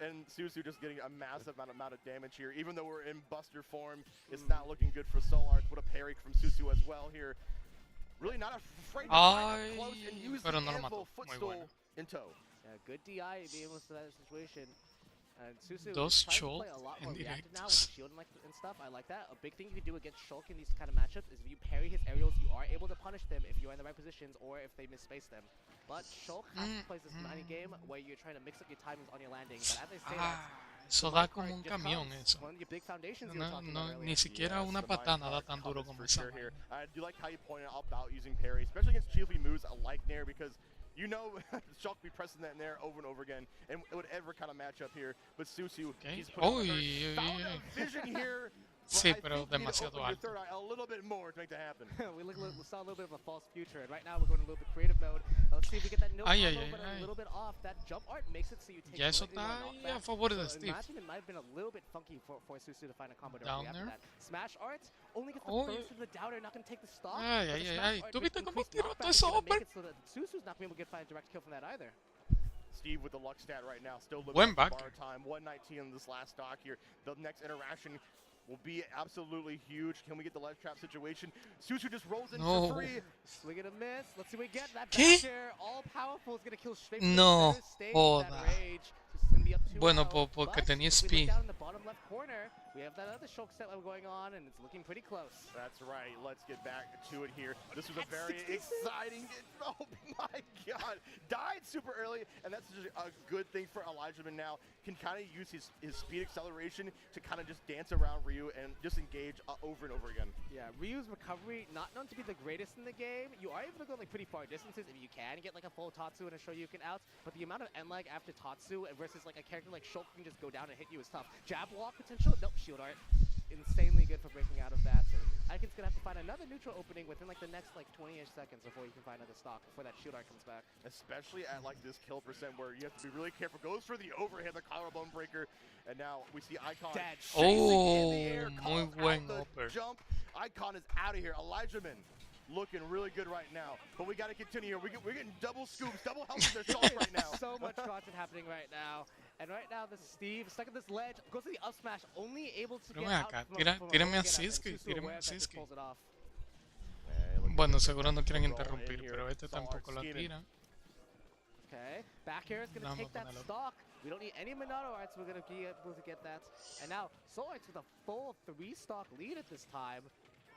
and Susu just getting a massive amount of damage here. Even though we're in Buster form, it's not looking good for Solarts. What a parry from Susu as well here. Really not afraid to find up close and use the pero no lo anvil mató. Muy footstool bueno. in tow. Yeah, good DI being able to that situation. And Susu Dos tries to Shulk play a lot en more reactive now with directos. the shield and stuff. I like that. A big thing you can do against Shulk in these kind of matchups is if you parry his aerials, you are able to punish them if you're in the right positions or if they misspace them. But Shulk has to play this mini game where you're trying to mix up your timings on your landing. But as I say that, Eso da como un camión eso. one of your big foundations you were No, talking no, about earlier. ni siquiera Yes, una the mind patada da guard tan duro covers como for esa. sure here. I do like how you pointed out about using parry, especially against Chiefly moves like Nair, because you know Shulk be pressing that Nair over and over again, and whatever kind of matchup here. But Susu, Okay. he's putting Uy, found a vision here. Sí, but I pero think you need to demasiado open your alto. third eye a little bit more to make that happen. we saw a little bit of a false future, and right now we're going a little bit creative mode. Let's see if we get that no Ay, combo, ay, but ay. a little bit off. That jump art makes it so you take Ya eso slightly more está ahí a knockback. favor de So Steve. imagine it might have been a little bit funky for Susu to find a combo to Down react to there. that. Smash art only gets the Uy. first of the downer, not going to take the stock. Ay, but ay, the ay, smash ay. art ¿Tú with viste cómo increased tiró knockback todo is eso, gonna make hombre? it so that Susu's not going to be able to get find a direct kill from that either. Steve with the luck stat right now, still Buen living up back. to bar time. 119 in this last stock here. The next interaction will be absolutely huge. Can we get the ledge trap situation? Susu just rolls in No. for free. Swing and a miss. Let's see what we get. That ¿Qué? back air, all powerful, is going to kill straight No from the center stage with that joda. rage. Just gonna be up 2-0. Bueno, porque But tenía if we speed. look down in the bottom left corner, we have that other Shulk set going on, and it's looking pretty close. That's right. Let's get back to it here. This was a At very 66? exciting. Oh my God! Died super early, and that's just a good thing for Elijah. Now can kind of use his speed acceleration to kind of just dance around Ryu and just engage over and over again. Yeah, Ryu's recovery, not known to be the greatest in the game. You are able to go like pretty far distances if you can get like a full Tatsu and a Shoryuken out, but the amount of end lag after Tatsu versus like a character like Shulk can just go down and hit you is tough. Jab walk potential? Nope, shield art. Insanely good for breaking out of that. And Icon's gonna have to find another neutral opening within like the next like 20-ish seconds before you can find another stock before that shield art comes back. Especially at like this kill percent where you have to be really careful. Goes for the overhead, the collarbone breaker, and now we see Icon Dead. chasing in the Oh, air, muy calls buen out the upper. jump. Icon is out of here. Elijah looking really good right now, but we got to continue here. We're getting double scoops, double help with their shots right now. So much content happening right now. And right now, this Steve, stuck at this ledge, goes to the up smash, only able to Pero get ven out acá, from tírame a get out, and Siski, Susu tírame aware a of that just Siski. pulls it off. Bueno, seguro no quieren Roll in interrumpir, here. pero este Solarts tampoco la scheming. tira. Okay, back air is going to Vamos take that con el otro. stock. We don't need any Monado arts, we're going to be able to get that. And now, Sonix with a full 3-stock lead at this time.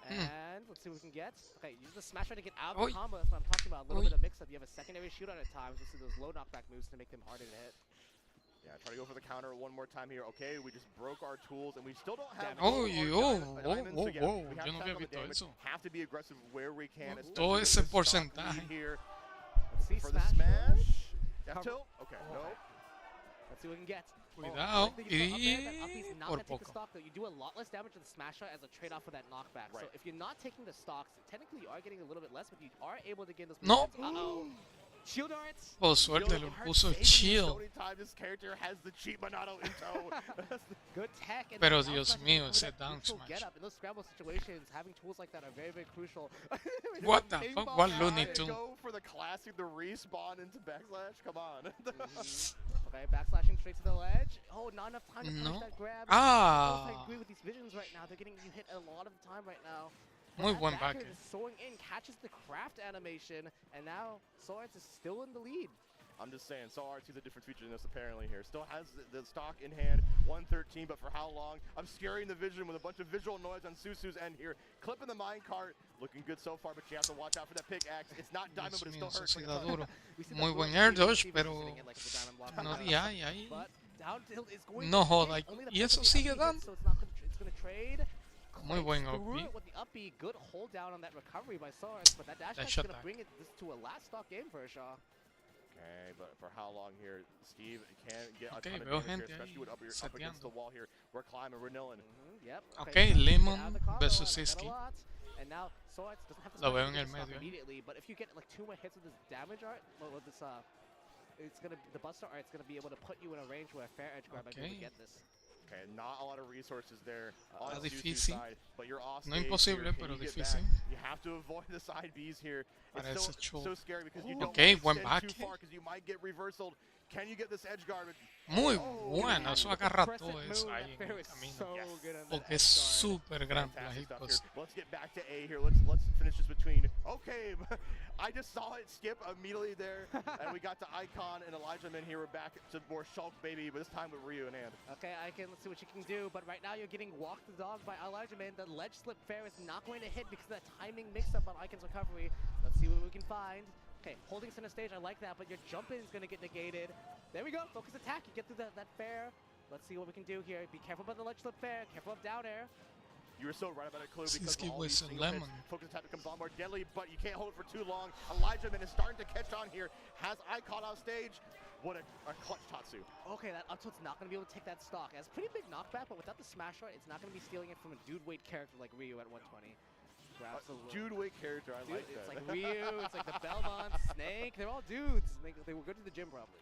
And let's see what we can get. Okay, use the smash right to get out of the combo. That's what I'm talking about. A little bit of mix-up. You have a secondary shootout at times. Let's see those low knockback moves to make them harder to hit. Yeah, try to go for the counter one more time here. Okay, we just broke our tools, and we still don't have. We have to be aggressive where we can. Todo ese porcentaje. Here. Let's see for the smash. F-tilt. Okay, no. Let's see what we can get. Cuidado. Por poco. You do a lot less damage to the smash shot as a trade-off for that knockback. Right. So if you're not taking the stocks, technically you are getting a little bit less, but you are able to gain those. No. Uh-oh. Shield darts. Por suerte le puso shield. This character has the cheap Monado in tow. Good tech. And Pero Dios mío, ese down smash. Get up in those scramble situations. Having tools like that are very, very crucial. What the fuck? What Looney Tunes? Go for the classic, the respawn into backslash. Come on. Okay, backslashing straight to the ledge. Oh, not enough time to punish that grab. I agree with these visions right now. They're getting you hit a lot of the time right now. Muy buen back. Soaring in, catches the craft animation, and now Sonix is still in the lead. I'm just saying, Sonix sees a different feature than this apparently here. Still has the stock in hand, 113, but for how long? I'm scaring the vision with a bunch of visual noise on Susu's end here. Clipping the minecart, looking good so far, but you have to watch out for that pickaxe. It's not diamond, but it still hurts. Muy buen air dodge, pero no di ahí. No joda, y eso sigue dando. Muy buen OP. With the up B, good hold down on that recovery by Sonix, but that dash is going to bring this to a last stock game for Shaw. Okay, but for how long here? Steve can get a ton of damage here, especially with up against the wall here. We're climbing, we're nilling. Yep. Okay, Lemon versus Siski. And now Sonix doesn't have to stop immediately, but if you get like 2 more hits with this damage art, with this it's gonna the Buster art's gonna be able to put you in a range where a fair edge grab might be able to get this. Okay, not a lot of resources there on the difícil. Side, but you're off no imposible, here. pero difícil. You have to avoid the side Bs here. It's so scary because you don't buen back. Too far because you might get reversaled. Can you get this edge guard? Muy bueno, eso agarra todo eso ahí en el camino. Porque es súper grande la hitbox. Let's get back to A here. Let's finish this between. Okay, I just saw it skip immediately there, and we got to Icon and Elijah Man here. We're back to more Shulk baby, but this time with Ryu and And. Okay, Icon, let's see what you can do. But right now you're getting walked the dog by Elijah Man. The ledge slip fair is not going to hit because of that timing mix-up on Icon's recovery. Let's see what we can find. Okay, holding center stage, I like that, but your jump in is going to get negated. There we go, focus attack, you get through that fair. Let's see what we can do here. Be careful about the ledge slip fair, careful of down air. You were so right about it, Clue, because Siski all with these some lemon. Focus attack becomes a lot more deadly, but you can't hold it for too long. Elijah Man is starting to catch on here. Has Icon off stage. What a clutch Tatsu. Okay, that up tilt's not going to be able to take that stock. It has pretty big knockback, but without the smash art, it's not going to be stealing it from a dude weight character like Ryu at 120. Dude weight character, I like that. It's like Ryu, it's like the Belmont, Snake, they're all dudes. They were good to the gym probably.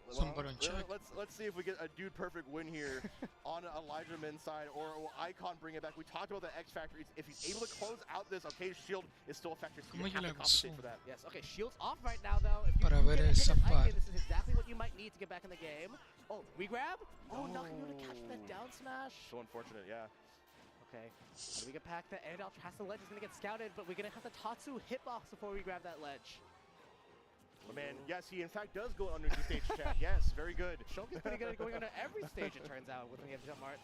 Let's see if we get a dude perfect win here on Elijah Min's side, or will Icon bring it back? We talked about the X Factor. If he's able to close out this, okay, shield is still a factor, so you have to compensate for that. Yes, okay, shield's off right now though. If you get a hit of Icon, this is exactly what you might need to get back in the game. Oh, regrab? Oh, not gonna be able to catch that down smash. So unfortunate, yeah. Okay, how do we get back? The air dodge past the ledge is going to get scouted, but we're going to have the Tatsu hitbox before we grab that ledge. Oh, man, yes, he in fact does go under the stage chat. Yes, very good. Shulk is pretty good at going under every stage, it turns out, when we have jump art.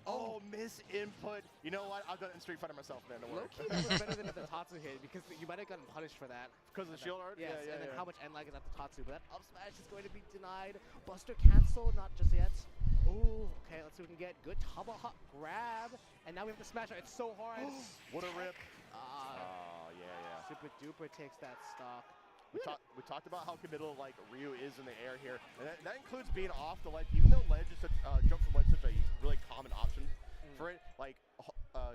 Oh, miss input. You know what? I've done it in Street Fighter myself, man. Don't worry. Low-key, that was better than the Tatsu hit, because you might have gotten punished for that. Because of the shield art? Yes, and then how much end lag is at the Tatsu. But that up smash is going to be denied. Buster cancel, not just yet. Oh, okay, let's see what we can get. Good tomahawk grab. And now we have to smash it. It's so hard. What a rip. Oh, yeah. Super duper takes that stock. We talked about how committal like Ryu is in the air here, and that includes being off the ledge. Even though ledge is such jump from ledge is such a really common option for it, like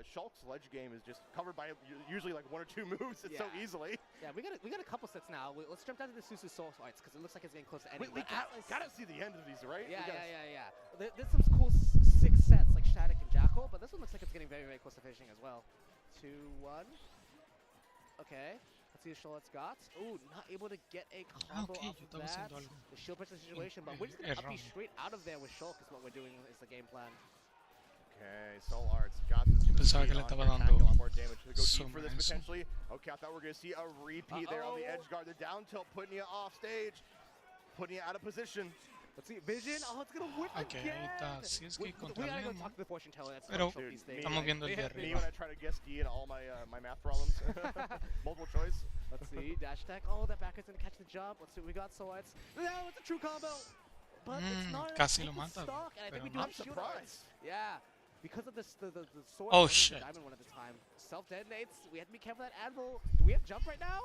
Shulk's ledge game is just covered by usually like 1 or 2 moves. It's so easily. Yeah, we got a couple sets now. Let's jump down to the Susu Soul Arts because it looks like it's getting close to ending. We gotta see the end of these, right? Yeah. There's some cool 6 sets like Static and Jackal, but this one looks like it's getting very, very close to finishing as well. 2, 1. Okay. Let's see what Shulk's got. Ooh, not able to get a combo off of that. The shield pressure situation, but we're just going to up straight out of there with Shulk is what we're doing is the game plan. Okay, Soul Arts got this. Pensaba que le estaba dando a lot more damage to go deep for this potentially. Okay, I thought we were going to see a repeat there on the edge guard. The down tilt putting you off stage, putting you out of position. Let's see, vision. Oh, it's gonna whip Ok, ahí again. está. Si es que We contra gotta go alguien talk to the fortune teller. That's Pero so these days. estamos viendo el de Me arriba. when I try to guess D in all my math problems. Multiple choice. Let's see, dash attack. Oh, that backer's gonna catch the jump. Let's see what we got. Swords. No, it's a true combo. But it's not. Casi lo enough to mata, stock, and I think pero we do no. have shield arts. Yeah. Because of the sword. Oh, the shit. diamond one at the time. Self detonates. We have to be careful of that anvil. Do we have jump right now?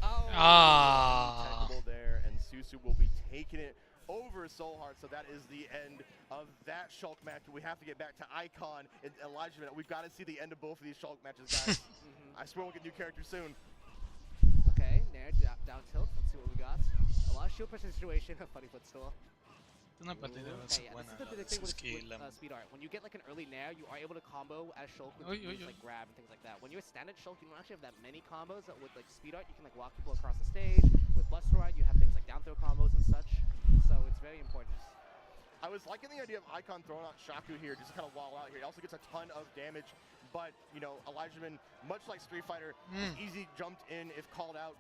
Oh. Ah. Technical there, and Susu will be taking it over Soul Heart. So that is the end of that Shulk match. We have to get back to Icon and Elijah. We've got to see the end of both of these Shulk matches, guys. I swear we'll get new characters soon. Okay, Nair down tilt. Let's see what we got. A lot of shield pressure situation. A funny footstool. Una partida va a Okay, ser yeah, buena. this is the La thing de with, Suzuki, speed art. When you get like an early Nair, you are able to combo as Shulk with moves like grab and things like that. When you're standard Shulk, you don't actually have that many combos. With like speed art, you can like walk people across the stage. With Buster Art, you have things like down throw combos and such. So it's very important. I was liking the idea of Icon throwing out Shaku here, just to kind of wall out here. He also gets a ton of damage, but, you know, Elijahman, much like Street Fighter, is easy jumped in if called out.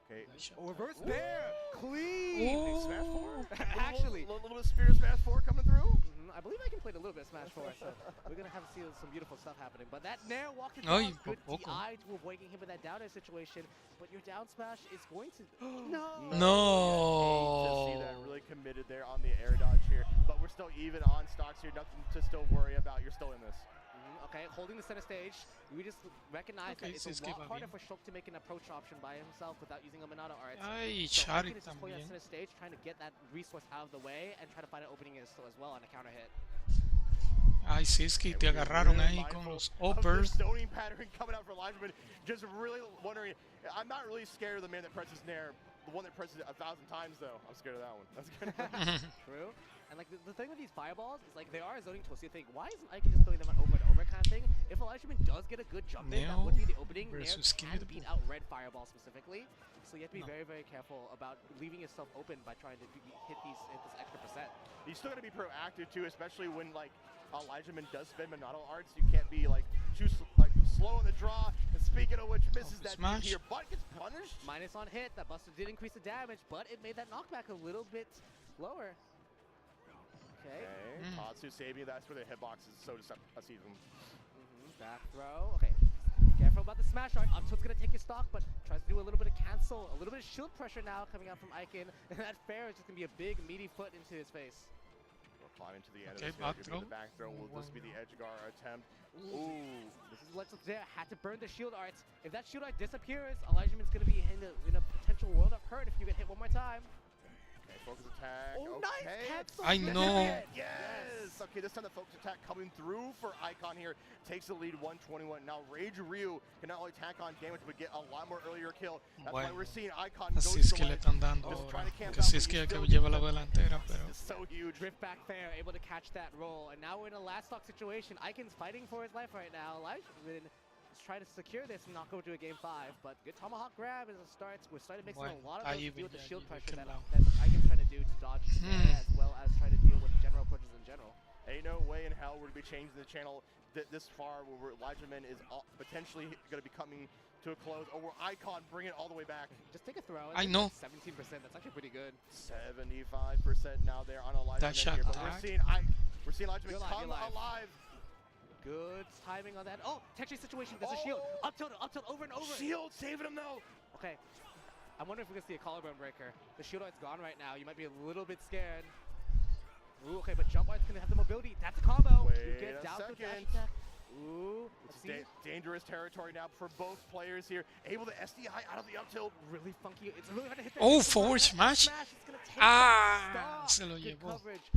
Okay. Oh, reverse bear! Clean! Ooh. Smash 4? Actually. A little bit of Spear Smash 4 coming through? I believe I can play a little bit of Smash 4, so we're going to have to see some beautiful stuff happening. But that Nair walked into Ay, good por poco. DI to avoiding him in that down air situation. But your down smash is going to... No! No. To see that really committed there on the air dodge here. But we're still even on stocks here. Nothing to still worry about. You're still in this. Okay, holding the center stage. We just recognize that it's a lot harder for Shulk to make an approach option by himself without using a Monado art. Ay, So Charik Icon is just pulling that también. center stage, trying to get that resource out of the way and try to find an opening as well on a counter hit. Ay, Siski, te agarraron ahí con los uppers. Stoning pattern coming out for Elijahman. Just really wondering. I'm not really scared of the man that presses Nair. The one that presses it 1,000 times, though. I'm scared of that one. That's good. True. And like the thing with these fireballs is like they are a zoning tool. So you think, why isn't Icon just throwing them out over and over kind of thing? If Elijahman does get a good jump in, that would be the opening. Nair versus can Skibidi beat Boo. out red fireball specifically. So you have to be very, very careful about leaving yourself open by trying to hit this extra percent. You still got to be proactive too, especially when like Elijahman does spend Monado arts. You can't be like too slow in the draw. And speaking of which, misses that smash. here, but gets punished. Minus on hit. That Buster did increase the damage, but it made that knockback a little bit lower. Okay. Tatsu saving. That's where the hitbox is so deceiving. Back throw. Okay. Careful about the smash art. Up tilt's gonna take your stock, but tries to do a little bit of cancel. A little bit of shield pressure now coming out from Icon. And that fair is just gonna be a big meaty foot into his face. We're climbing to the end Okay, of this. back Here. throw. The back throw will just be the edge guard attempt. Ooh. This is what's there. Had to burn the shield arts. If that shield art disappears, Elijahman's gonna be in a potential world of hurt if you get hit one more time. Okay, focus attack. Oh, okay. nice cancel. I know. Yes. Okay, this time the focus attack coming through for Icon here. Takes the lead 121. Now Rage Ryu can not only tack on damage but get a lot more earlier kill. That's why we're seeing Icon go Así es to que the le ledge. están dando Just ahora. trying to camp Que out, si but es que he's el que still lleva la getting delantera, pero... It's so huge. Drift back fair, able to catch that roll. And now we're in a last stock situation. Icon's fighting for his life right now. Elijahman is trying to secure this and not go to a game 5. But good tomahawk grab as it starts. We're starting to mix in a lot of those to deal with the shield pressure that Icon's trying to do to dodge as well as try to deal with general approaches in general. Ain't no way in hell we're going to be changing the channel this far where Elijahman is potentially going to be coming to a close, or where Icon bring it all the way back. Just take a throw. I know. 17%. That's actually pretty good. 75% now there on Elijahman That shot here, but attack. we're seeing Elijahman You're come live. alive. Good timing on that. Oh, texture situation. There's a shield. Up tilt over and over. Shield saving him though. Okay. I'm wondering if we're going to see a collarbone breaker. The shield art's gone right now. You might be a little bit scared. Ooh, okay, but jump art's going to have the mobility. That's a combo. Wait You get a down to dash second. attack. Ooh, let's see. Dangerous territory now for both players here. Able to SDI out of the up tilt. Really funky. It's really hard to hit that. Oh, It's forward not- smash. It's gonna take Ah, that se lo stock. Good llevó. coverage.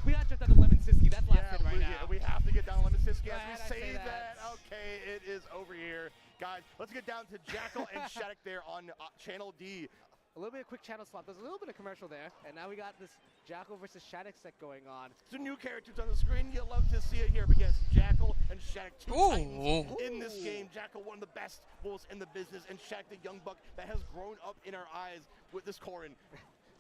We got just out of Lemon Siski. That's last hit right now. We have to get down Lemon Siski Go as ahead, we I'd say say that. that. Okay, it is over here. Guys, let's get down to Jackal and Shattuck there on Channel D. A little bit of quick channel swap. There's a little bit of commercial there. And now we got this Jackal versus Shattuck set going on. Some new characters on the screen. You'll love to see it here. But yes, Jackal and Shattuck, two Ooh. titans in this game. Jackal, one of the best bulls in the business, and Shattuck, the young buck that has grown up in our eyes with this Korin.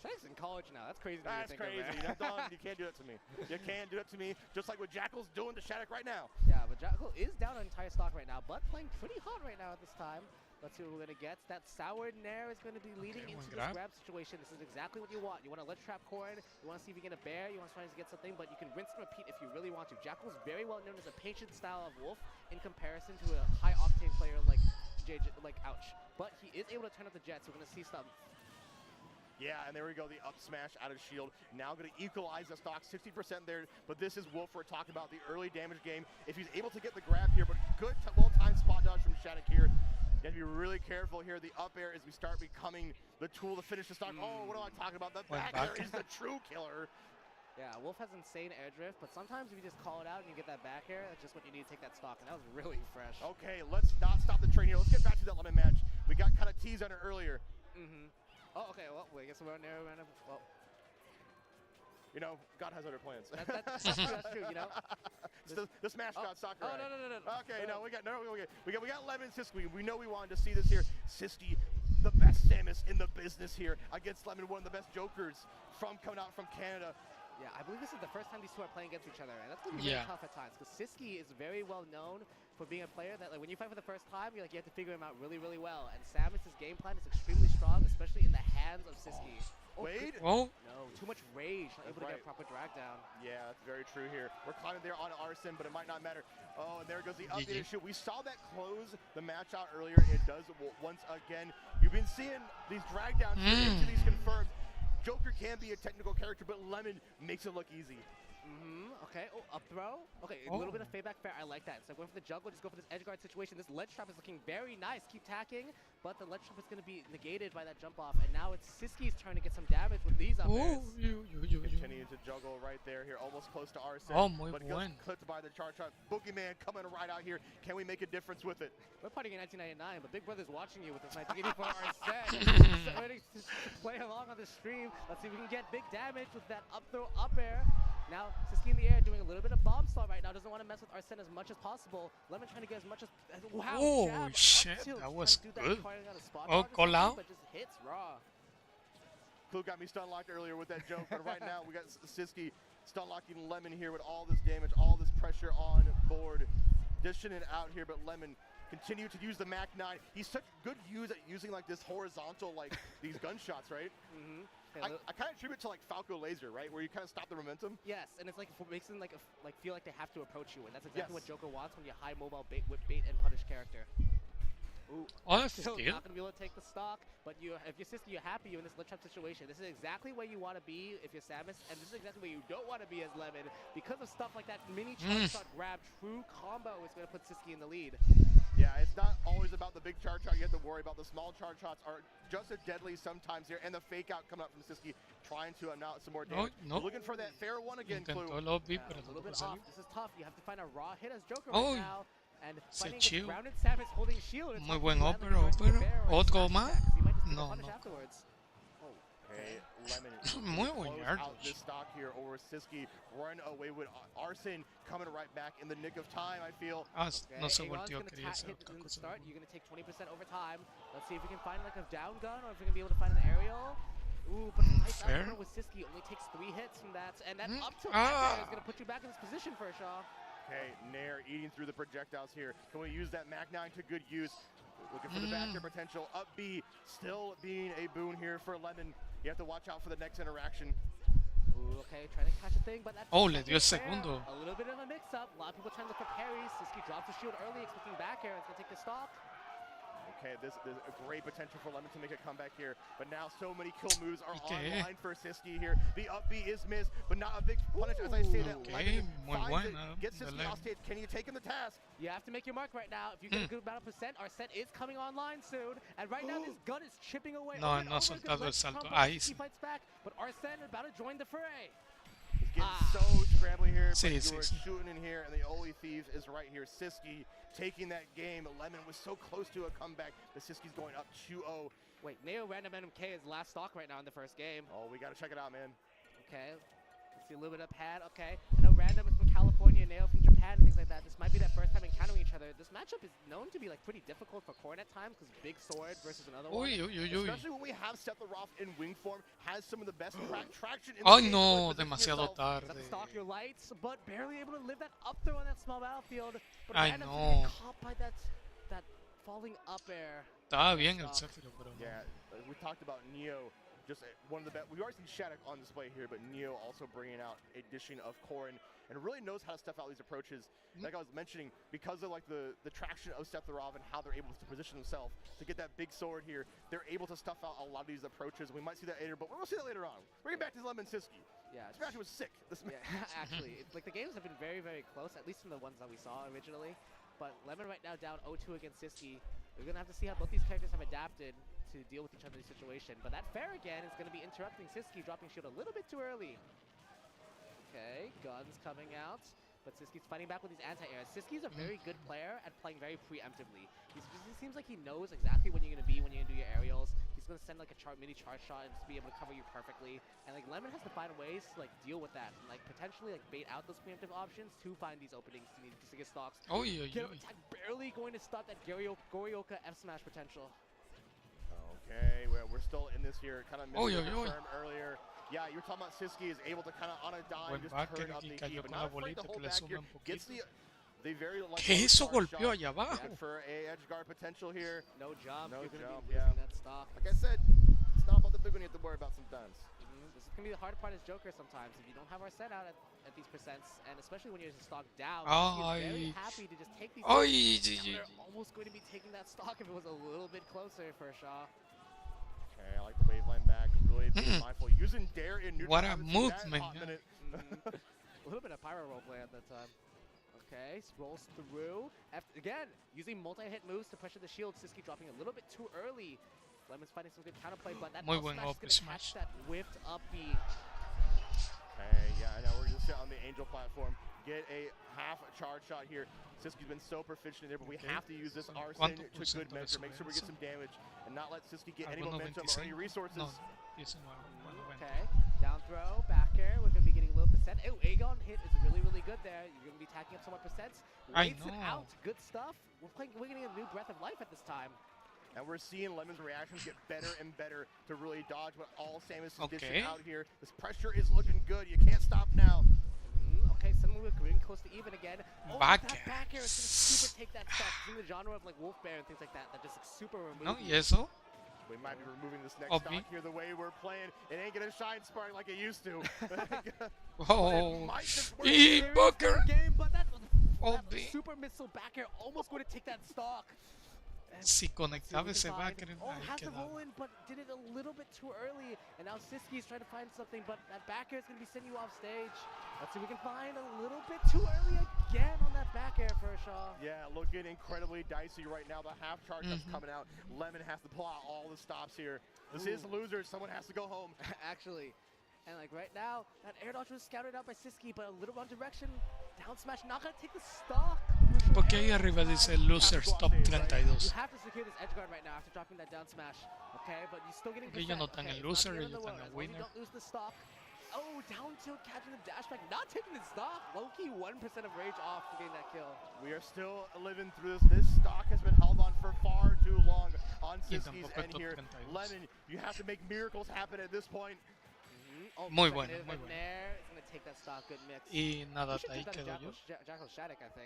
Shattuck's in college now. That's crazy. That's crazy. That's done. You can't do that to me. You can't do that to me. Just like what Jackal's doing to Shattuck right now. Yeah, but Jackal is down an entire stock right now, but playing pretty hot right now at this time. Let's see what we're going to get. That sour nair is going to be leading into this grab situation. This is exactly what you want. You want to ledge trap corn. You want to see if you get a bear. You want to try to get something, but you can rinse and repeat if you really want to. Jackal's very well known as a patient style of wolf in comparison to a high octane player like JJ, like Ouch. But he is able to turn up the jets. So we're going to see some. Yeah, and there we go, the up smash out of shield. Now going to equalize the stock, 60% there, but this is Wolf we're talking about, the early damage game. If he's able to get the grab here, but good, well-timed spot dodge from Shattuck here. You have to be really careful here. The up air as we start becoming the tool to finish the stock. Oh, what am I talking about? The back air is the true killer. Yeah, Wolf has insane air drift, but sometimes if you just call it out and you get that back air, that's just what you need to take that stock, and that was really fresh. Okay, let's not stop the train here. Let's get back to that lemon match. We got kind of teased on it earlier. Oh, okay, well, I guess we're on there, random. Well, you know, God has other plans. That's true, you know. The Smash God soccer. Oh, no. Okay, no, we got Lemon Siski. We know we wanted to see this here. Siski, the best Samus in the business here against Lemon, one of the best jokers from coming out from Canada. Yeah, I believe this is the first time these two are playing against each other, and that's going to be really tough at times, because Siski is very well known for being a player that, like, when you fight for the first time, you have to figure him out really, really well, and Samus's game plan is extremely strong, especially in the hands of Siski. Wade? Oh. No, too much rage, not able to get a proper drag down. Yeah, that's very true here. We're climbing there on Arsene, but it might not matter. Oh, and there goes the up issue. We saw that close the match out earlier. It does once again. You've been seeing these drag downs into these confirmed. Joker can be a technical character, but Lemon makes it look easy. Okay, up throw. Okay, a little bit of fade back fair. I like that. So going for the juggle, just go for this edge guard situation. This ledge trap is looking very nice. Keep tacking, but the ledge trap is going to be negated by that jump off. And now it's Siski's turn to get some damage with these up airs. Continuing to juggle right there, almost close to Arsene. Oh, muy but buen. Clipped by the charge shot. Boogeyman coming right out here. Can we make a difference with it? We're partying in 1999, but Big Brother's watching you with this 1984 Arsene. So ready to play along on the stream. Let's see if we can get big damage with that up throw up air. Now, Siski in the air doing a little bit of bomb slaw right now. Doesn't want to mess with Arsene as much as possible. Lemon trying to get as much as... Wow, oh, jab, shit. That was good. Oh, call out. But just hits raw. Clue got me stun locked earlier with that joke, but right now we got Siski stun locking Lemon here with all this damage, all this pressure on board. Dishing it out here, but Lemon continue to use the Mac 9. He's such good use at using like this horizontal, like these gunshots, right? I kind of attribute it to like Falco Laser, right, where you kind of stop the momentum. Yes, and it's like it makes them like feel like they have to approach you, and that's exactly what Joker wants when you high mobile bait and punish character. Ooh, still not gonna be able to take the stock, but if you're Siski, you're happy you're in this ledge trap situation. This is exactly where you want to be if you're Samus, and this is exactly where you don't want to be as Lemon because of stuff like that mini charge shot grab. True combo is gonna put Siski in the lead. Yeah, it's not always about the big charge shot. You have to worry about the small charge shots are just as deadly sometimes here, and the fake out coming up from Siski trying to announce some more damage. Looking for that fair one again, Clue. A little bit off. This is tough. You have to find a raw hit as Joker right now. And finding a grounded Samus holding shield. Muy buen ópero. Otro más? No. Okay, Lemon Muy buen out this stock here over Siski. Run away with Arsene coming right back in the nick of time, I feel. No se volteó, quería hacer in the start. You're going to take 20% over time. Let's see if we can find like a down gun or if we can be able to find an aerial. Ooh, but the nice with Siski only takes 3 hits from that. And that up tilt is going to put you back in this position for a Shaw. Okay, Nair eating through the projectiles here. Can we use that Mac 9 to good use? Looking for the back air potential. Up B, still being a boon here for Lemon. You have to watch out for the next interaction. Ooh, okay, trying to catch a thing, but that's le dio el segundo. A little bit of a mix-up. A lot of people trying to look for parries. Siski drops the shield early, expecting back air. It's going to take the stock. Okay, there's a great potential for Lemon to make a comeback here, but now so many kill moves are online for Siski here. The up B is missed, but not a big punish as I say that. Lemon finds it, gets Siski off stage. Can you take him the task? You have to make your mark right now. If you get a good amount of percent, Arsene is coming online soon, and right now this gun is chipping away. No ha soltado el salto. Ahí sí. He fights back, but Arsene is about to join the fray. He's getting so scrambly here, but you're shooting in here, and the only thief is right here. Siski taking that game. Lemon was so close to a comeback, but Siski's going up 2-0. Wait, Neo Random MK is last stock right now in the first game. Oh, we got to check it out, man. Okay. Let's see a little bit of pad. Okay. I know Random is from California, Neo from Japan, and things like that. This might be their first time encountering each other. This matchup is known to be like pretty difficult for Corn at times because big sword versus another one. Especially when we have Sephiroth in wing form, has some of the best traction in the game. No, demasiado tarde. Stalk your lights, but barely able to live that up throw on that small battlefield. But I Random know. caught by that falling up air. Estaba bien el Zephyro, pero no. Yeah, we talked about Neo. Just one of the best. We've already seen Shattuck on display here, but Neo also bringing out addition of Corrin and really knows how to stuff out these approaches. Like I was mentioning, because of like the traction of Sephiroth and how they're able to position themselves to get that big sword here, they're able to stuff out a lot of these approaches. We might see that later, but we'll see that later on. Bring it back to Lemon Siski. Yeah, this match was sick. This match. Yeah, actually, like the games have been very, very close, at least from the ones that we saw originally. But Lemon right now down 0-2 against Siski. We're gonna have to see how both these characters have adapted to deal with each other's situation. But that fair again is gonna be interrupting Siski, dropping shield a little bit too early. Okay, guns coming out. But Siski's fighting back with these anti-airs. Siski's a very good player at playing very preemptively. He seems like he knows exactly when you're going to be, when you're going to do your aerials. He's going to send like a mini charge shot and just be able to cover you perfectly. And like Lemon has to find ways to like deal with that and like potentially like bait out those preemptive options to find these openings to need to get stocks. Oh yeah, Get attack barely going to stop that Goryoka F smash potential. Okay, well, we're still in this here. Kind of missed the firm earlier. Yeah, you were talking about Siski is able to kind of on a dime just turn up the key, but not afraid to hold back here. Gets the very like. ¿Qué eso golpeó allá abajo? For a edge guard potential here. No jump. No You're gonna jump. be losing that stock. Like I said, it's not about the big one you have to worry about sometimes. This is gonna be the hard part as Joker sometimes. If you don't have our set out at these percents, and especially when you're just stock down, he's very happy to just take these. They're almost going to be taking that stock if it was a little bit closer for Shaw. Okay, I like the wave line back. Really being mindful. Using Dare in neutral. What a movement. A little bit of pyro roleplay at that time. Okay, scrolls through. Again, using multi-hit moves to pressure the shield. Siski dropping a little bit too early. Lemon's fighting some good counterplay, but that smash is going to catch that whiffed up B. Okay, yeah, now we're going to sit on the Angel platform. Get a half charge shot here. Siski's been so proficient in there, but we have to use this arson to good measure. Make sure we get some damage and not let Siski get any momentum or any resources. Okay, down throw, back air. We're going to be getting a little percent. Oh, Aegon hit is really, really good there. You're going to be tacking up some more percents. Waits it out. Good stuff. We're getting a new breath of life at this time. And we're seeing Lemon's reactions get better and better to really dodge what all Samus is dishing out here. This pressure is looking good. You can't stop now. Okay, suddenly we're getting close to even again. Oh, that back air is going to super take that stuff. It's in the genre of like Wolf Bear and things like that. That just like, super removes. No, y eso. We might be removing this next stock here the way we're playing. It ain't going to shine spark like it used to. Oh, Booker. Game, but that super missile back air almost going to take that stock. Si conectaba ese backer, has the roll in, but did it a little bit too early. And now Siski's trying to find something, but that back air is going to be sending you off stage. Let's see if we can find a little bit too early again on that back air for Shaw. Yeah, looking incredibly dicey right now. The half charge that's coming out. Lemon has to pull out all the stops here. This is losers. Someone has to go home. Actually. And like right now, that air dodge was scouted out by Siski, but a little wrong direction. Down smash, not going to take the stock. Porque ahí arriba dice losers top 32. You have to secure this edge guard right now after dropping that down smash. Okay, but you're still getting ellos no están en loser, ellos están en winner. Don't lose the stock. Oh, down tilt catching the dash back, not taking the stock. Low-key 1% of rage off for getting that kill. We are still living through this. This stock has been held on for far too long on Siski's end here. Lemon, you have to make miracles happen at this point. Oh, muy bueno, muy bueno. It's gonna take that stock, good mix. Y nada, ahí quedo yo. Jackal Shattuck, I think.